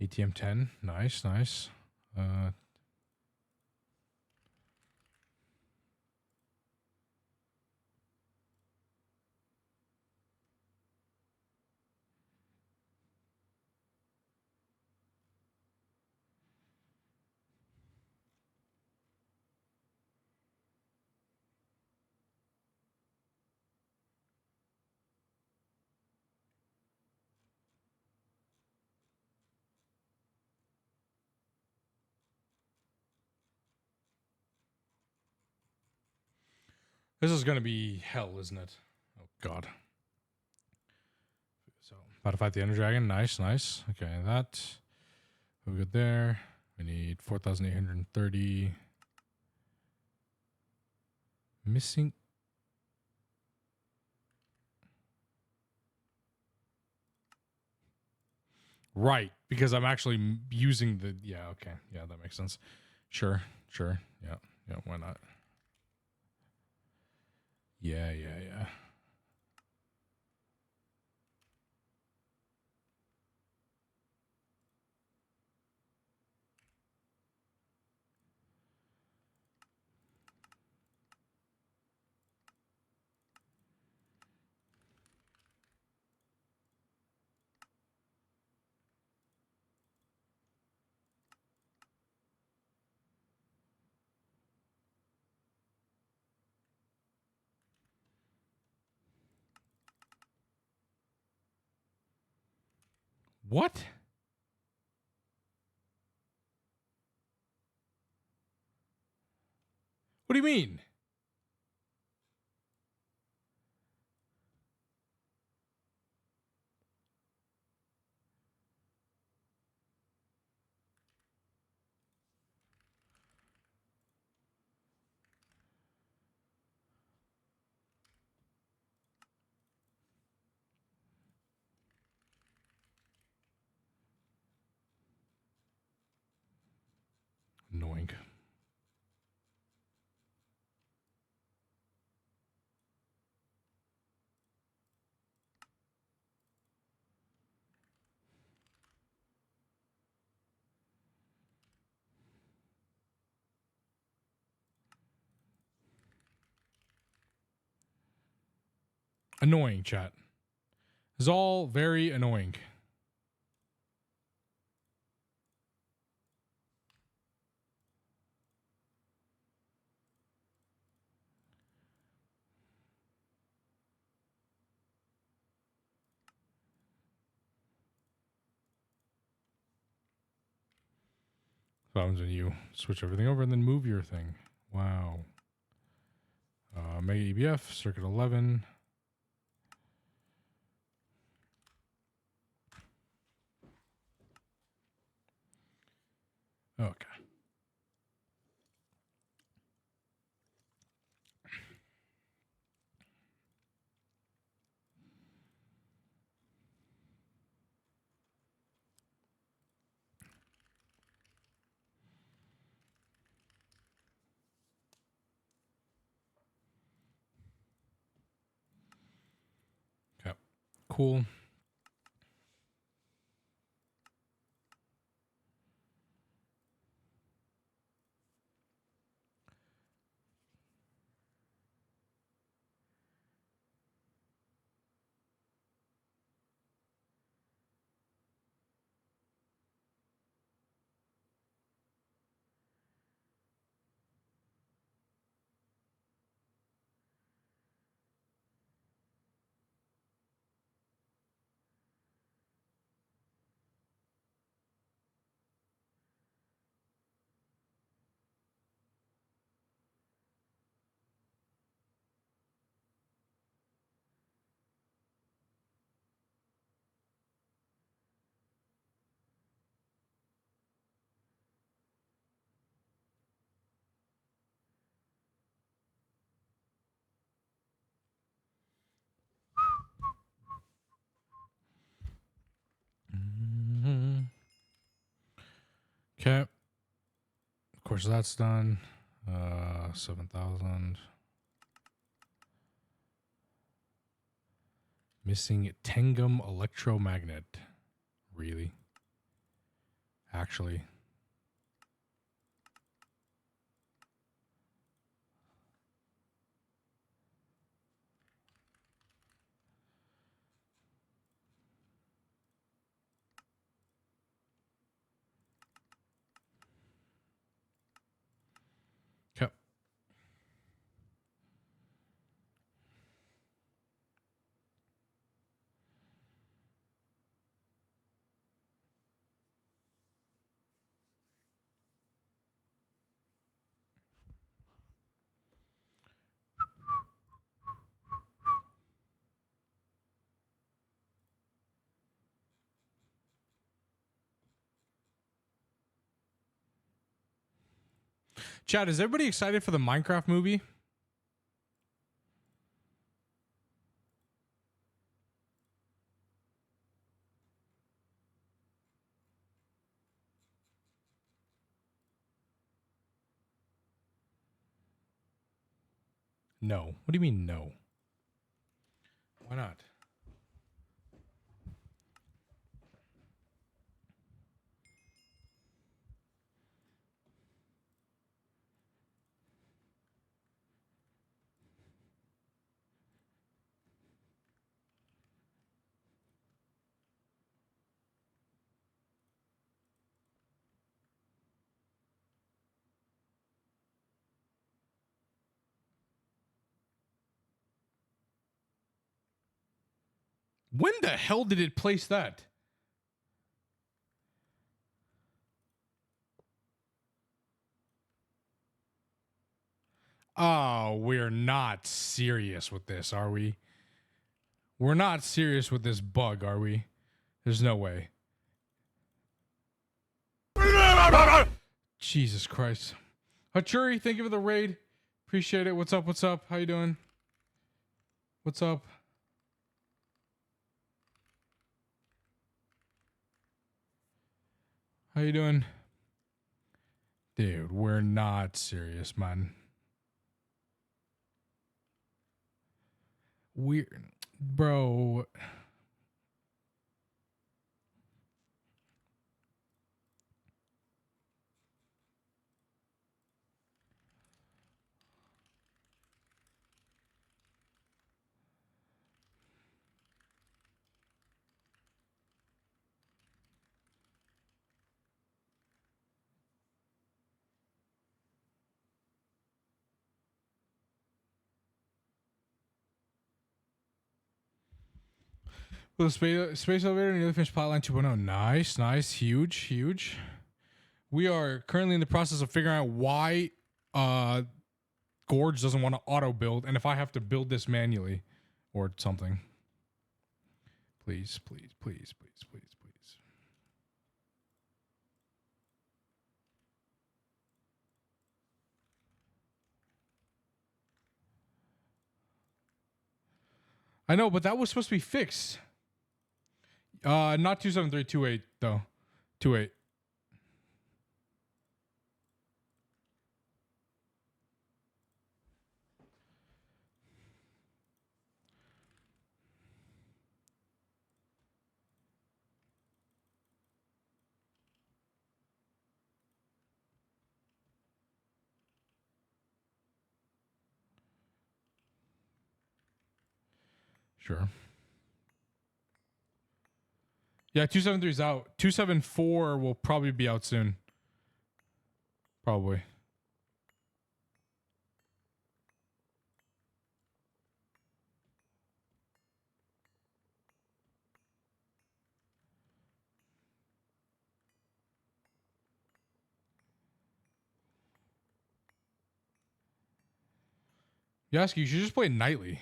ATM 10. Nice, nice. This is going to be hell, isn't it? Oh, God. So, about to fight the Ender Dragon. Nice, nice. Okay, that. We're good there. We need 4,830. Missing. Right, because I'm actually using the. Yeah, okay. Yeah, that makes sense. Sure, sure. Yeah, yeah, why not? Yeah, yeah, yeah. What? What do you mean? Annoying. Annoying, chat. It's all very annoying. What happens when you switch everything over and then move your thing? Wow. Mega EBF, circuit 11. Okay. Okay. Cool. course, that's done. 7,000. Missing Tangum electromagnet. Really? Actually. Yep. Chad, is everybody excited for the Minecraft movie? No. What do you mean no? Why not? When the hell did it place that? Oh, we're not serious with this, are we? We're not serious with this bug, are we? There's no way. Jesus Christ. Hachuri, thank you for the raid. Appreciate it. What's up? What's up? How you doing? What's up? How you doing? Dude, we're not serious, man. We're... Bro... Well, space elevator nearly finished plotline 2.0. Nice, nice, huge, huge. We are currently in the process of figuring out why Gorge doesn't want to auto build, and if I have to build this manually or something. Please, please, please, please, please, please. I know, but that was supposed to be fixed. Not 27328 though. 28. Sure. Yeah, 273 is out. 274 will probably be out soon. Probably. Yasuki, you should just play nightly.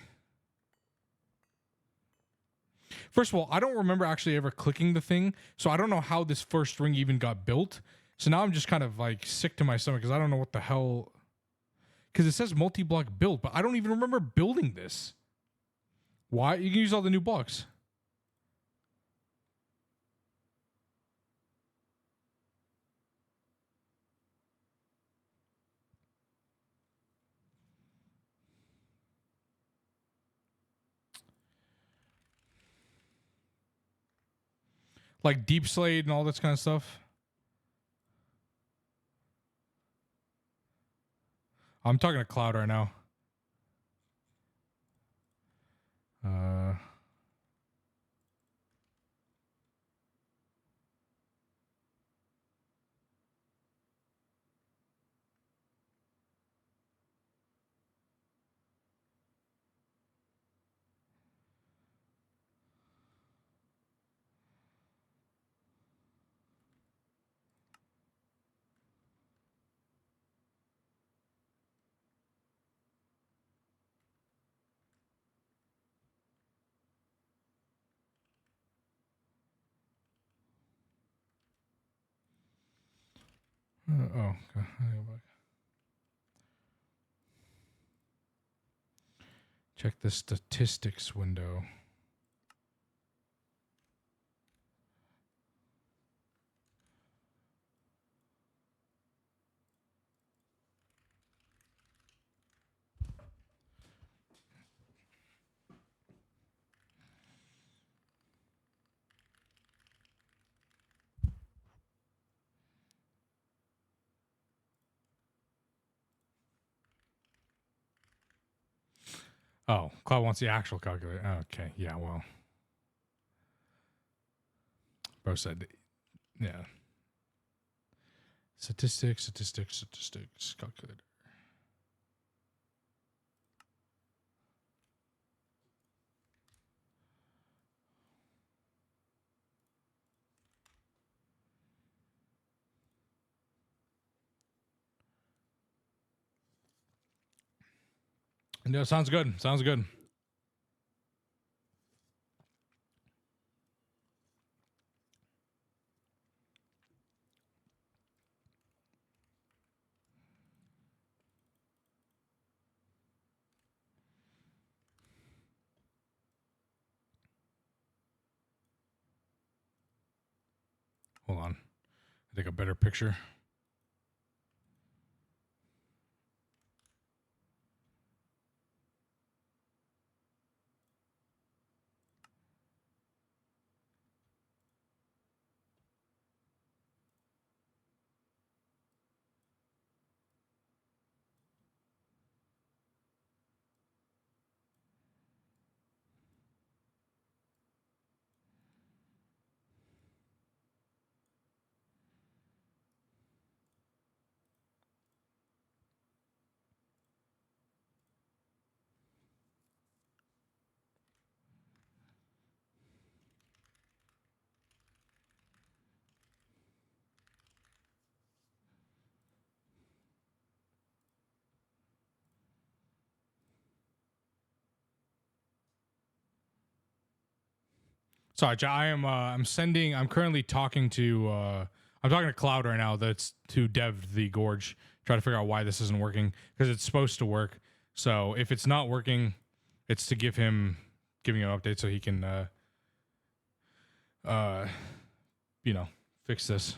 First of all, I don't remember actually ever clicking the thing, so I don't know how this first ring even got built. So now I'm just kind of like sick to my stomach because I don't know what the hell. Because it says multi-block build, but I don't even remember building this. Why? You can use all the new blocks. Like Deep Slate and all this kind of stuff. I'm talking to Cloud right now. Okay. I'll go back. Check the statistics window. Oh, Cloud wants the actual calculator. Okay, yeah, well. Bro said, yeah. Statistics, calculator. No, sounds good. Sounds good. Hold on. I think a better picture. Sorry, I'm sending. I'm currently talking to. I'm talking to Cloud right now. That's to dev the gorge. Try to figure out why this isn't working because it's supposed to work. So if it's not working, it's to giving him an update so he can, fix this.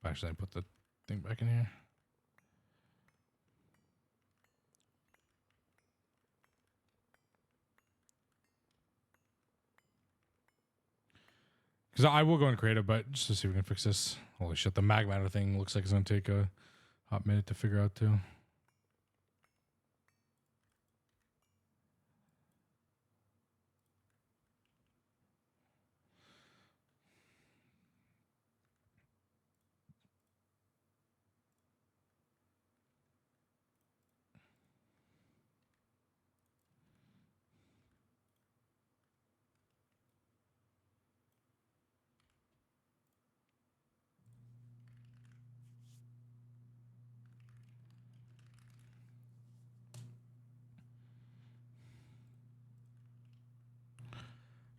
Actually, I put the thing back in here. Because I will go in creative, but just to see if we can fix this. Holy shit, the mag matter thing looks like it's going to take a hot minute to figure out, too.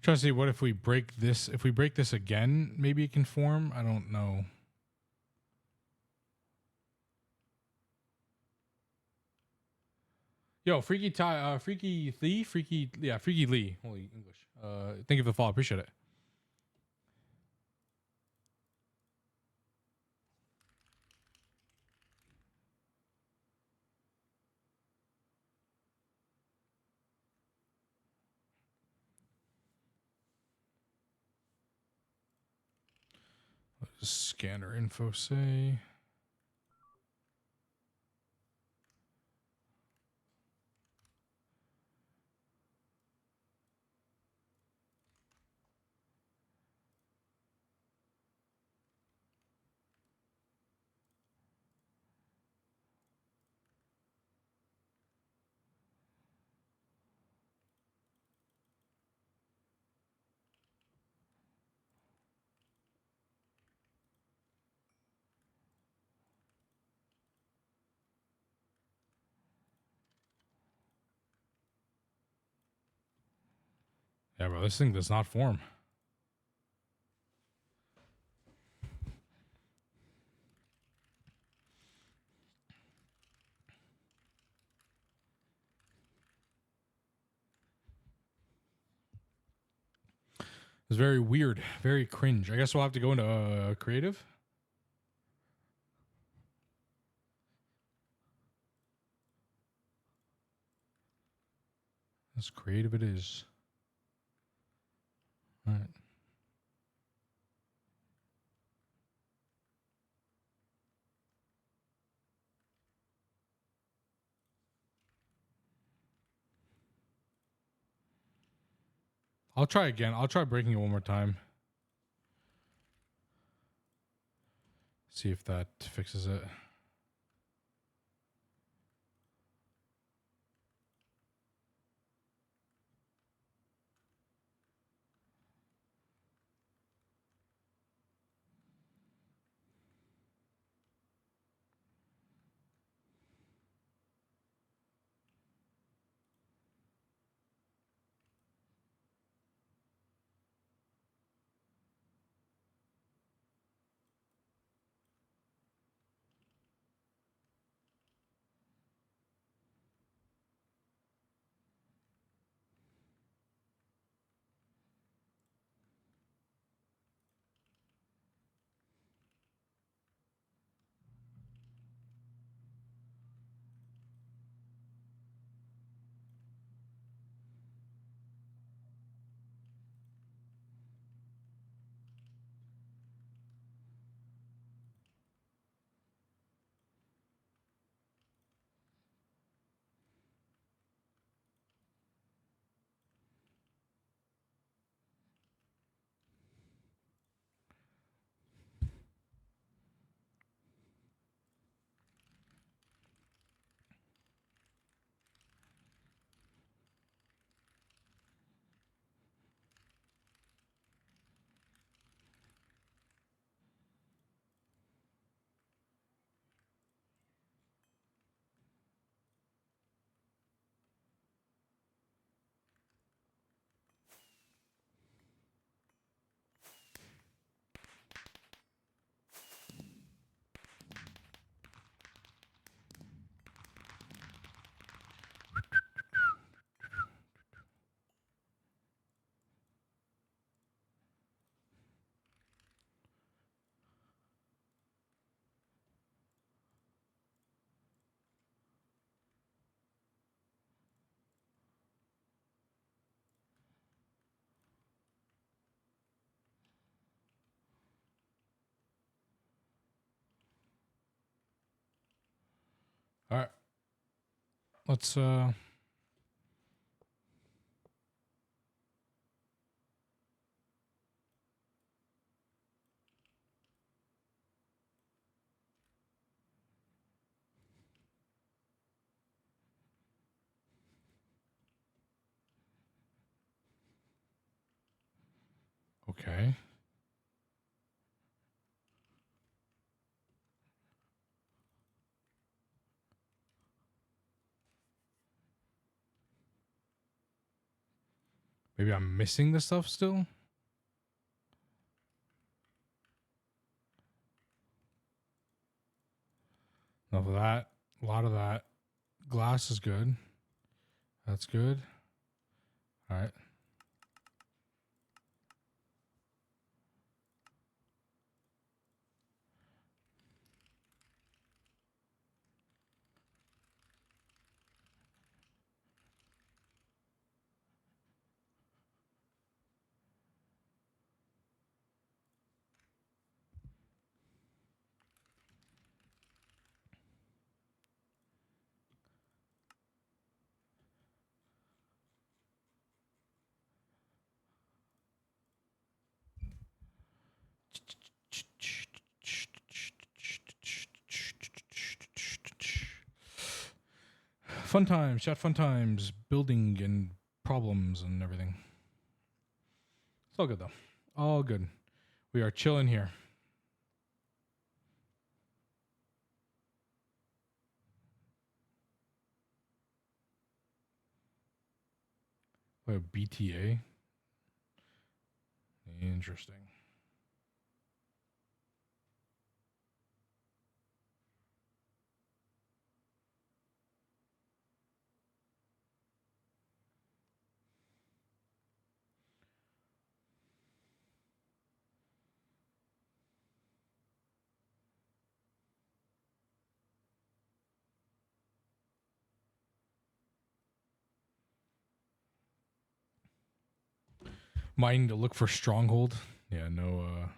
Trying to see what if we break this. If we break this again, maybe it can form. I don't know. Yo, Freaky Lee, Freaky Lee. Holy English. Thank you for the follow. Appreciate it. What does scanner info say? Yeah, bro, this thing does not form. It's very weird, very cringe. I guess we'll have to go into creative. As creative it is. All right. I'll try again. I'll try breaking it one more time. See if that fixes it. All right. Let's okay. Maybe I'm missing this stuff still. Enough of that. A lot of that. Glass is good. That's good. All right. Fun times, chat. Fun times, building and problems and everything. It's all good though. All good. We are chilling here. Wait, BTA. Interesting. Mine to look for stronghold. Yeah, no.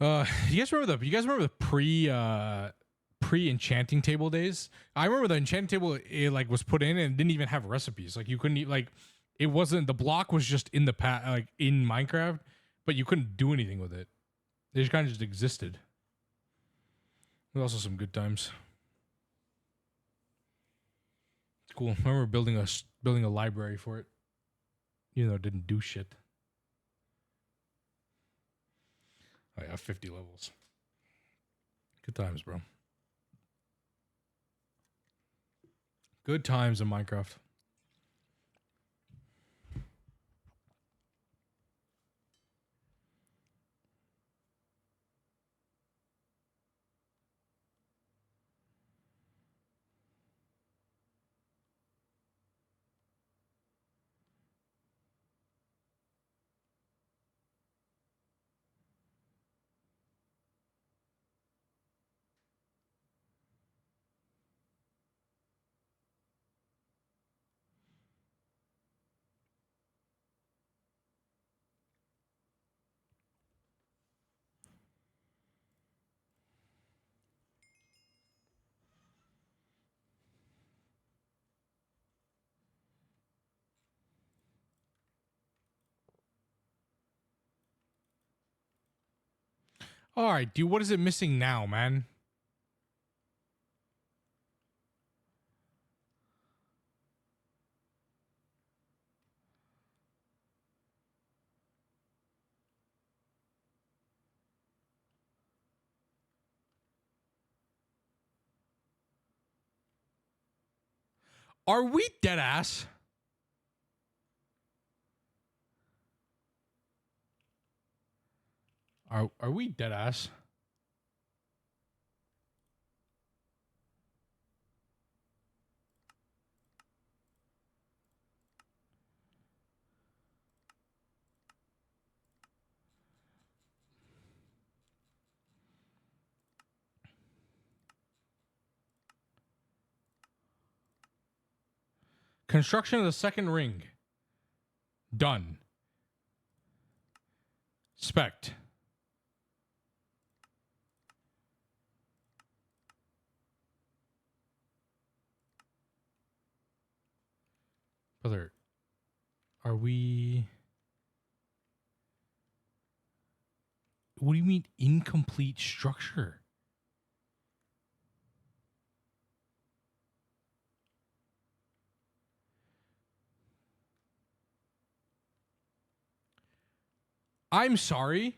You guys remember the pre enchanting table days? I remember the enchanting table, it like was put in and didn't even have recipes. Like you couldn't like it wasn't, the block was just in the like in Minecraft, but you couldn't do anything with it. They just kind of just existed. There's also some good times. It's cool. I remember building a library for it, even though it didn't do shit. I have 50 levels. Good times, bro. Good times in Minecraft. All right, dude, what is it missing now, man? Are we dead ass? Are we dead ass? Construction of the second ring. Done. Spect. Brother, are we... What do you mean incomplete structure? I'm sorry.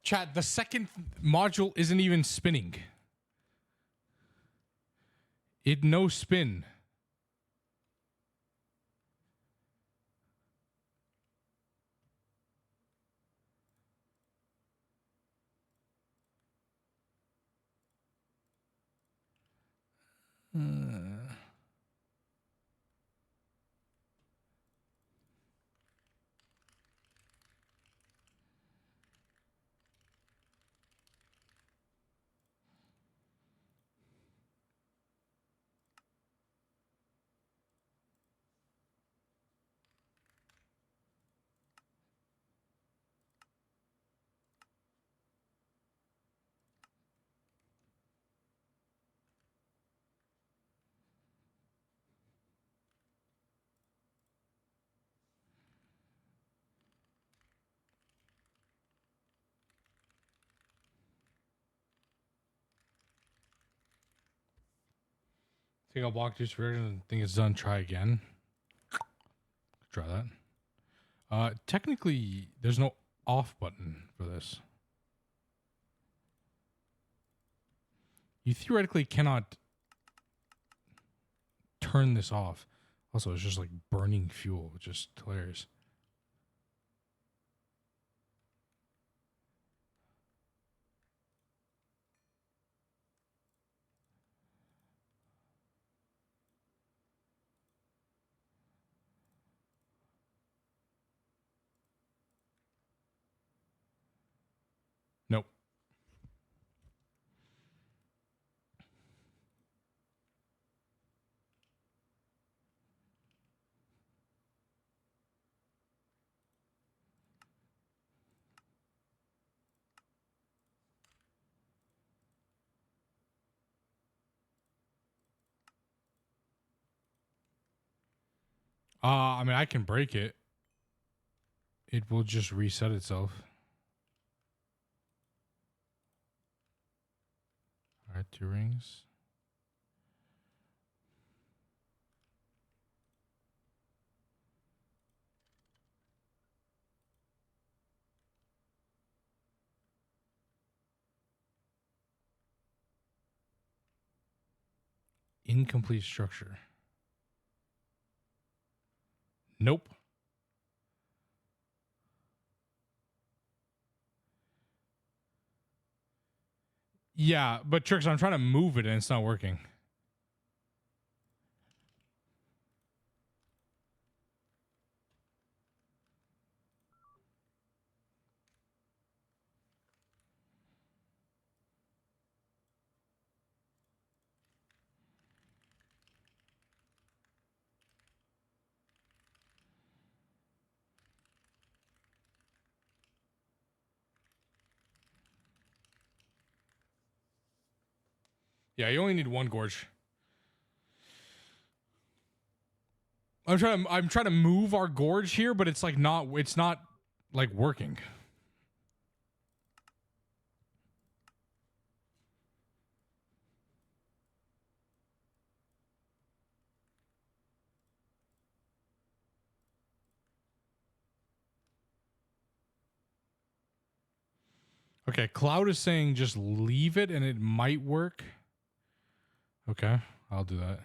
Chat, the second module isn't even spinning. It no spin. Take out block juice version and think it's done. Try again. Try that. Technically, there's no off button for this. You theoretically cannot turn this off. Also, it's just like burning fuel, which is hilarious. Nope. I mean, I can break it. It will just reset itself. All right, 2 rings. Incomplete structure. Nope. Yeah, but Tricks, I'm trying to move it and it's not working. Yeah, you only need 1 gorge. I'm trying to move our gorge here, but it's like it's not like working. Okay, Cloud is saying just leave it and it might work. Okay, I'll do that.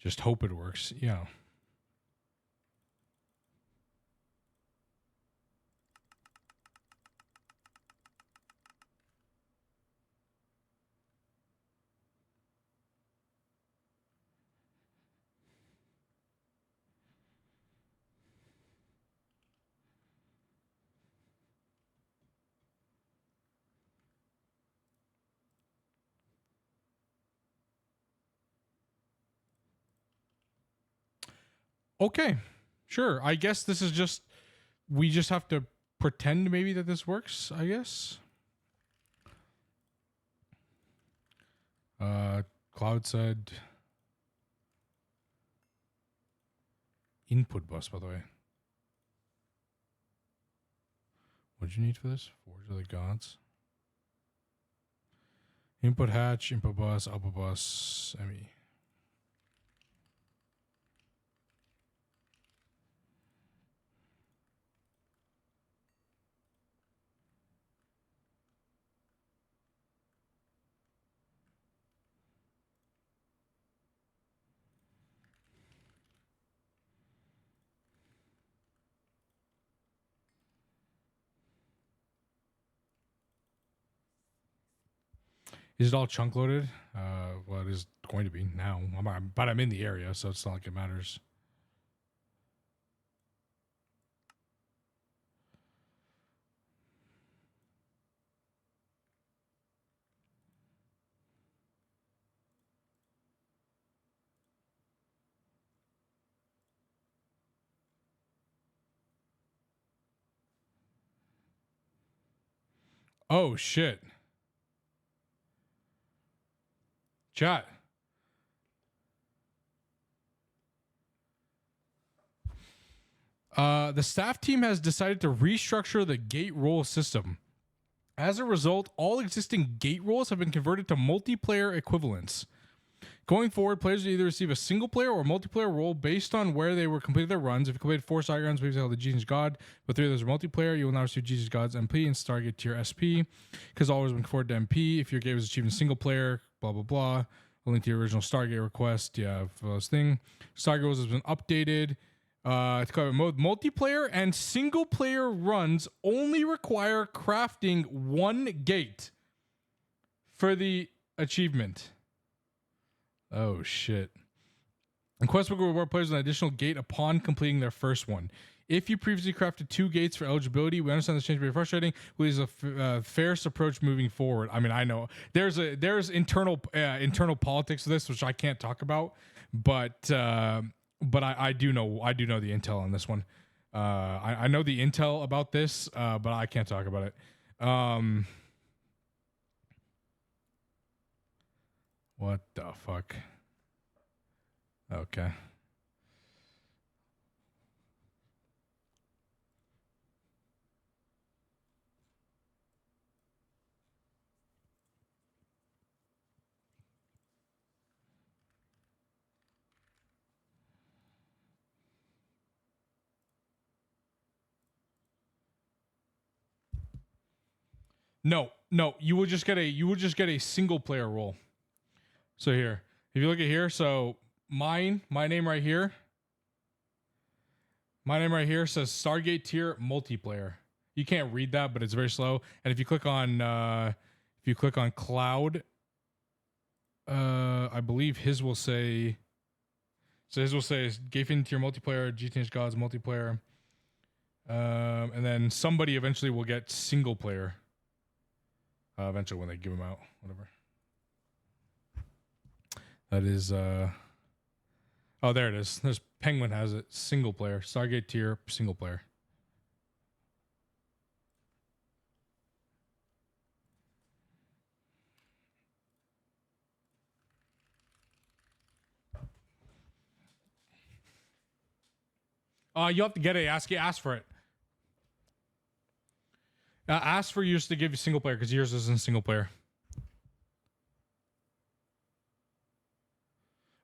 Just hope it works. Yeah. Okay. Sure. I guess this is just, we just have to pretend maybe that this works, I guess. Cloud said input bus, by the way. What'd you need for this? Forge of the gods. Input hatch, input bus, output bus, ME. Is it all chunk loaded? Well, it is going to be now. But I'm in the area, so it's not like it matters. Oh, shit. Chat. The staff team has decided to restructure the gate roll system. As a result, all existing gate rolls have been converted to multiplayer equivalents. Going forward, players will either receive a single player or multiplayer role based on where they were completed their runs. If you completed 4 side runs, maybe held the Gtnh God, but 3 of those are multiplayer, you will now receive Gtnh God's MP and Stargate tier SP. Because always been forward to MP. If your game was achieved in single player, blah blah blah. A link to your original Stargate request. Yeah, for those thing. Stargate rules has been updated. To cover mode multiplayer and single player runs only require crafting 1 gate for the achievement. Oh shit. And Quest will reward players with an additional gate upon completing their first one. If you previously crafted 2 gates for eligibility, we understand this change may be frustrating, but it's a fairest approach moving forward. I mean, I know there's internal politics to this, which I can't talk about, but I do know the intel on this one. I know the intel about this, but I can't talk about it. What the fuck? Okay. No, you will just get a single player role. So here, if you look at here, so my name right here. My name right here says Stargate tier multiplayer. You can't read that, but it's very slow. And if you click on cloud, I believe his will say. So his will say Gtnh tier multiplayer, Gtnh Gods multiplayer, and then somebody eventually will get single player. Eventually, when they give them out, whatever. That is. Oh, there it is. There's Penguin has it. Single player. Stargate tier single player. You have to get it. Ask for it. Ask for yours to give you single player because yours isn't single player.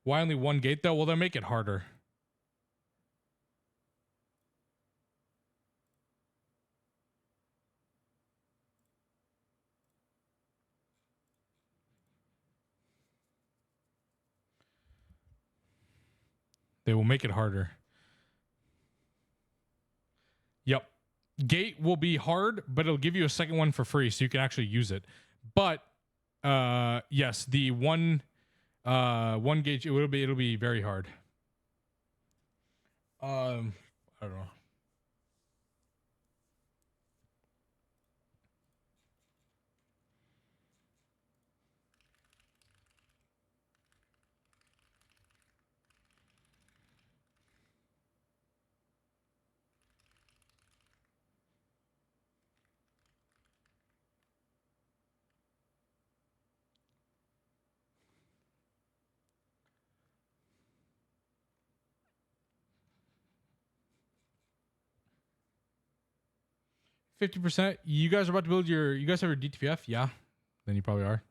Why only 1 gate though? Well, they'll make it harder. They will make it harder. Yep. Gate will be hard, but it'll give you a second one for free, so you can actually use it. But yes, the one gauge it'll be very hard. I don't know. %. You guys are about to build your. You guys have your DTPF? Yeah. Then you probably are.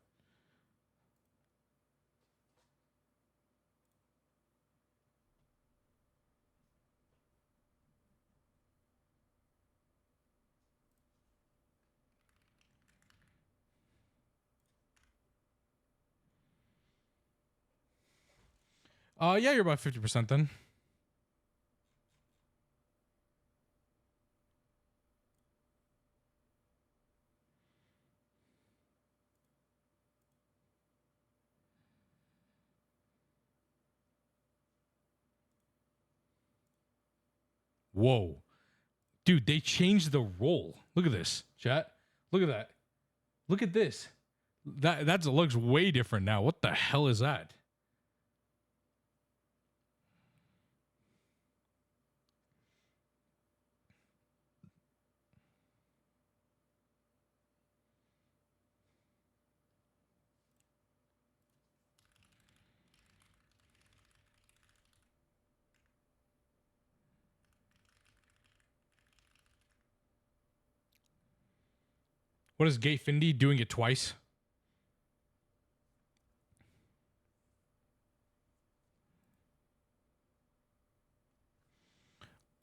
Yeah, you're about 50% then. Whoa. Dude, they changed the role. Look at this, chat. Look at that. Look at this. That looks way different now. What the hell is that? What is Gay Findy doing it twice?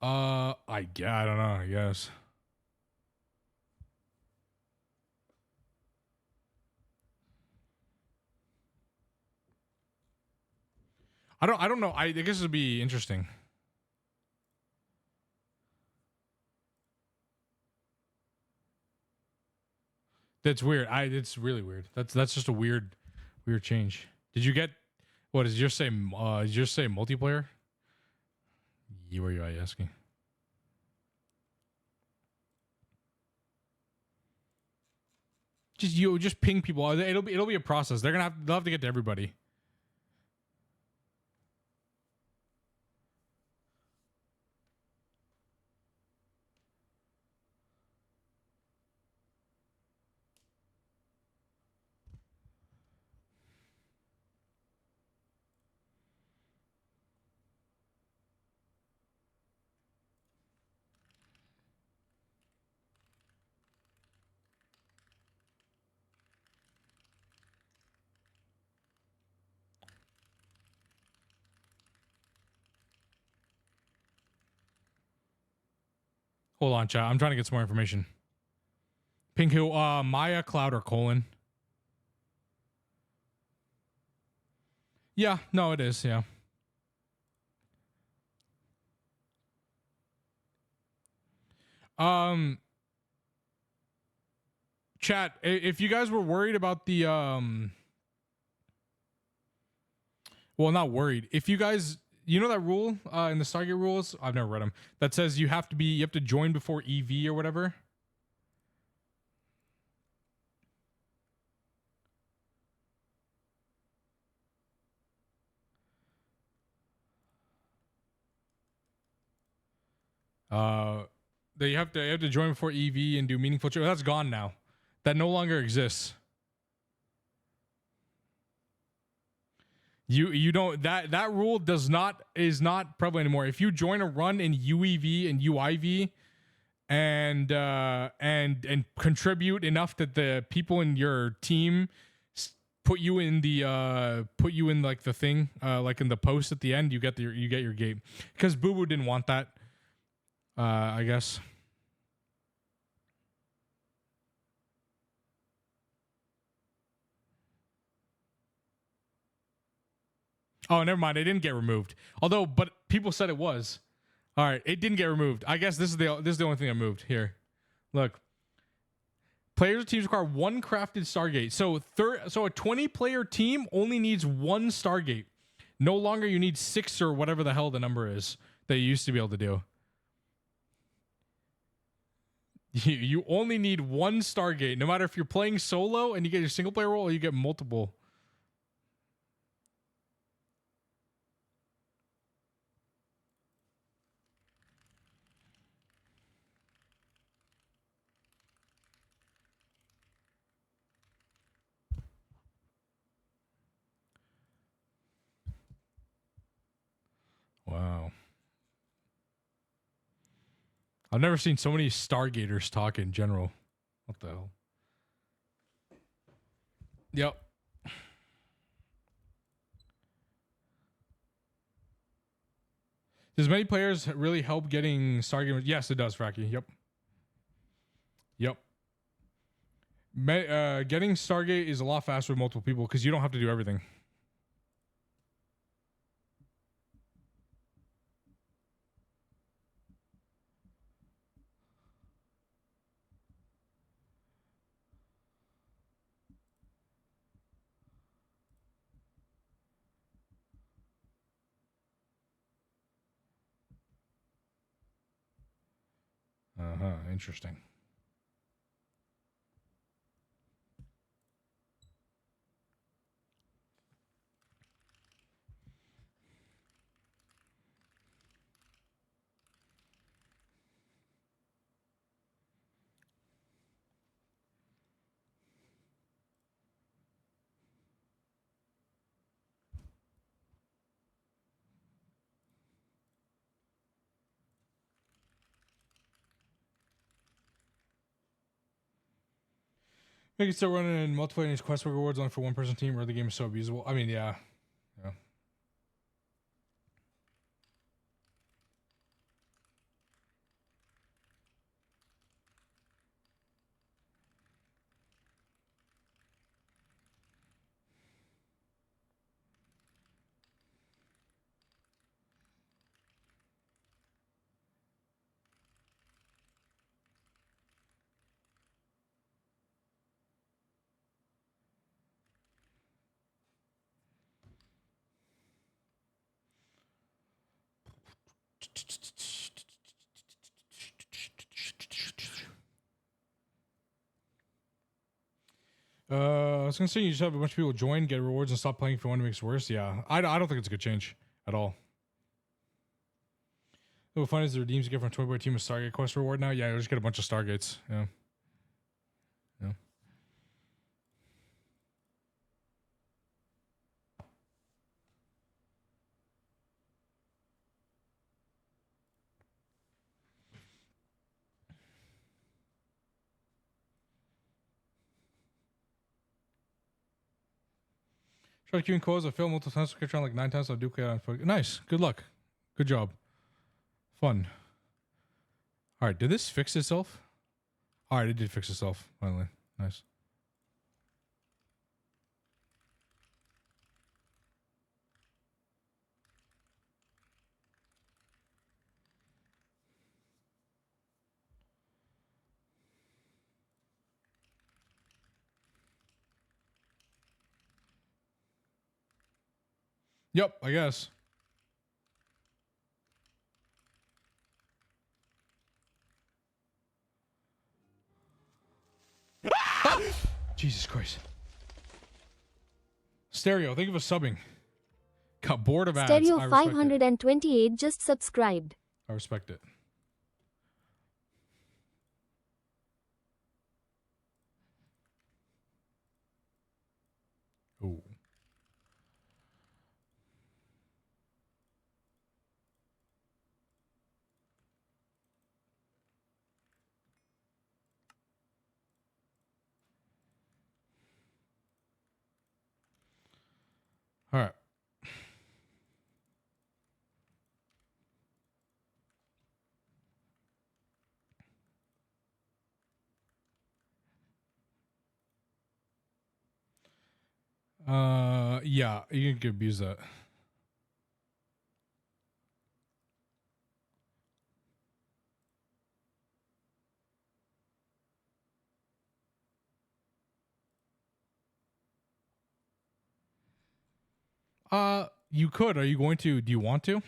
I don't know, I guess. I don't know. I guess it'd be interesting. That's weird. It's really weird. That's just a weird change. Did you get what did yours say multiplayer? Where are you asking? Just ping people. It'll be a process. They'll have to get to everybody. Hold on, chat. I'm trying to get some more information. Ping who? Maya, Cloud, or Colon? Yeah, no, it is. Yeah. Chat. If you guys were worried about the well, not worried. If you guys, you know that rule in the Stargate rules, I've never read them. That says you have to join before EV or whatever. That you have to join before EV and do meaningful. That's gone now. That no longer exists. You don't that rule is not prevalent anymore. If you join a run in UEV and UIV and contribute enough that the people in your team put you in like the thing like in the post at the end, you get your gate. Because Boo Boo didn't want that. I guess. Oh, never mind. It didn't get removed. Although, but people said it was. All right, it didn't get removed. I guess this is the only thing I moved here. Look, players or teams require one crafted Stargate. So a 20-player team only needs one Stargate. No longer you need 6 or whatever the hell the number is that you used to be able to do. You only need one Stargate, no matter if you're playing solo and you get your single player role or you get multiple. Wow. I've never seen so many Stargaters talk in general. What the hell? Yep. Does many players really help getting Stargate? Yes, it does, Fracky. Yep. Yep. Getting Stargate is a lot faster with multiple people because you don't have to do everything. Uh-huh. Interesting. Make it start running and multiplayer these quest rewards only for one person team, or the game is so abusable. I mean, yeah. Yeah. I was gonna say you just have a bunch of people join, get rewards, and stop playing if you want to make it worse. Yeah, I don't think it's a good change at all. What fun is the redeems you get from 20-player team with Stargate quest reward now? Yeah, you'll just get a bunch of Stargates. Yeah. Yeah. Try to queue and close. I failed multiple times. I trying like 9 times. I'll duplicate on. Nice. Good luck. Good job. Fun. All right. Did this fix itself? All right. It did fix itself. Finally. Nice. Yep. I guess. Jesus Christ. Stereo, thank you for subbing. Got bored of ads. Stereo I respect it. 528 just subscribed. I respect it. Ooh. All right. Yeah, you can abuse that. You could. Are you going to? Do you want to?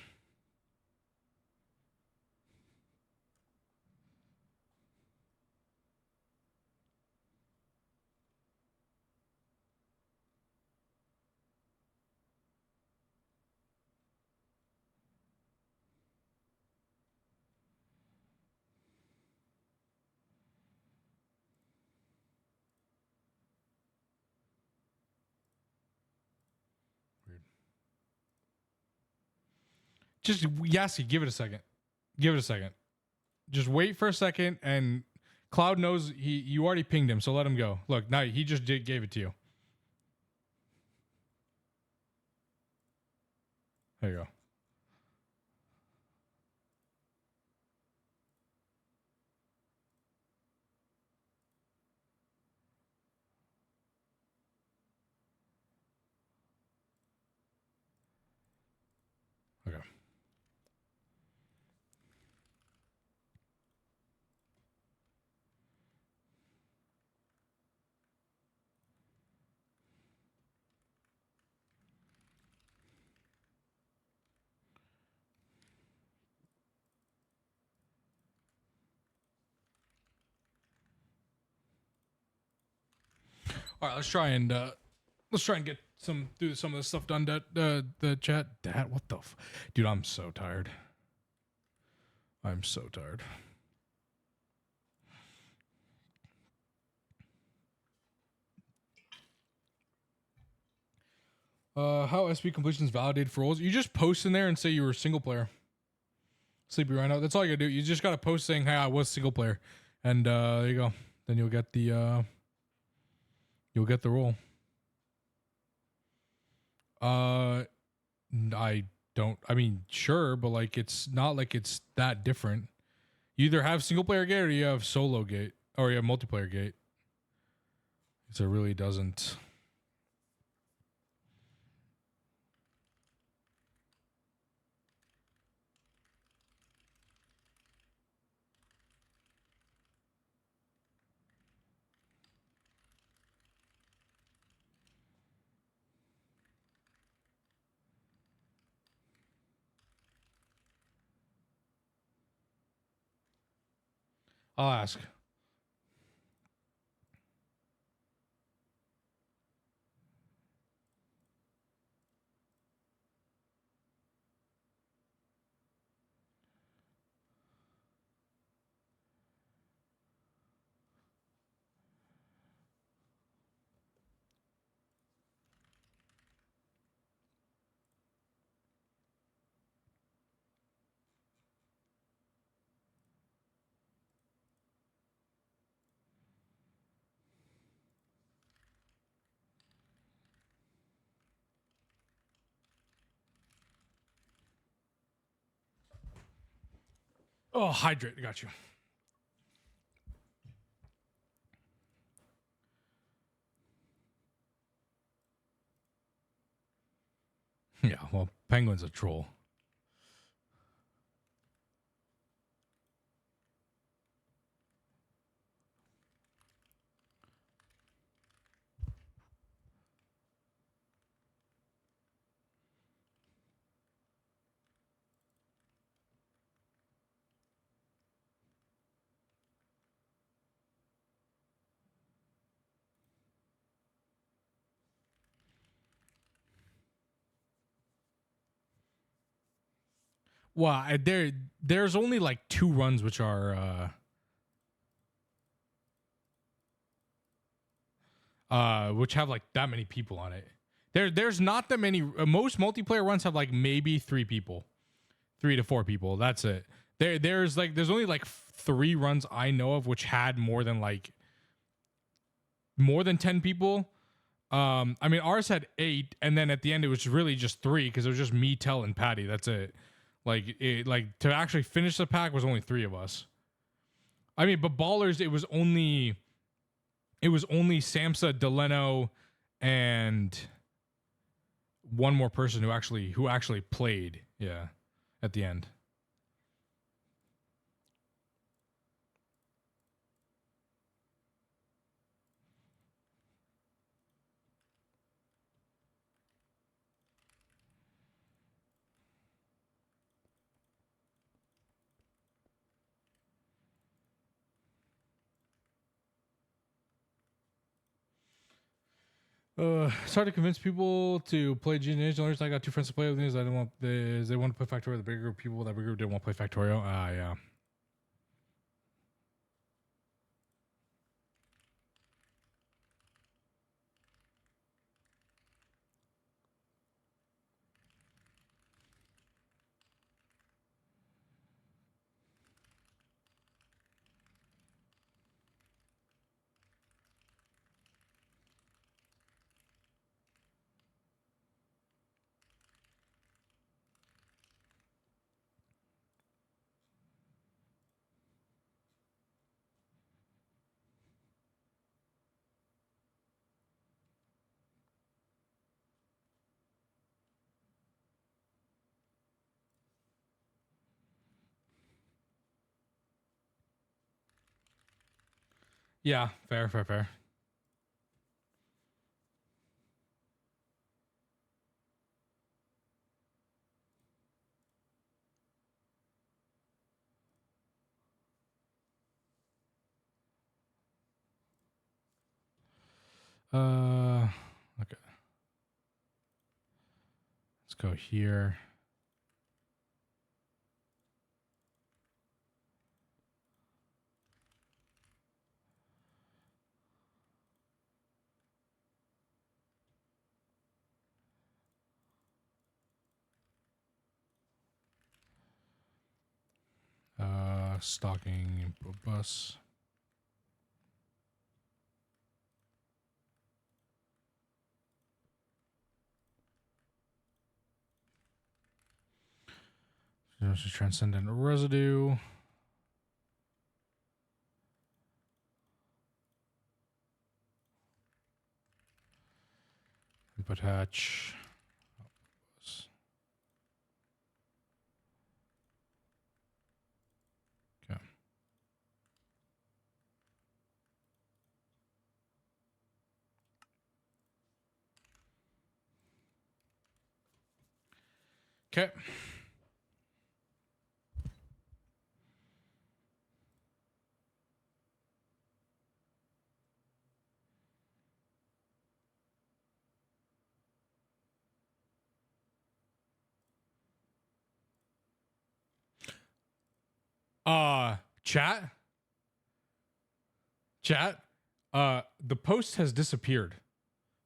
Just Yassi, give it a second. Give it a second. Just wait for a second, and Cloud knows you already pinged him, so let him go. Look, now he just gave it to you. There you go. Okay. All right, let's try and get do some of this stuff done. The chat, Dad, what the, dude? I'm so tired. I'm so tired. How SP completions validated for roles? You just post in there and say you were a single player. Sleepy Rhino. That's all you gotta do. You just gotta post saying, "Hey, I was single player," and there you go. Then you'll get the role. I don't. I mean, sure, but like, it's not like it's that different. You either have single player gate or you have solo gate, or you have multiplayer gate. So it really doesn't. I'll ask. Oh, hydrate. Got you. Yeah, well, Penguin's a troll. Well, there's only like 2 runs which are which have like that many people on it. There's not that many. Most multiplayer runs have like maybe 3 people, 3 to 4 people. That's it. There's only like 3 runs I know of which had more than 10 people. I mean, ours had 8, and then at the end it was really just 3 because it was just me, Tell, and Patty. That's it. Like to actually finish the pack was only 3 of us. I mean, but Ballers, it was only Samsa, Deleno, and one more person who actually played. Yeah, at the end. It's hard to convince people to play Gtnh. The only reason I got 2 friends to play with me is they want to play Factorio. The bigger group of people, that bigger group didn't want to play Factorio. Yeah. Yeah, fair. Okay. Let's go here. Stocking bus. There's a transcendent residue. Input hatch. Okay. Okay. Chat. The post has disappeared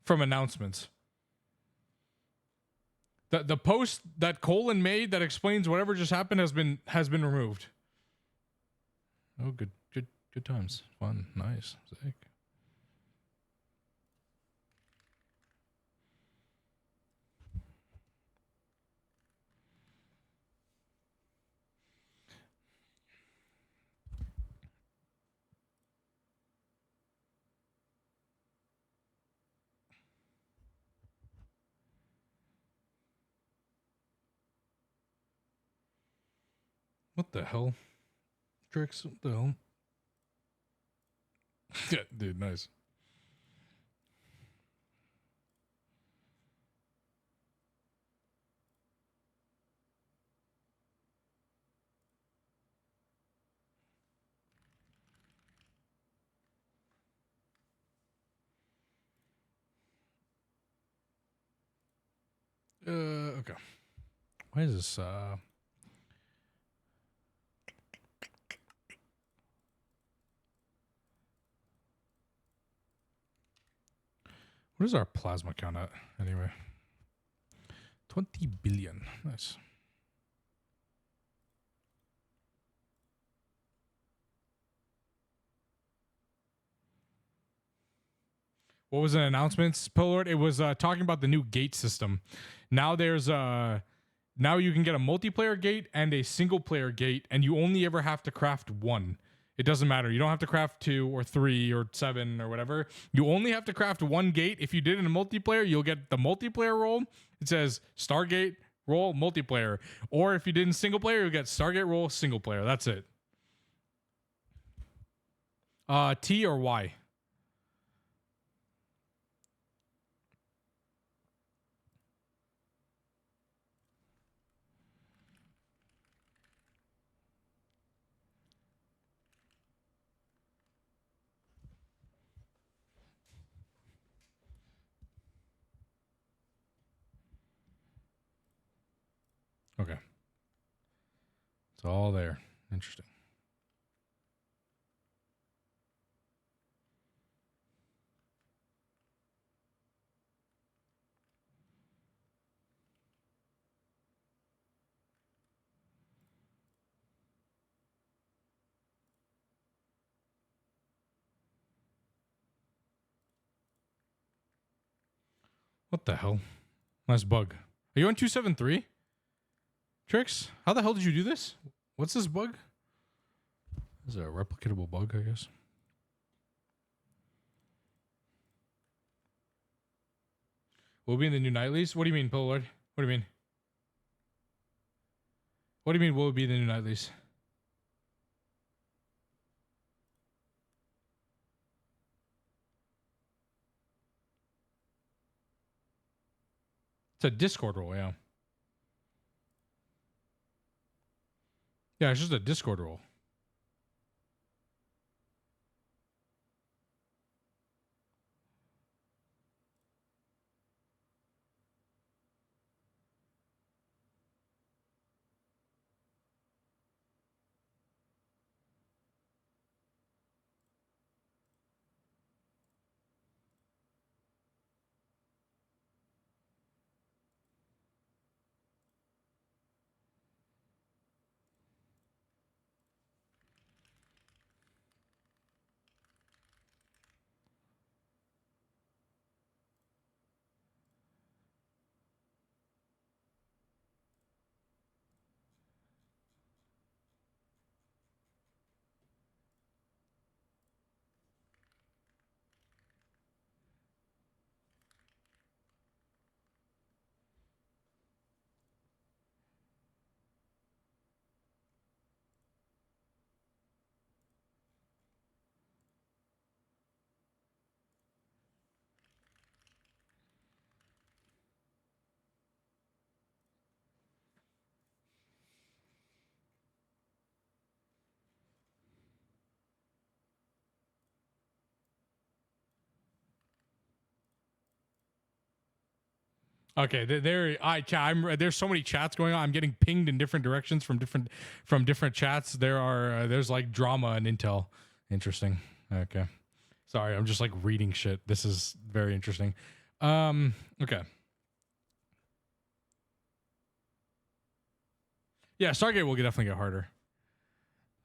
from announcements. The post that Colin made that explains whatever just happened has been removed. Oh, good times. Fun, nice, sick. What the hell? Tricks, what the hell? Yeah, dude, nice. Okay. Why is this, what is our plasma count at, anyway? 20 billion. Nice. What was an announcement, Pillard? It was talking about the new gate system. Now there's now you can get a multiplayer gate and a single player gate, and you only ever have to craft one. It doesn't matter. You don't have to craft 2 or 3 or 7 or whatever. You only have to craft one gate. If you did it in a multiplayer, you'll get the multiplayer role. It says Stargate role multiplayer. Or if you did in single player, you'll get Stargate role single player. That's it. T or Y? Okay. It's all there. Interesting. What the hell? Nice bug. Are you on 273? Trix? How the hell did you do this? What's this bug? This is a replicatable bug, I guess. Will it be in the new nightlies? What do you mean, Pillard? What do you mean? What do you mean, will it be in the new nightlies? It's a Discord role, yeah. Yeah, it's just a Discord role. Okay, there's so many chats going on. I'm getting pinged in different directions from different chats. There's like drama and intel. Interesting. Okay. Sorry, I'm just like reading shit. This is very interesting. Okay. Yeah, Stargate will definitely get harder.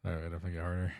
All right, definitely get harder.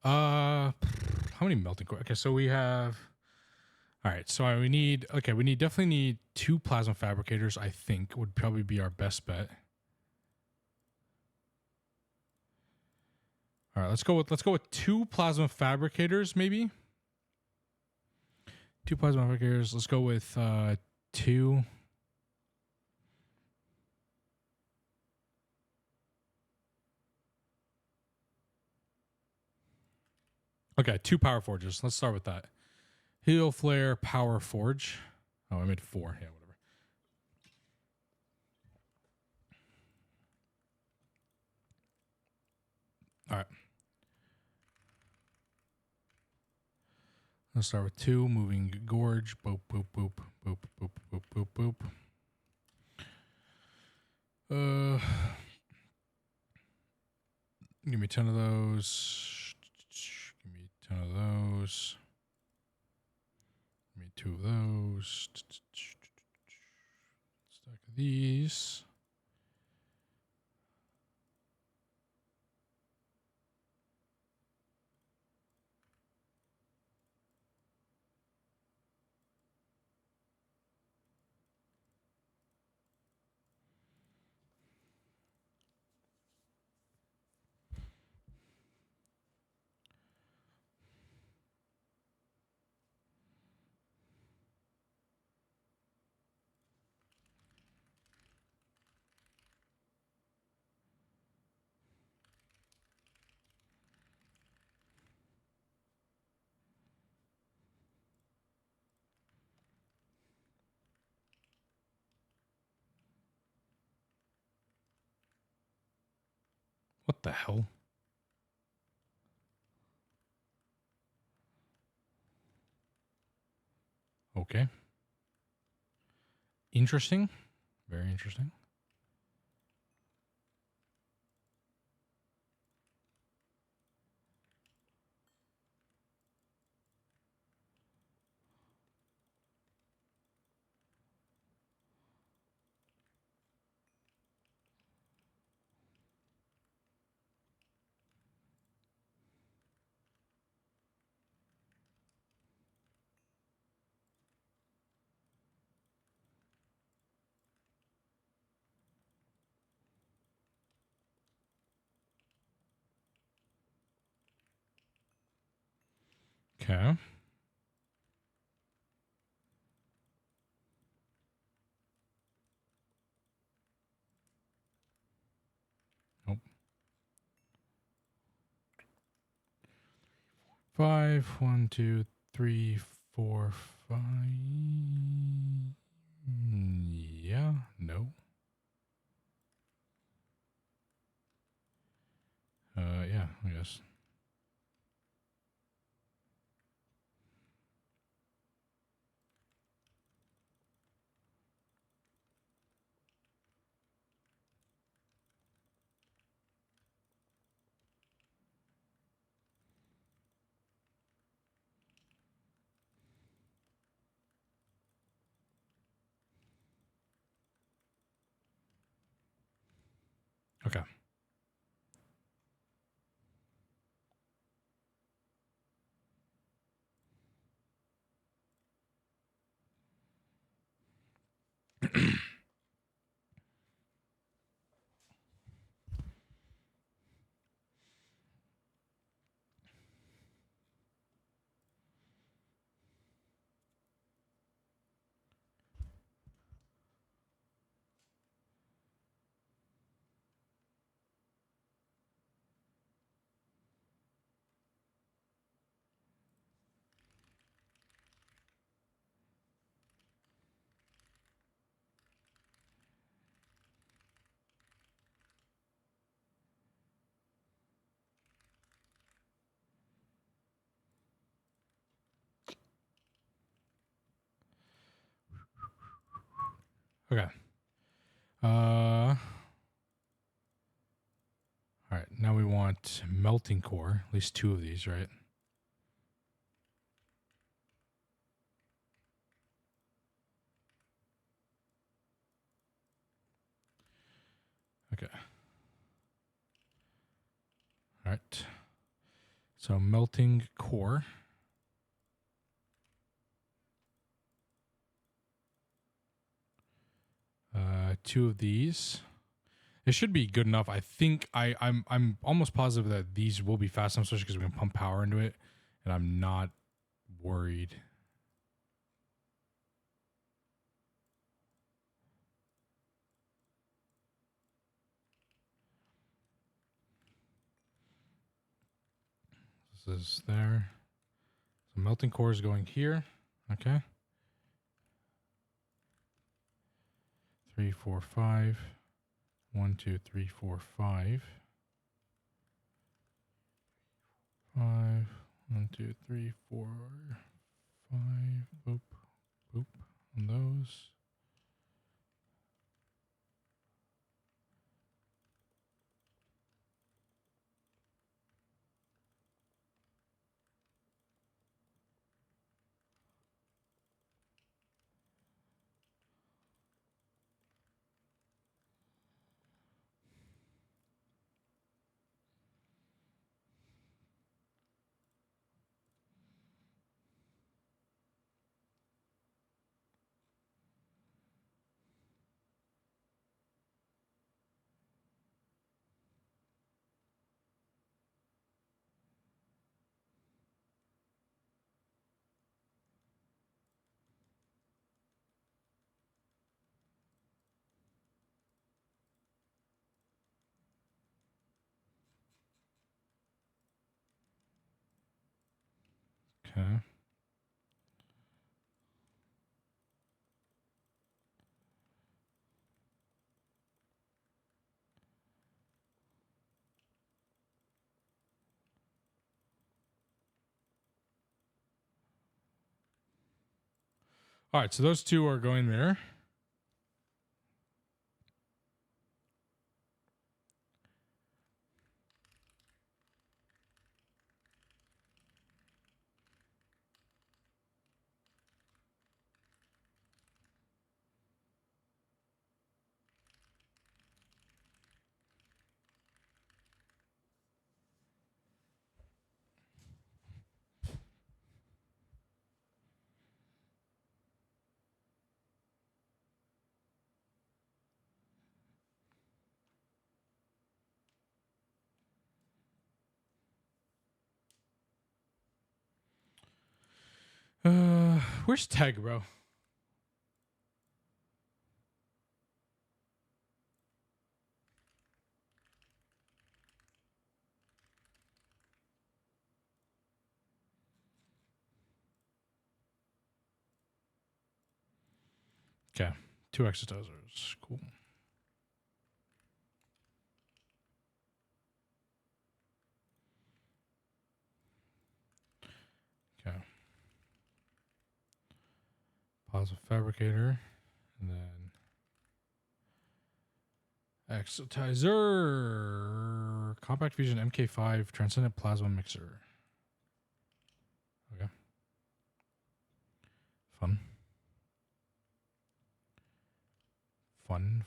How many melting core? Okay, so we have. All right, so we definitely need 2 plasma fabricators. I think would probably be our best bet. All right, let's go with 2 plasma fabricators, maybe. 2 plasma fabricators. Let's go with 2. Okay, 2 power forges. Let's start with that. Helio Flare Power Forge. Oh, I made 4. Yeah, whatever. All right. Let's start with 2. Moving Gorge. Boop, boop, boop, boop, boop, boop, boop, boop. Give me 10 of those. Give me 10 of those. need 2 of those. Stack of these. What the hell? Okay. Interesting. Very interesting. Okay. Nope. 5, 1, 2, 3, 4, 5. Yeah, no. Yeah, I guess. Okay. Okay. All right. Now we want melting core. At least 2 of these, right? Okay. All right. So melting core. Two of these. It should be good enough. I think I'm almost positive that these will be fast enough, especially because we can pump power into it, and I'm not worried. This is there. So melting core is going here. Okay. 3, 4, 5. 1, 2, 3, 4, 5. 5. 1, 2, 3, 4, 5. Boop. Boop. On those. Okay. All right, so those two are going there. Where's Teg, bro? Okay, 2 exercisers. Cool. Okay. Positive fabricator, and then exerciser. Compact Fusion MK5 Transcendent Plasma Mixer. Okay. Fun. Fun.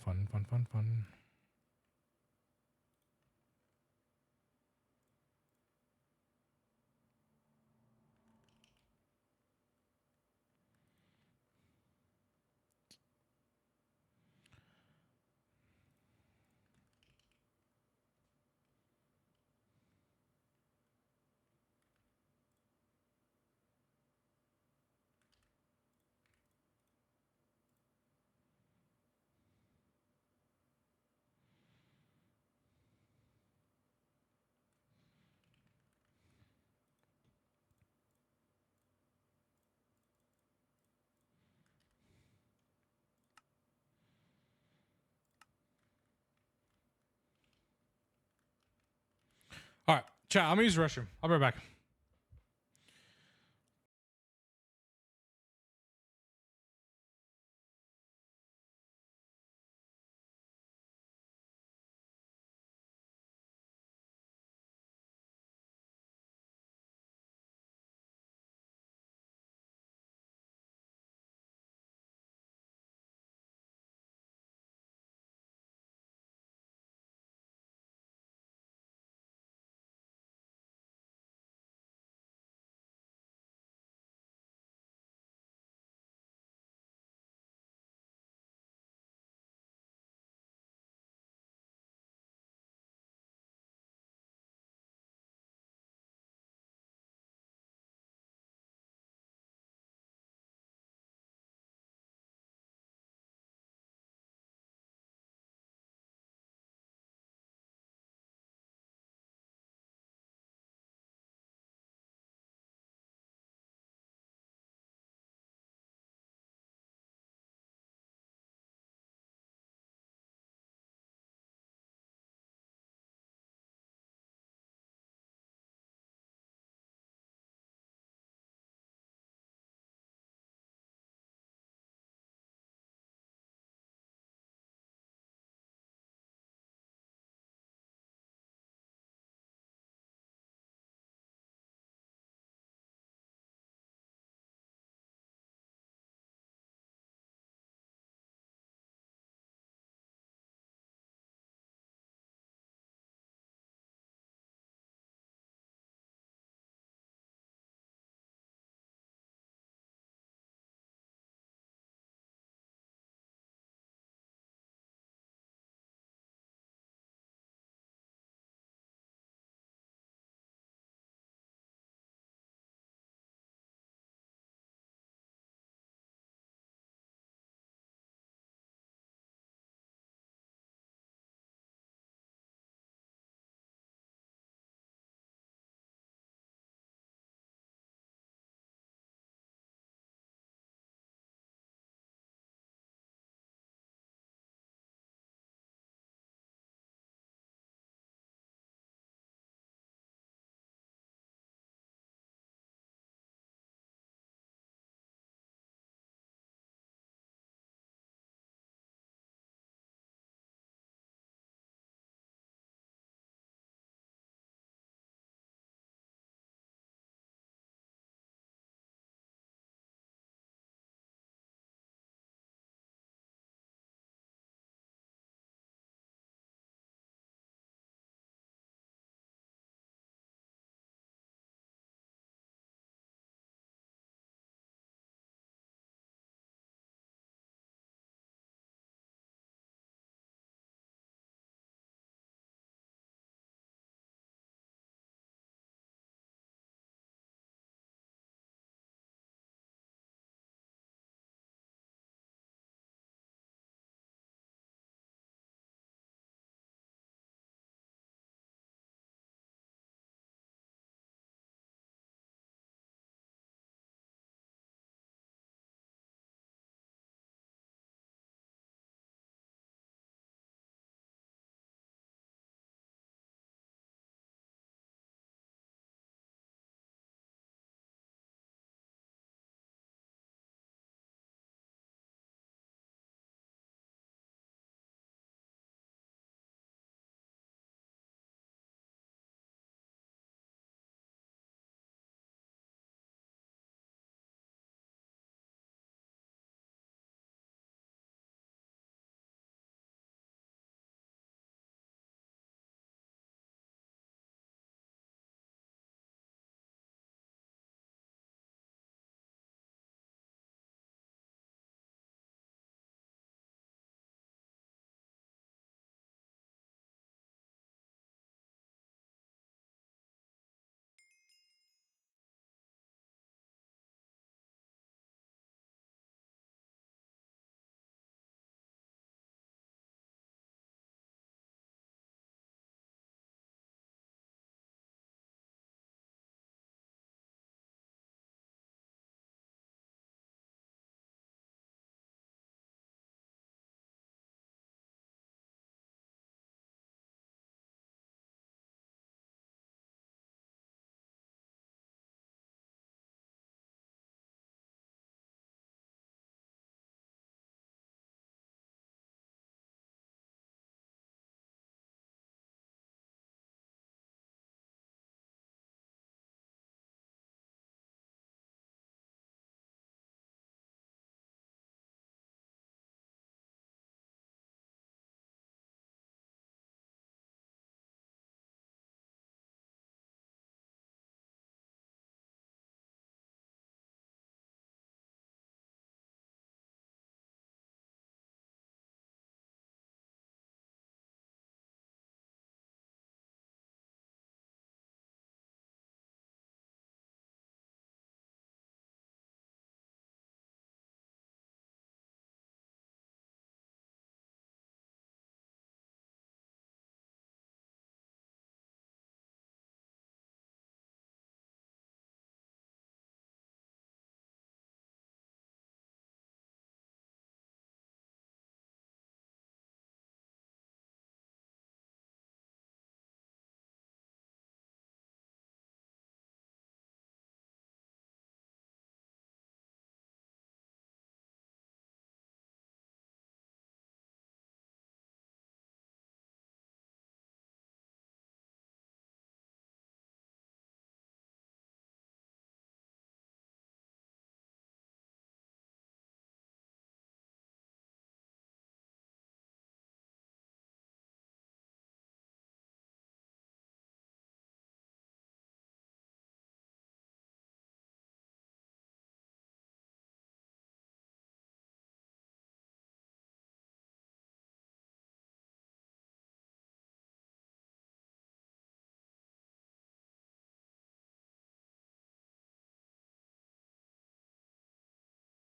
All right, chat. I'm gonna use the restroom. I'll be right back.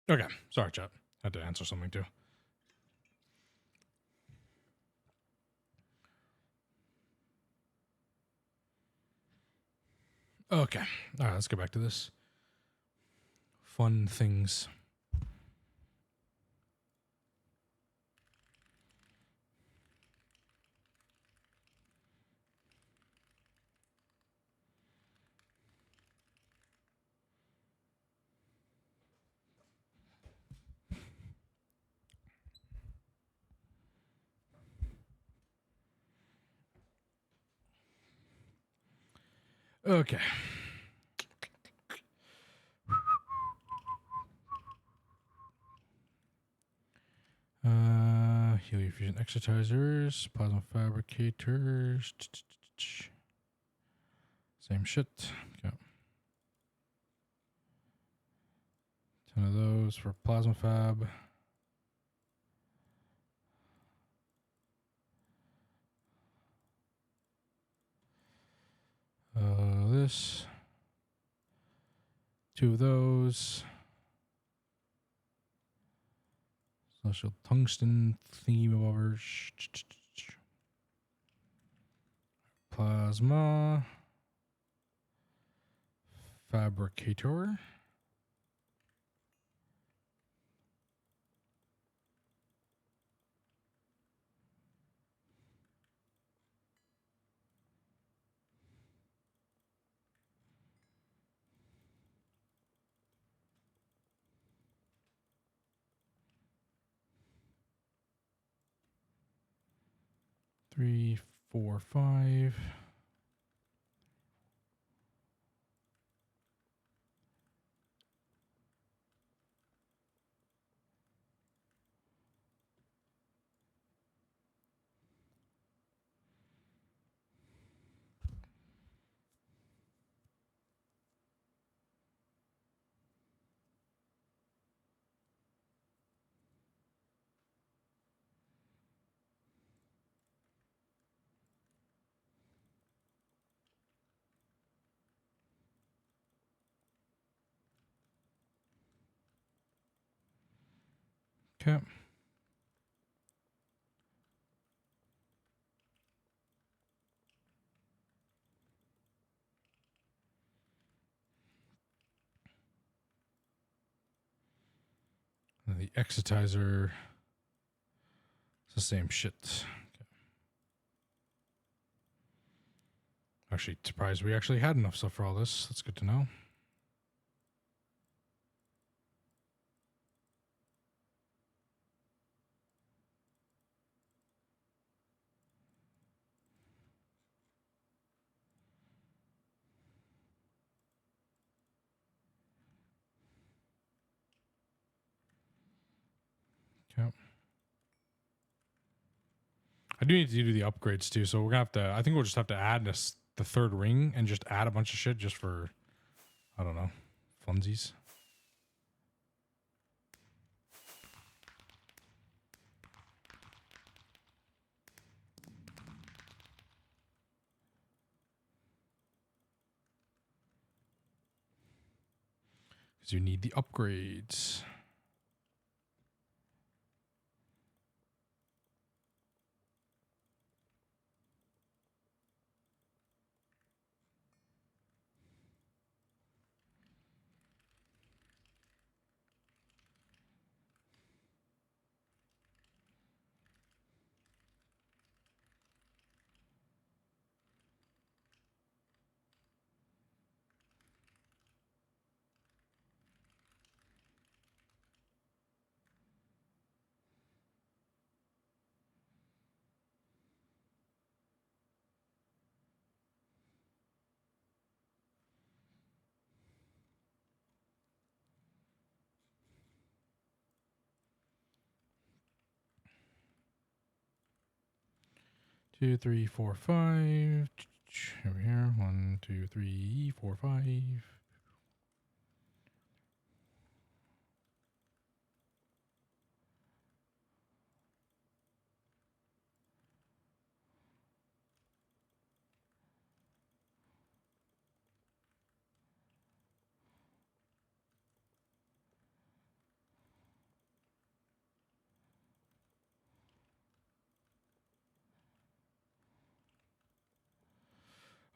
Okay, sorry, chat. I had to answer something too. Okay, all right, let's get back to this. Fun things. Okay. Helium fusion exercisers, plasma fabricators. Same shit. Okay. 10 of those for plasma fab. This. 2 of those. Celestial tungsten thingy-bobbers. Plasma fabricator. Three, four, five. Okay. And the exerciser. It's the same shit. Okay. Actually, surprised we actually had enough stuff for all this. That's good to know. Okay. I do need to do the upgrades too, so we're gonna have to. I think we'll just have to add this, the third ring, and just add a bunch of shit just for, I don't know, funsies. Because you need the upgrades. Two, three, four, five. Over here. 1, 2, 3, 4, 5.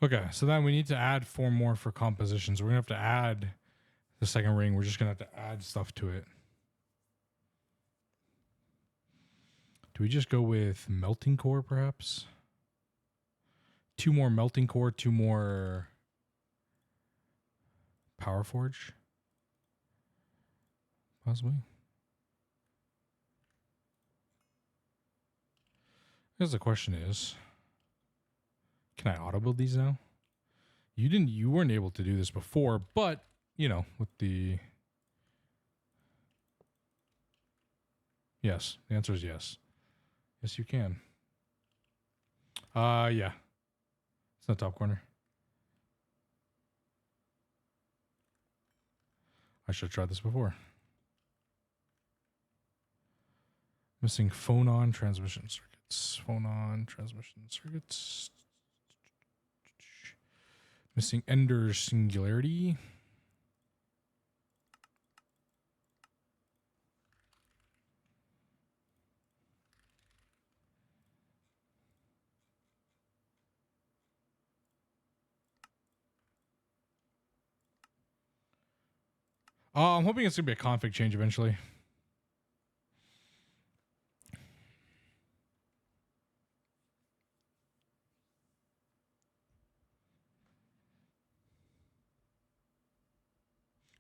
Okay, so then we need to add 4 more for composition. So we're going to have to add the second ring. We're just going to have to add stuff to it. Do we just go with melting core, perhaps? 2 more melting core, 2 more power forge? Possibly. I guess the question is, can I auto build these now? You weren't able to do this before, but you know, with the yes, the answer is yes. Yes, you can. Yeah. It's in the top corner. I should have tried this before. Missing phone on transmission circuits. Phone on transmission circuits. Missing Ender singularity. I'm hoping it's gonna be a config change eventually.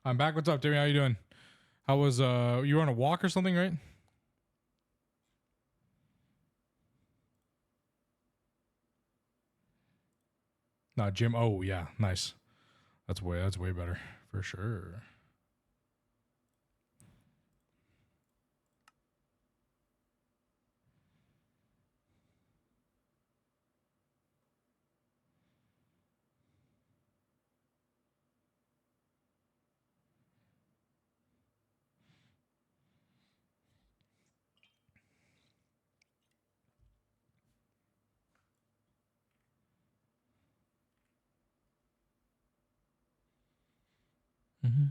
I'm back. What's up, Timmy? How you doing? How was you were on a walk or something, right? No, Jim. Oh yeah, nice. That's way better for sure. Mm-hmm.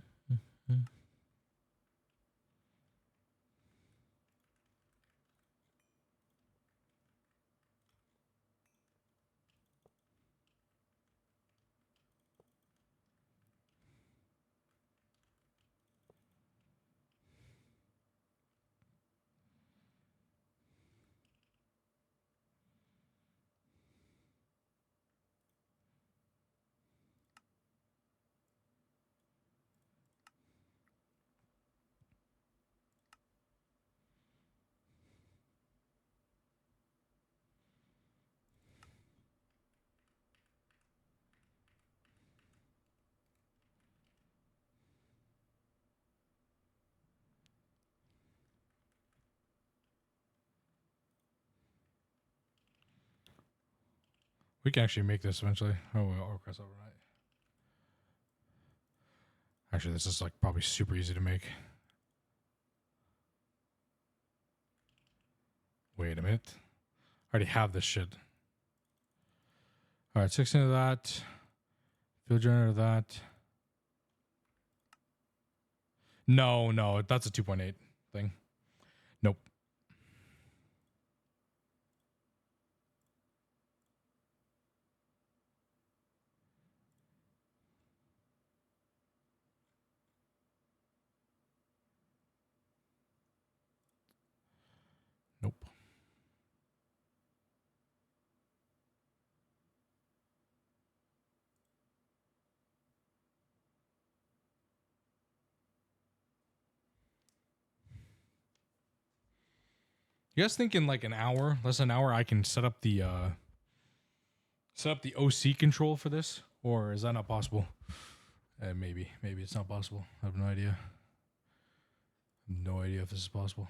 We can actually make this eventually. Oh, we'll request overnight. Actually, this is like probably super easy to make. Wait a minute. I already have this shit. All right, 16 of that. Field generator of that. No, that's a 2.8 thing. Nope. Nope. You guys think in like an hour, less than an hour, I can set up the OC control for this, or is that not possible? Maybe it's not possible. I have no idea. No idea if this is possible.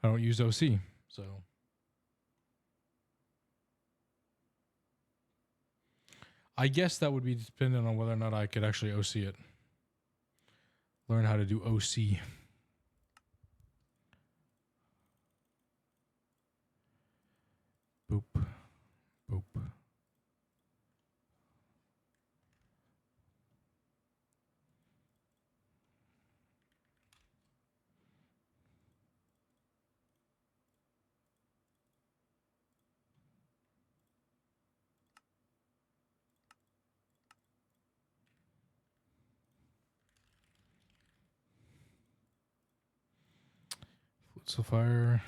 I don't use OC, so I guess that would be dependent on whether or not I could actually OC it. Learn how to do OC. Boop. Boop. What's the fire?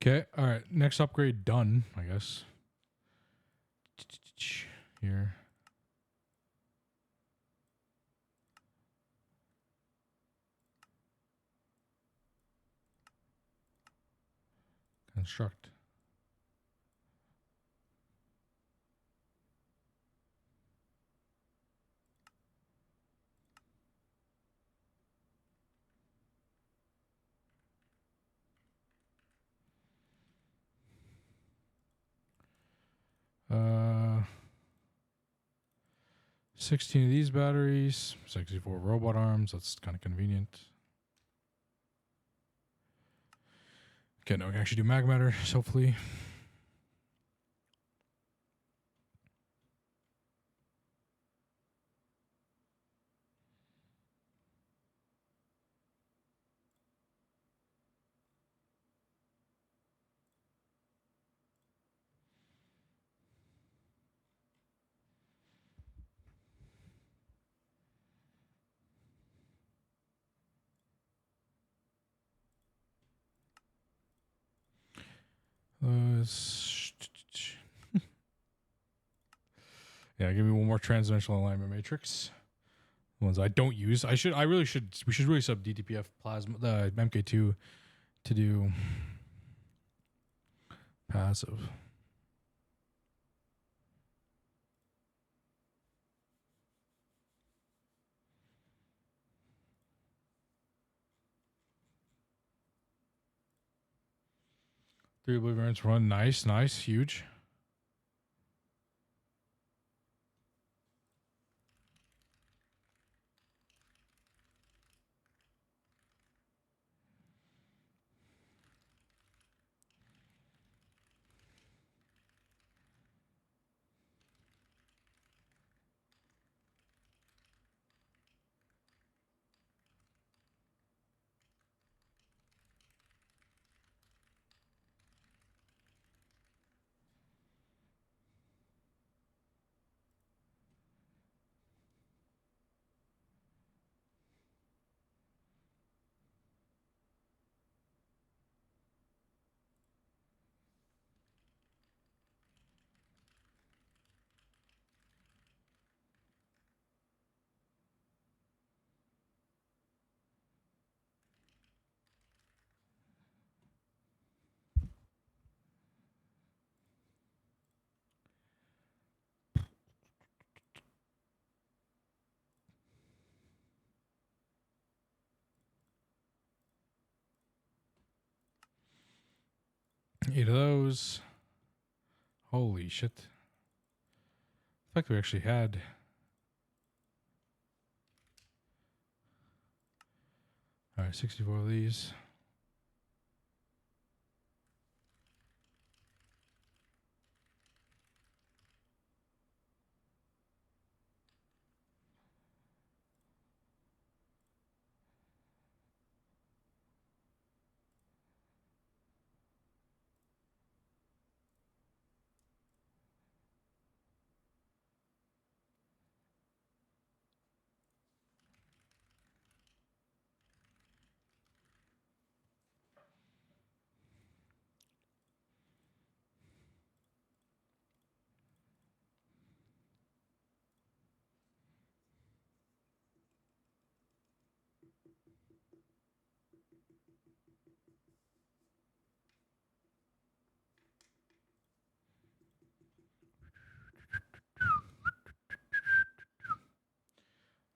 Okay, all right. Next upgrade done, I guess. Here. Construct. Uh, 16 of these batteries, 64 robot arms. That's kind of convenient. Okay, now we can actually do mag matter, hopefully. Yeah, give me one more transdimensional alignment matrix. The ones I don't use. We should really sub DTPF plasma, the MK2 to do passive. Three oblivionants run. Nice, huge. Eight of those. Holy shit. The fact we actually had. All right, 64 of these.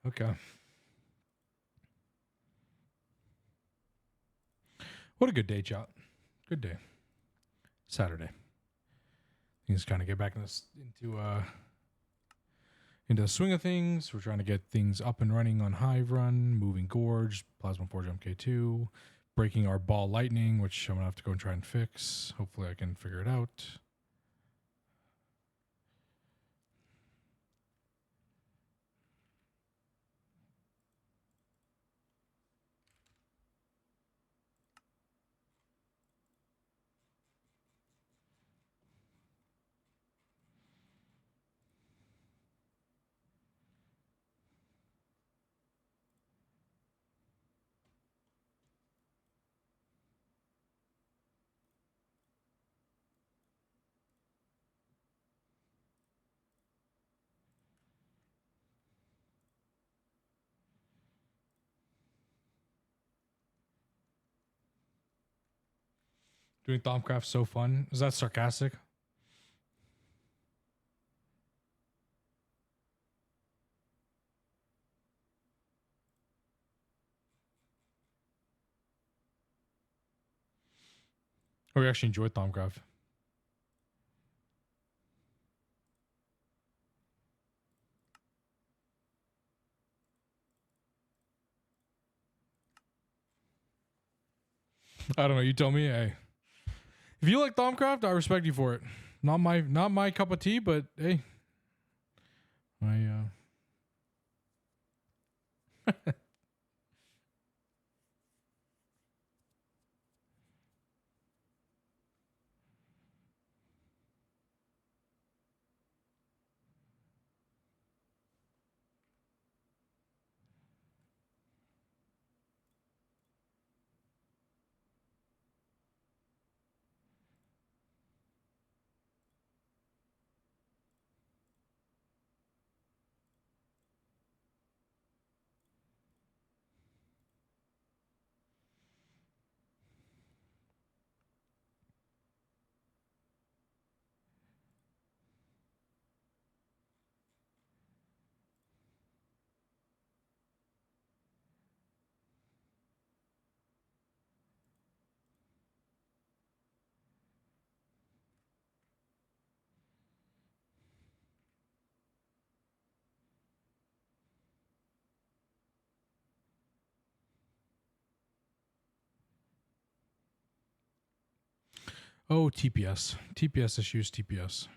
Okay. What a good day, chat. Good day. Saturday. Things kind of get back into into the swing of things. We're trying to get things up and running on Hive Run, moving Gorge, Plasma Forge MK2, breaking our ball lightning, which I'm gonna have to go and try and fix. Hopefully I can figure it out. Doing Thaumcraft's so fun. Is that sarcastic? Or you actually enjoyed Thaumcraft? I don't know. You tell me. Hey, if you like Thaumcraft, I respect you for it. Not my cup of tea, but hey, I oh TPS issues TPS.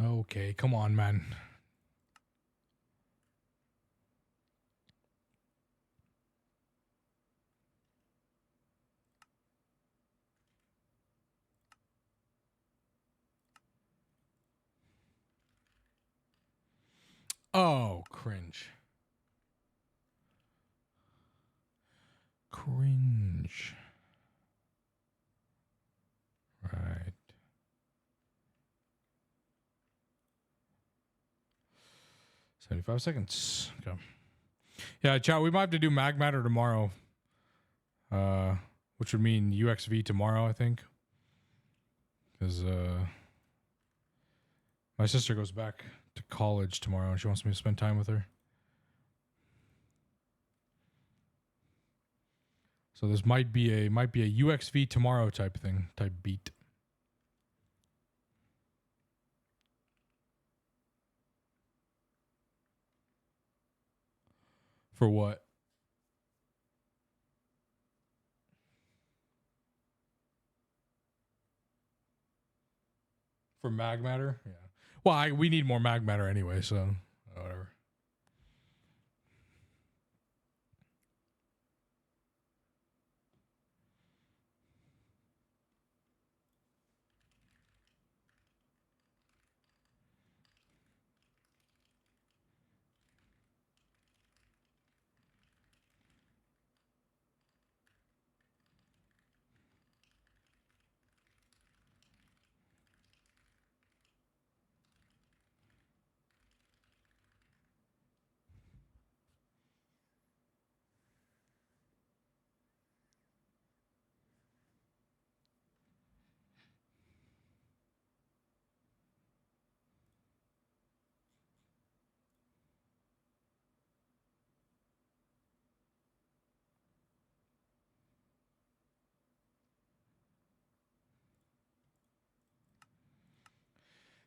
Okay, come on, man. Oh, cringe. Cringe. Right. $75. Okay. Yeah, chat, we might have to do Mag Matter tomorrow. Which would mean UXV tomorrow, I think. Because my sister goes back to college tomorrow and she wants me to spend time with her. So this might be a UXV tomorrow type thing, type beat. For what? For mag matter? Yeah. Well, we need more mag matter anyway, so whatever.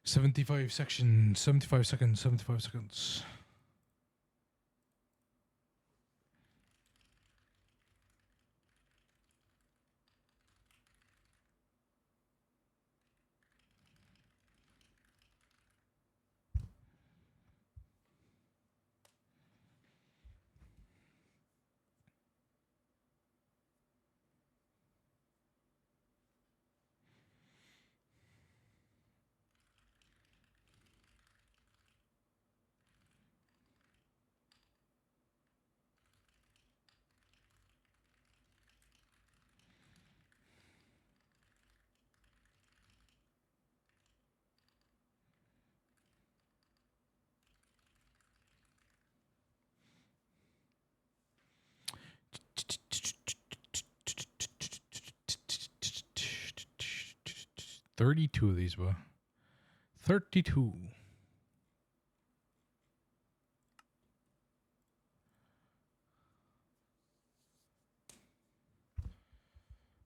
75 seconds, 75 seconds, 75 seconds. $32 of these, bro. 32.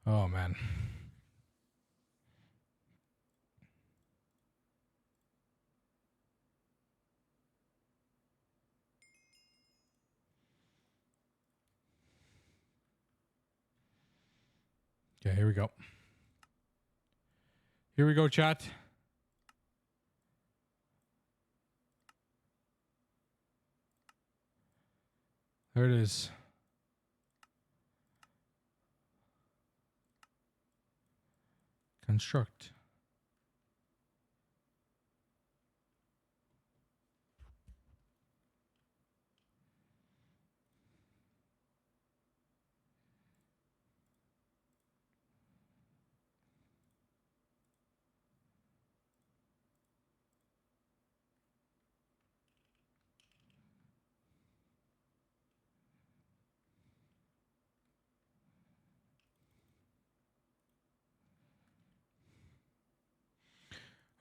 Oh man. Okay, here we go. Here we go, chat. There it is. Construct.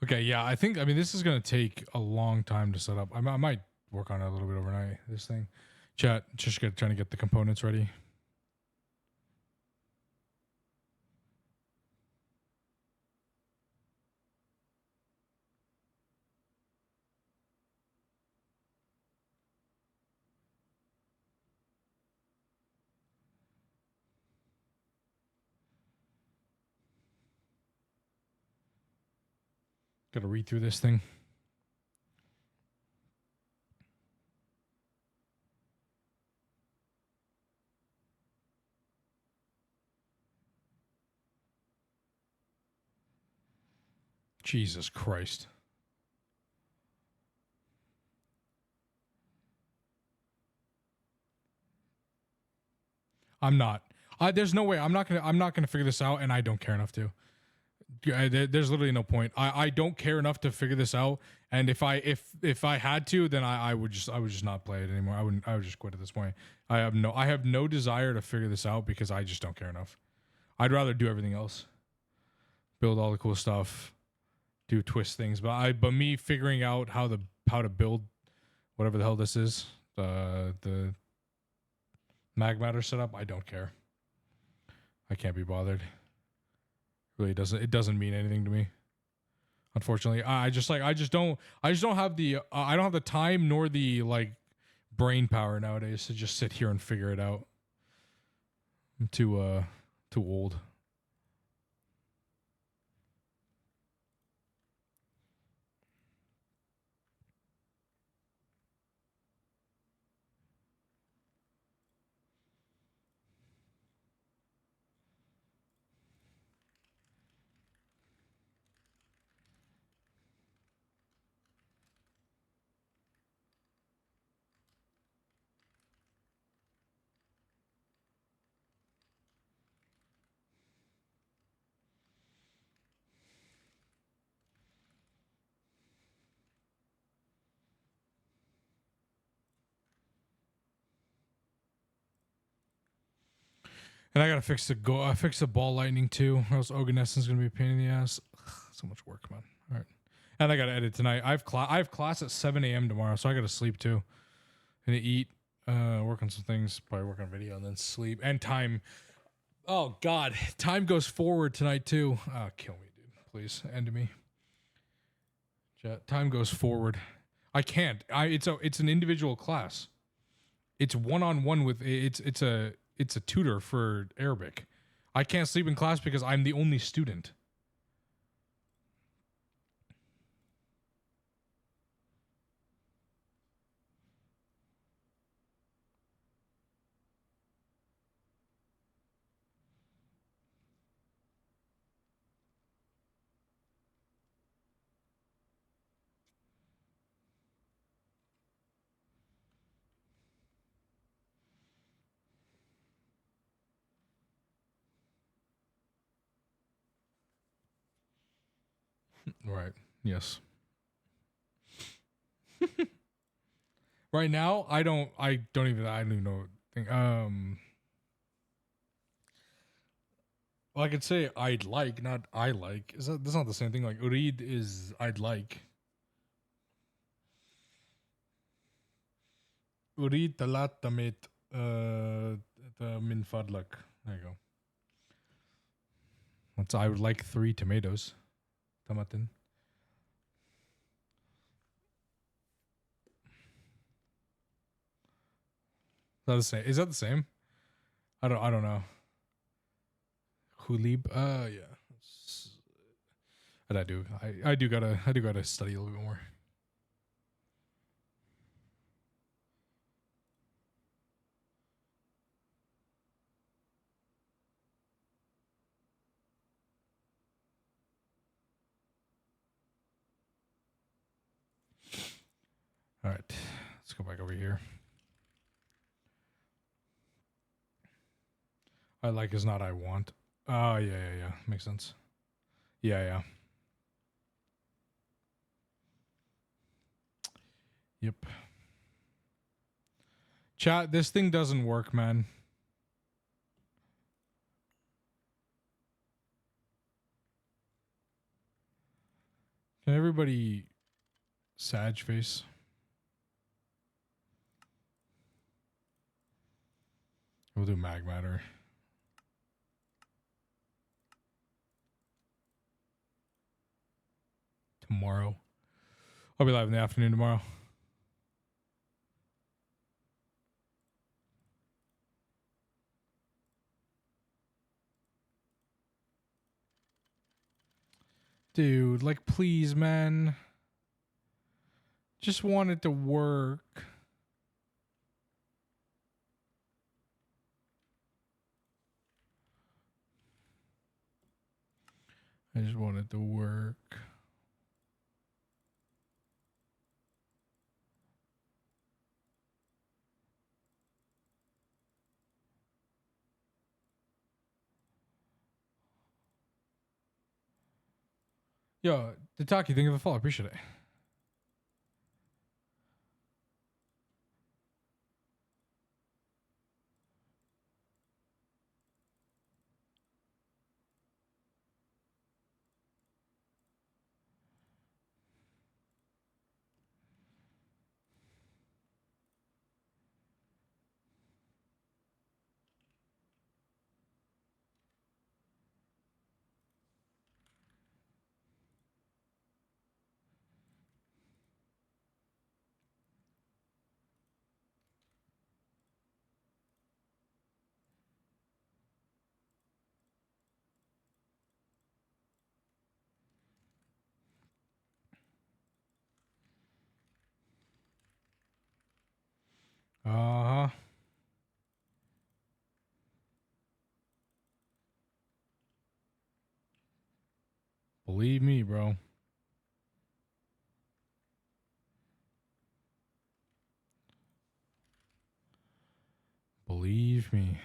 Okay, yeah, I mean, this is going to take a long time to set up. I might work on it a little bit overnight, this thing. Chat, just trying to get the components ready. Got to read through this thing. Jesus Christ. I'm not. There's no way. I'm not gonna figure this out, and I don't care enough to. There's literally no point. I don't care enough to figure this out, and if I had to, then I would just not play it anymore. I would just quit at this point. I have no desire to figure this out because I just don't care enough. I'd rather do everything else, build all the cool stuff, do twist things. But me figuring out how to build whatever the hell this is, the mag matter setup, I don't care. I can't be bothered. Really doesn't mean anything to me. Unfortunately, I just don't have the I don't have the time nor the brain power nowadays to just sit here and figure it out. I'm too old. And I gotta fix the ball lightning too, or else Oganescent's gonna be a pain in the ass. Ugh, so much work, man. All right, and I gotta edit tonight. I have class at 7 a.m. tomorrow, so I gotta sleep too. And eat, work on some things, probably work on a video, and then sleep. And time. Oh God, time goes forward tonight too. Kill me, dude. Please end me. Chat. Time goes forward. I can't. It's an individual class. It's one-on-one with it's a tutor for Arabic. I can't sleep in class because I'm the only student. Right. Yes. Right now, I don't even know. Well, I could say I'd like, not I like. That's not the same thing. Like Urid is I'd like. Urid talat tamit min fadlak. There you go. That's I would like 3 tomatoes. Tamatin. Is that the same? Is that the same? I don't know. Hulib. Yeah. But I do gotta study a little bit more. All right, let's go back over here. I like is not I want. Oh yeah. Makes sense. Yeah. Yep. Chat, this thing doesn't work, man. Can everybody Sag face? We'll do mag matter. Tomorrow. I'll be live in the afternoon tomorrow. Dude, like, please, man. Just want it to work. I just want it to work. Yo, Tataki, thank you for the follow. Appreciate it. Uh-huh. Believe me, bro. Believe me.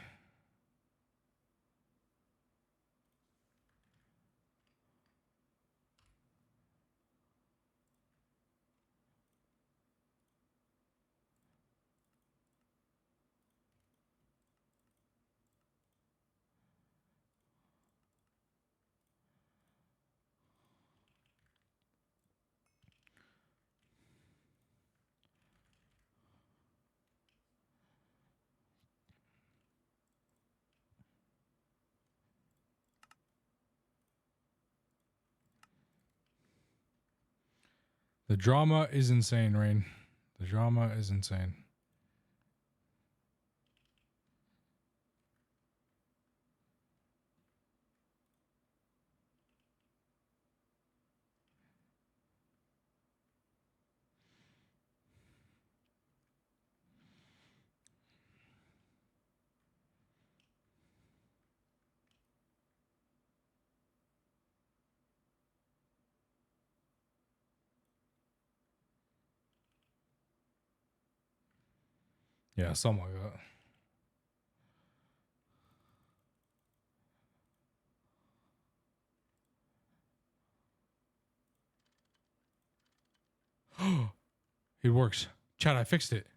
The drama is insane, Rain. The drama is insane. Yeah, something like that. It works. Chad, I fixed it.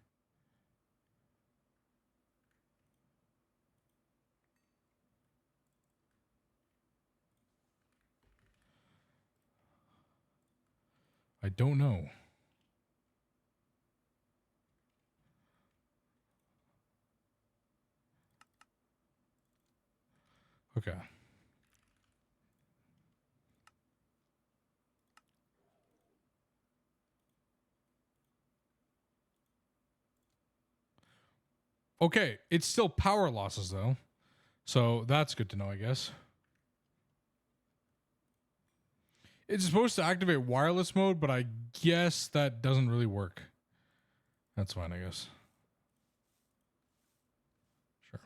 I don't know. Okay. Okay, it's still power losses though. So that's good to know, I guess. It's supposed to activate wireless mode, but I guess that doesn't really work. That's fine, I guess. Sure.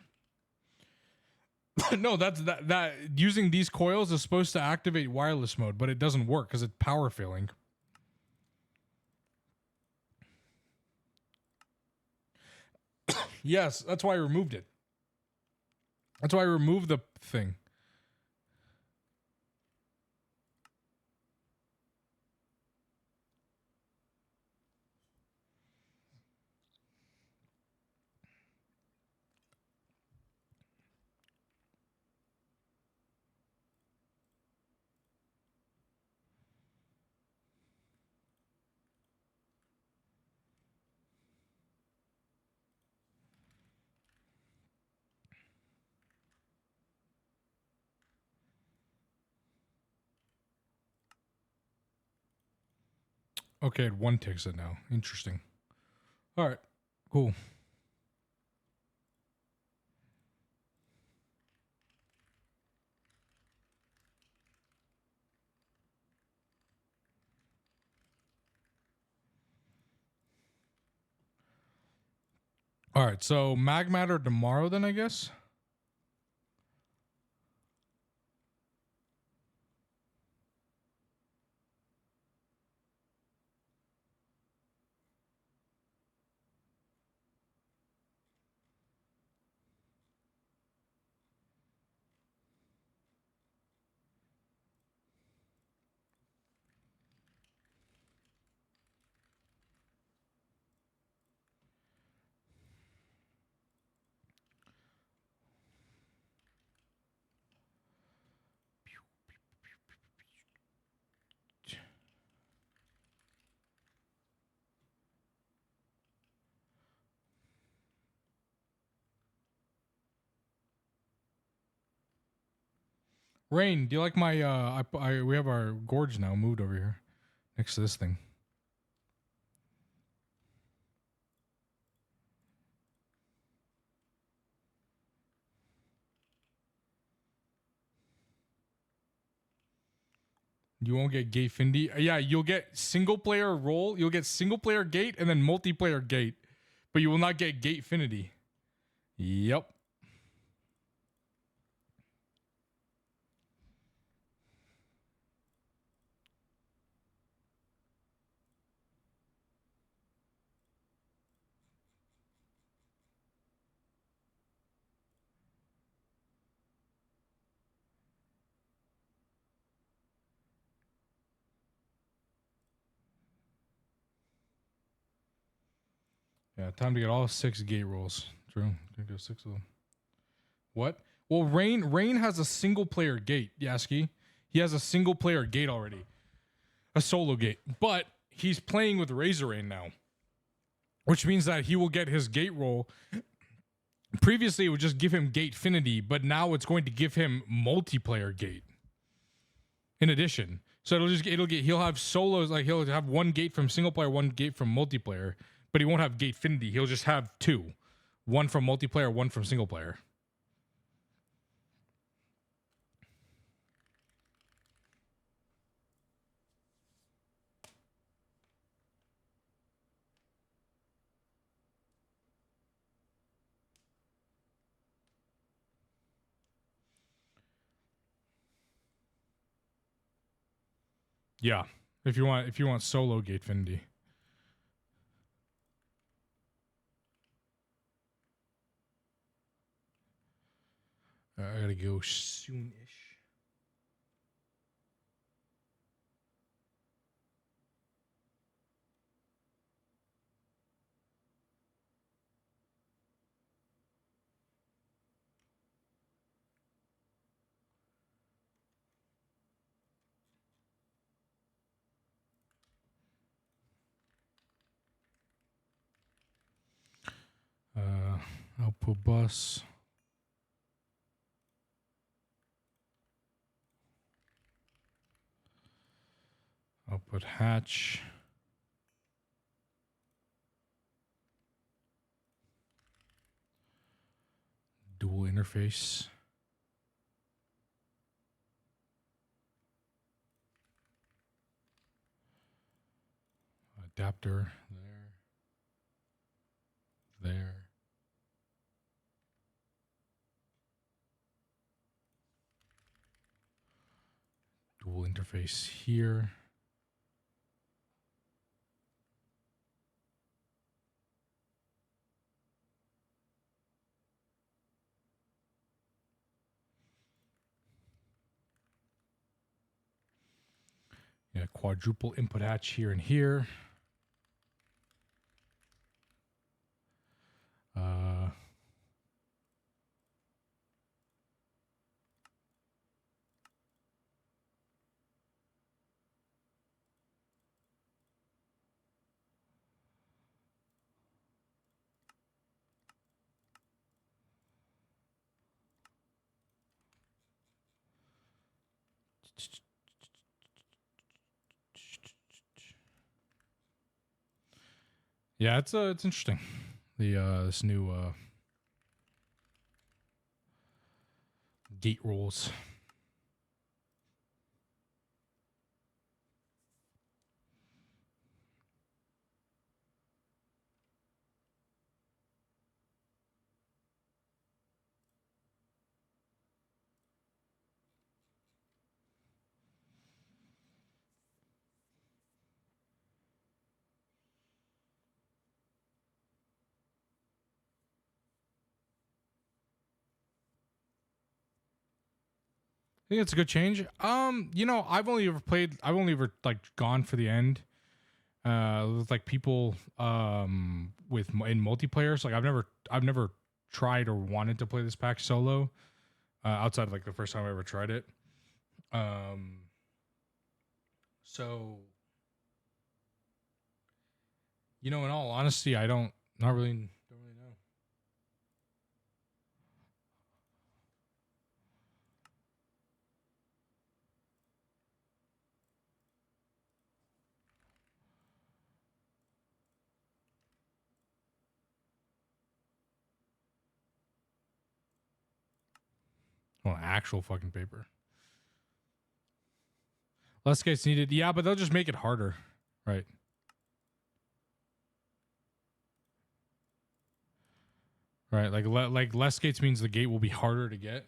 No, that using these coils is supposed to activate wireless mode, but it doesn't work because it's power failing. Yes, that's why I removed it. That's why I removed the thing. Okay, it one ticks it now. Interesting. All right, cool. All right, so mag matter tomorrow then, I guess. Rain, do you like my we have our gorge now moved over here next to this thing. You won't get gate findy. Yeah, you'll get single player role, you'll get single player gate and then multiplayer gate, but you will not get gate finity. Yep. Yeah, time to get all 6 gate rolls. True. I think 6 of them. What? Well, Rain has a single player gate, Yaski. He has a single player gate already. A solo gate. But he's playing with Razor Rain now. Which means that he will get his gate roll. Previously, it would just give him gate finity, but now it's going to give him multiplayer gate. In addition. So he'll have solos, like he'll have one gate from single player, one gate from multiplayer, but he won't have Gatefinity. He'll just have two, one from multiplayer, one from single player. Yeah, if you want solo Gatefinity. I gotta go soon-ish. Output bus. Output hatch. Dual interface. Adapter there. Dual interface here. Yeah, quadruple input hatch here and here. Yeah, it's interesting. The this new gate rules. I think it's a good change. I've only ever like gone for the end. With like people in multiplayer. So like I've never tried or wanted to play this pack solo. Outside of like the first time I ever tried it. So in all honesty, I don't really know. Well, actual fucking paper. Less gates needed. Yeah, but they'll just make it harder. Right. Right. Like less gates means the gate will be harder to get.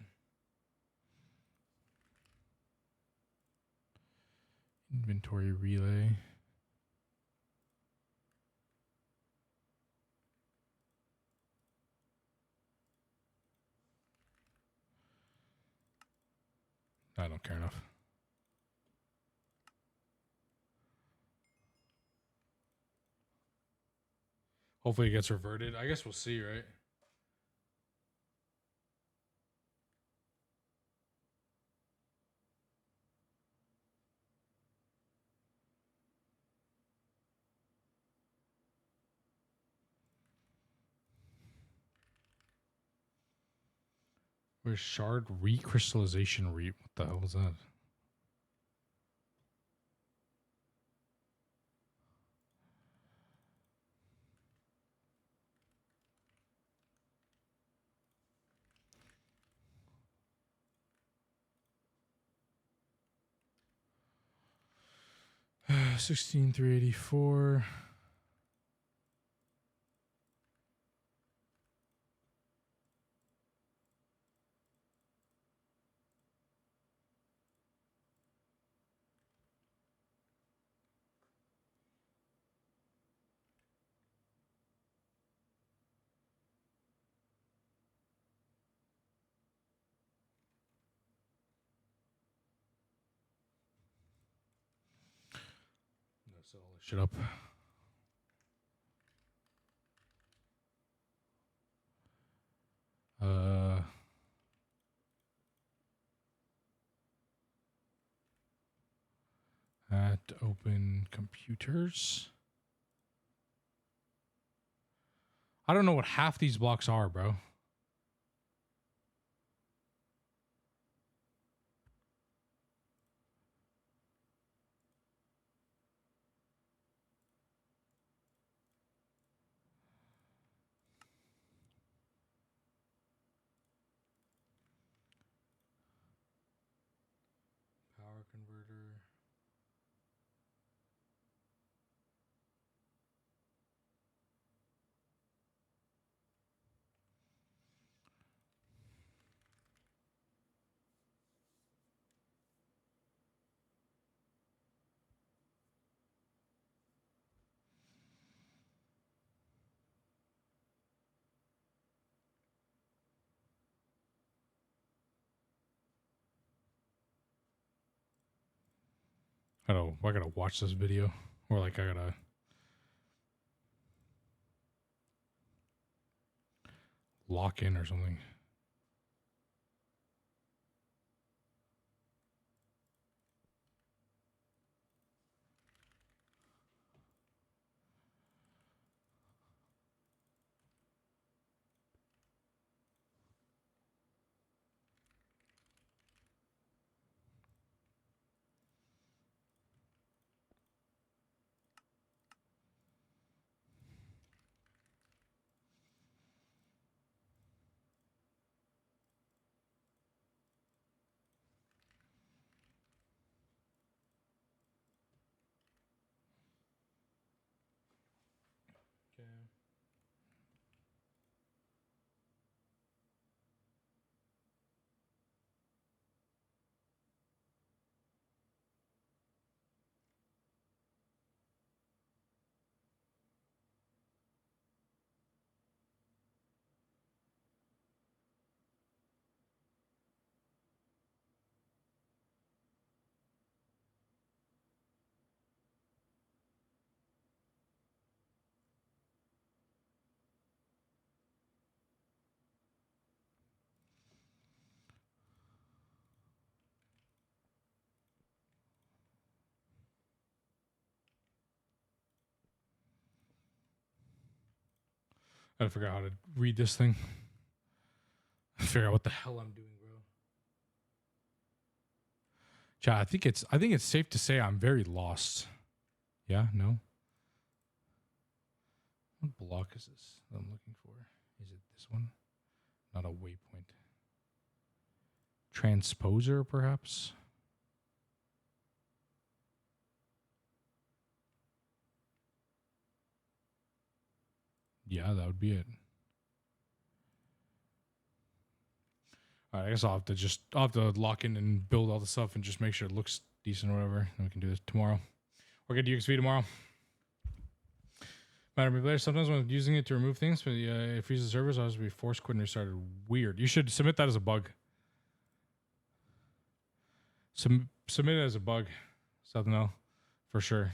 Inventory relay. I don't care enough. Hopefully it gets reverted. I guess we'll see, right? Where's shard recrystallization rate? What the hell is that? 16,384. Set all this shit up. At open computers. I don't know what half these blocks are, bro. Power converter. I gotta watch this video, or like I gotta lock in or something. Okay. I forgot how to read this thing. Figure out what the hell I'm doing, bro. Chat, I think it's safe to say I'm very lost. Yeah, no. What block is this that I'm looking for? Is it this one? Not a waypoint. Transposer, perhaps? Yeah, that would be it. All right, I guess I'll have to lock in and build all the stuff and just make sure it looks decent or whatever. And we can do this tomorrow. We're gonna do UXV tomorrow. Matter of player, sometimes when using it to remove things, but it freezes the servers, I was be forced quit and restarted. Weird. You should submit that as a bug. Submit it as a bug. Something else, for sure.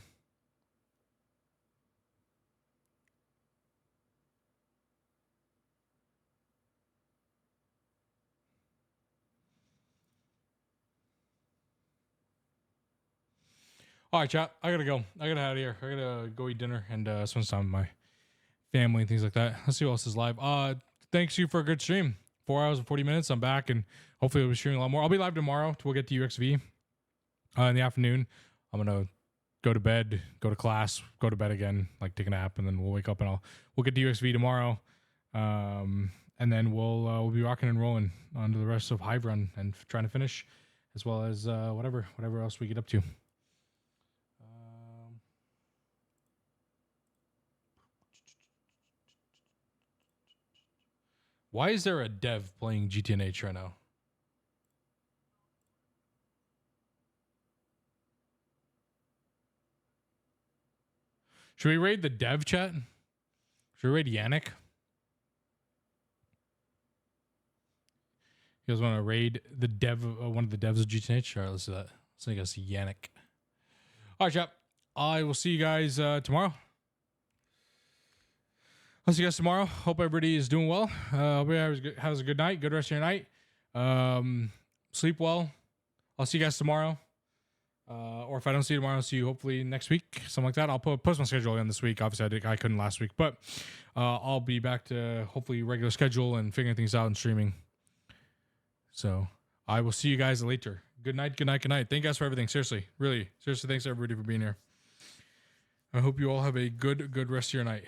All right, chat. I gotta go. I gotta out of here. I gotta go eat dinner and spend some time with my family and things like that. Let's see who else is live. Thanks you for a good stream. 4 hours and 40 minutes. I'm back and hopefully we'll be streaming a lot more. I'll be live tomorrow. We'll get to UXV in the afternoon. I'm gonna go to bed, go to class, go to bed again, like take a nap, and then we'll wake up and we'll get to UXV tomorrow. And then we'll be rocking and rolling onto the rest of Hive Run and trying to finish, as well as whatever else we get up to. Why is there a dev playing Gtnh right now? Should we raid the dev chat? Should we raid Yannick? You guys want to raid the dev, one of the devs of Gtnh? All right, let's do that. Let's make us Yannick. All right, chat. I will see you guys tomorrow. I'll see you guys tomorrow. Hope everybody is doing well. Hope everybody has a good night. Good rest of your night. Sleep well. I'll see you guys tomorrow. Or if I don't see you tomorrow, I'll see you hopefully next week. Something like that. I'll post my schedule again this week. Obviously, I couldn't last week. But I'll be back to hopefully regular schedule and figuring things out and streaming. So I will see you guys later. Good night, good night, good night. Thank you guys for everything. Seriously, really. Seriously, thanks everybody for being here. I hope you all have a good rest of your night.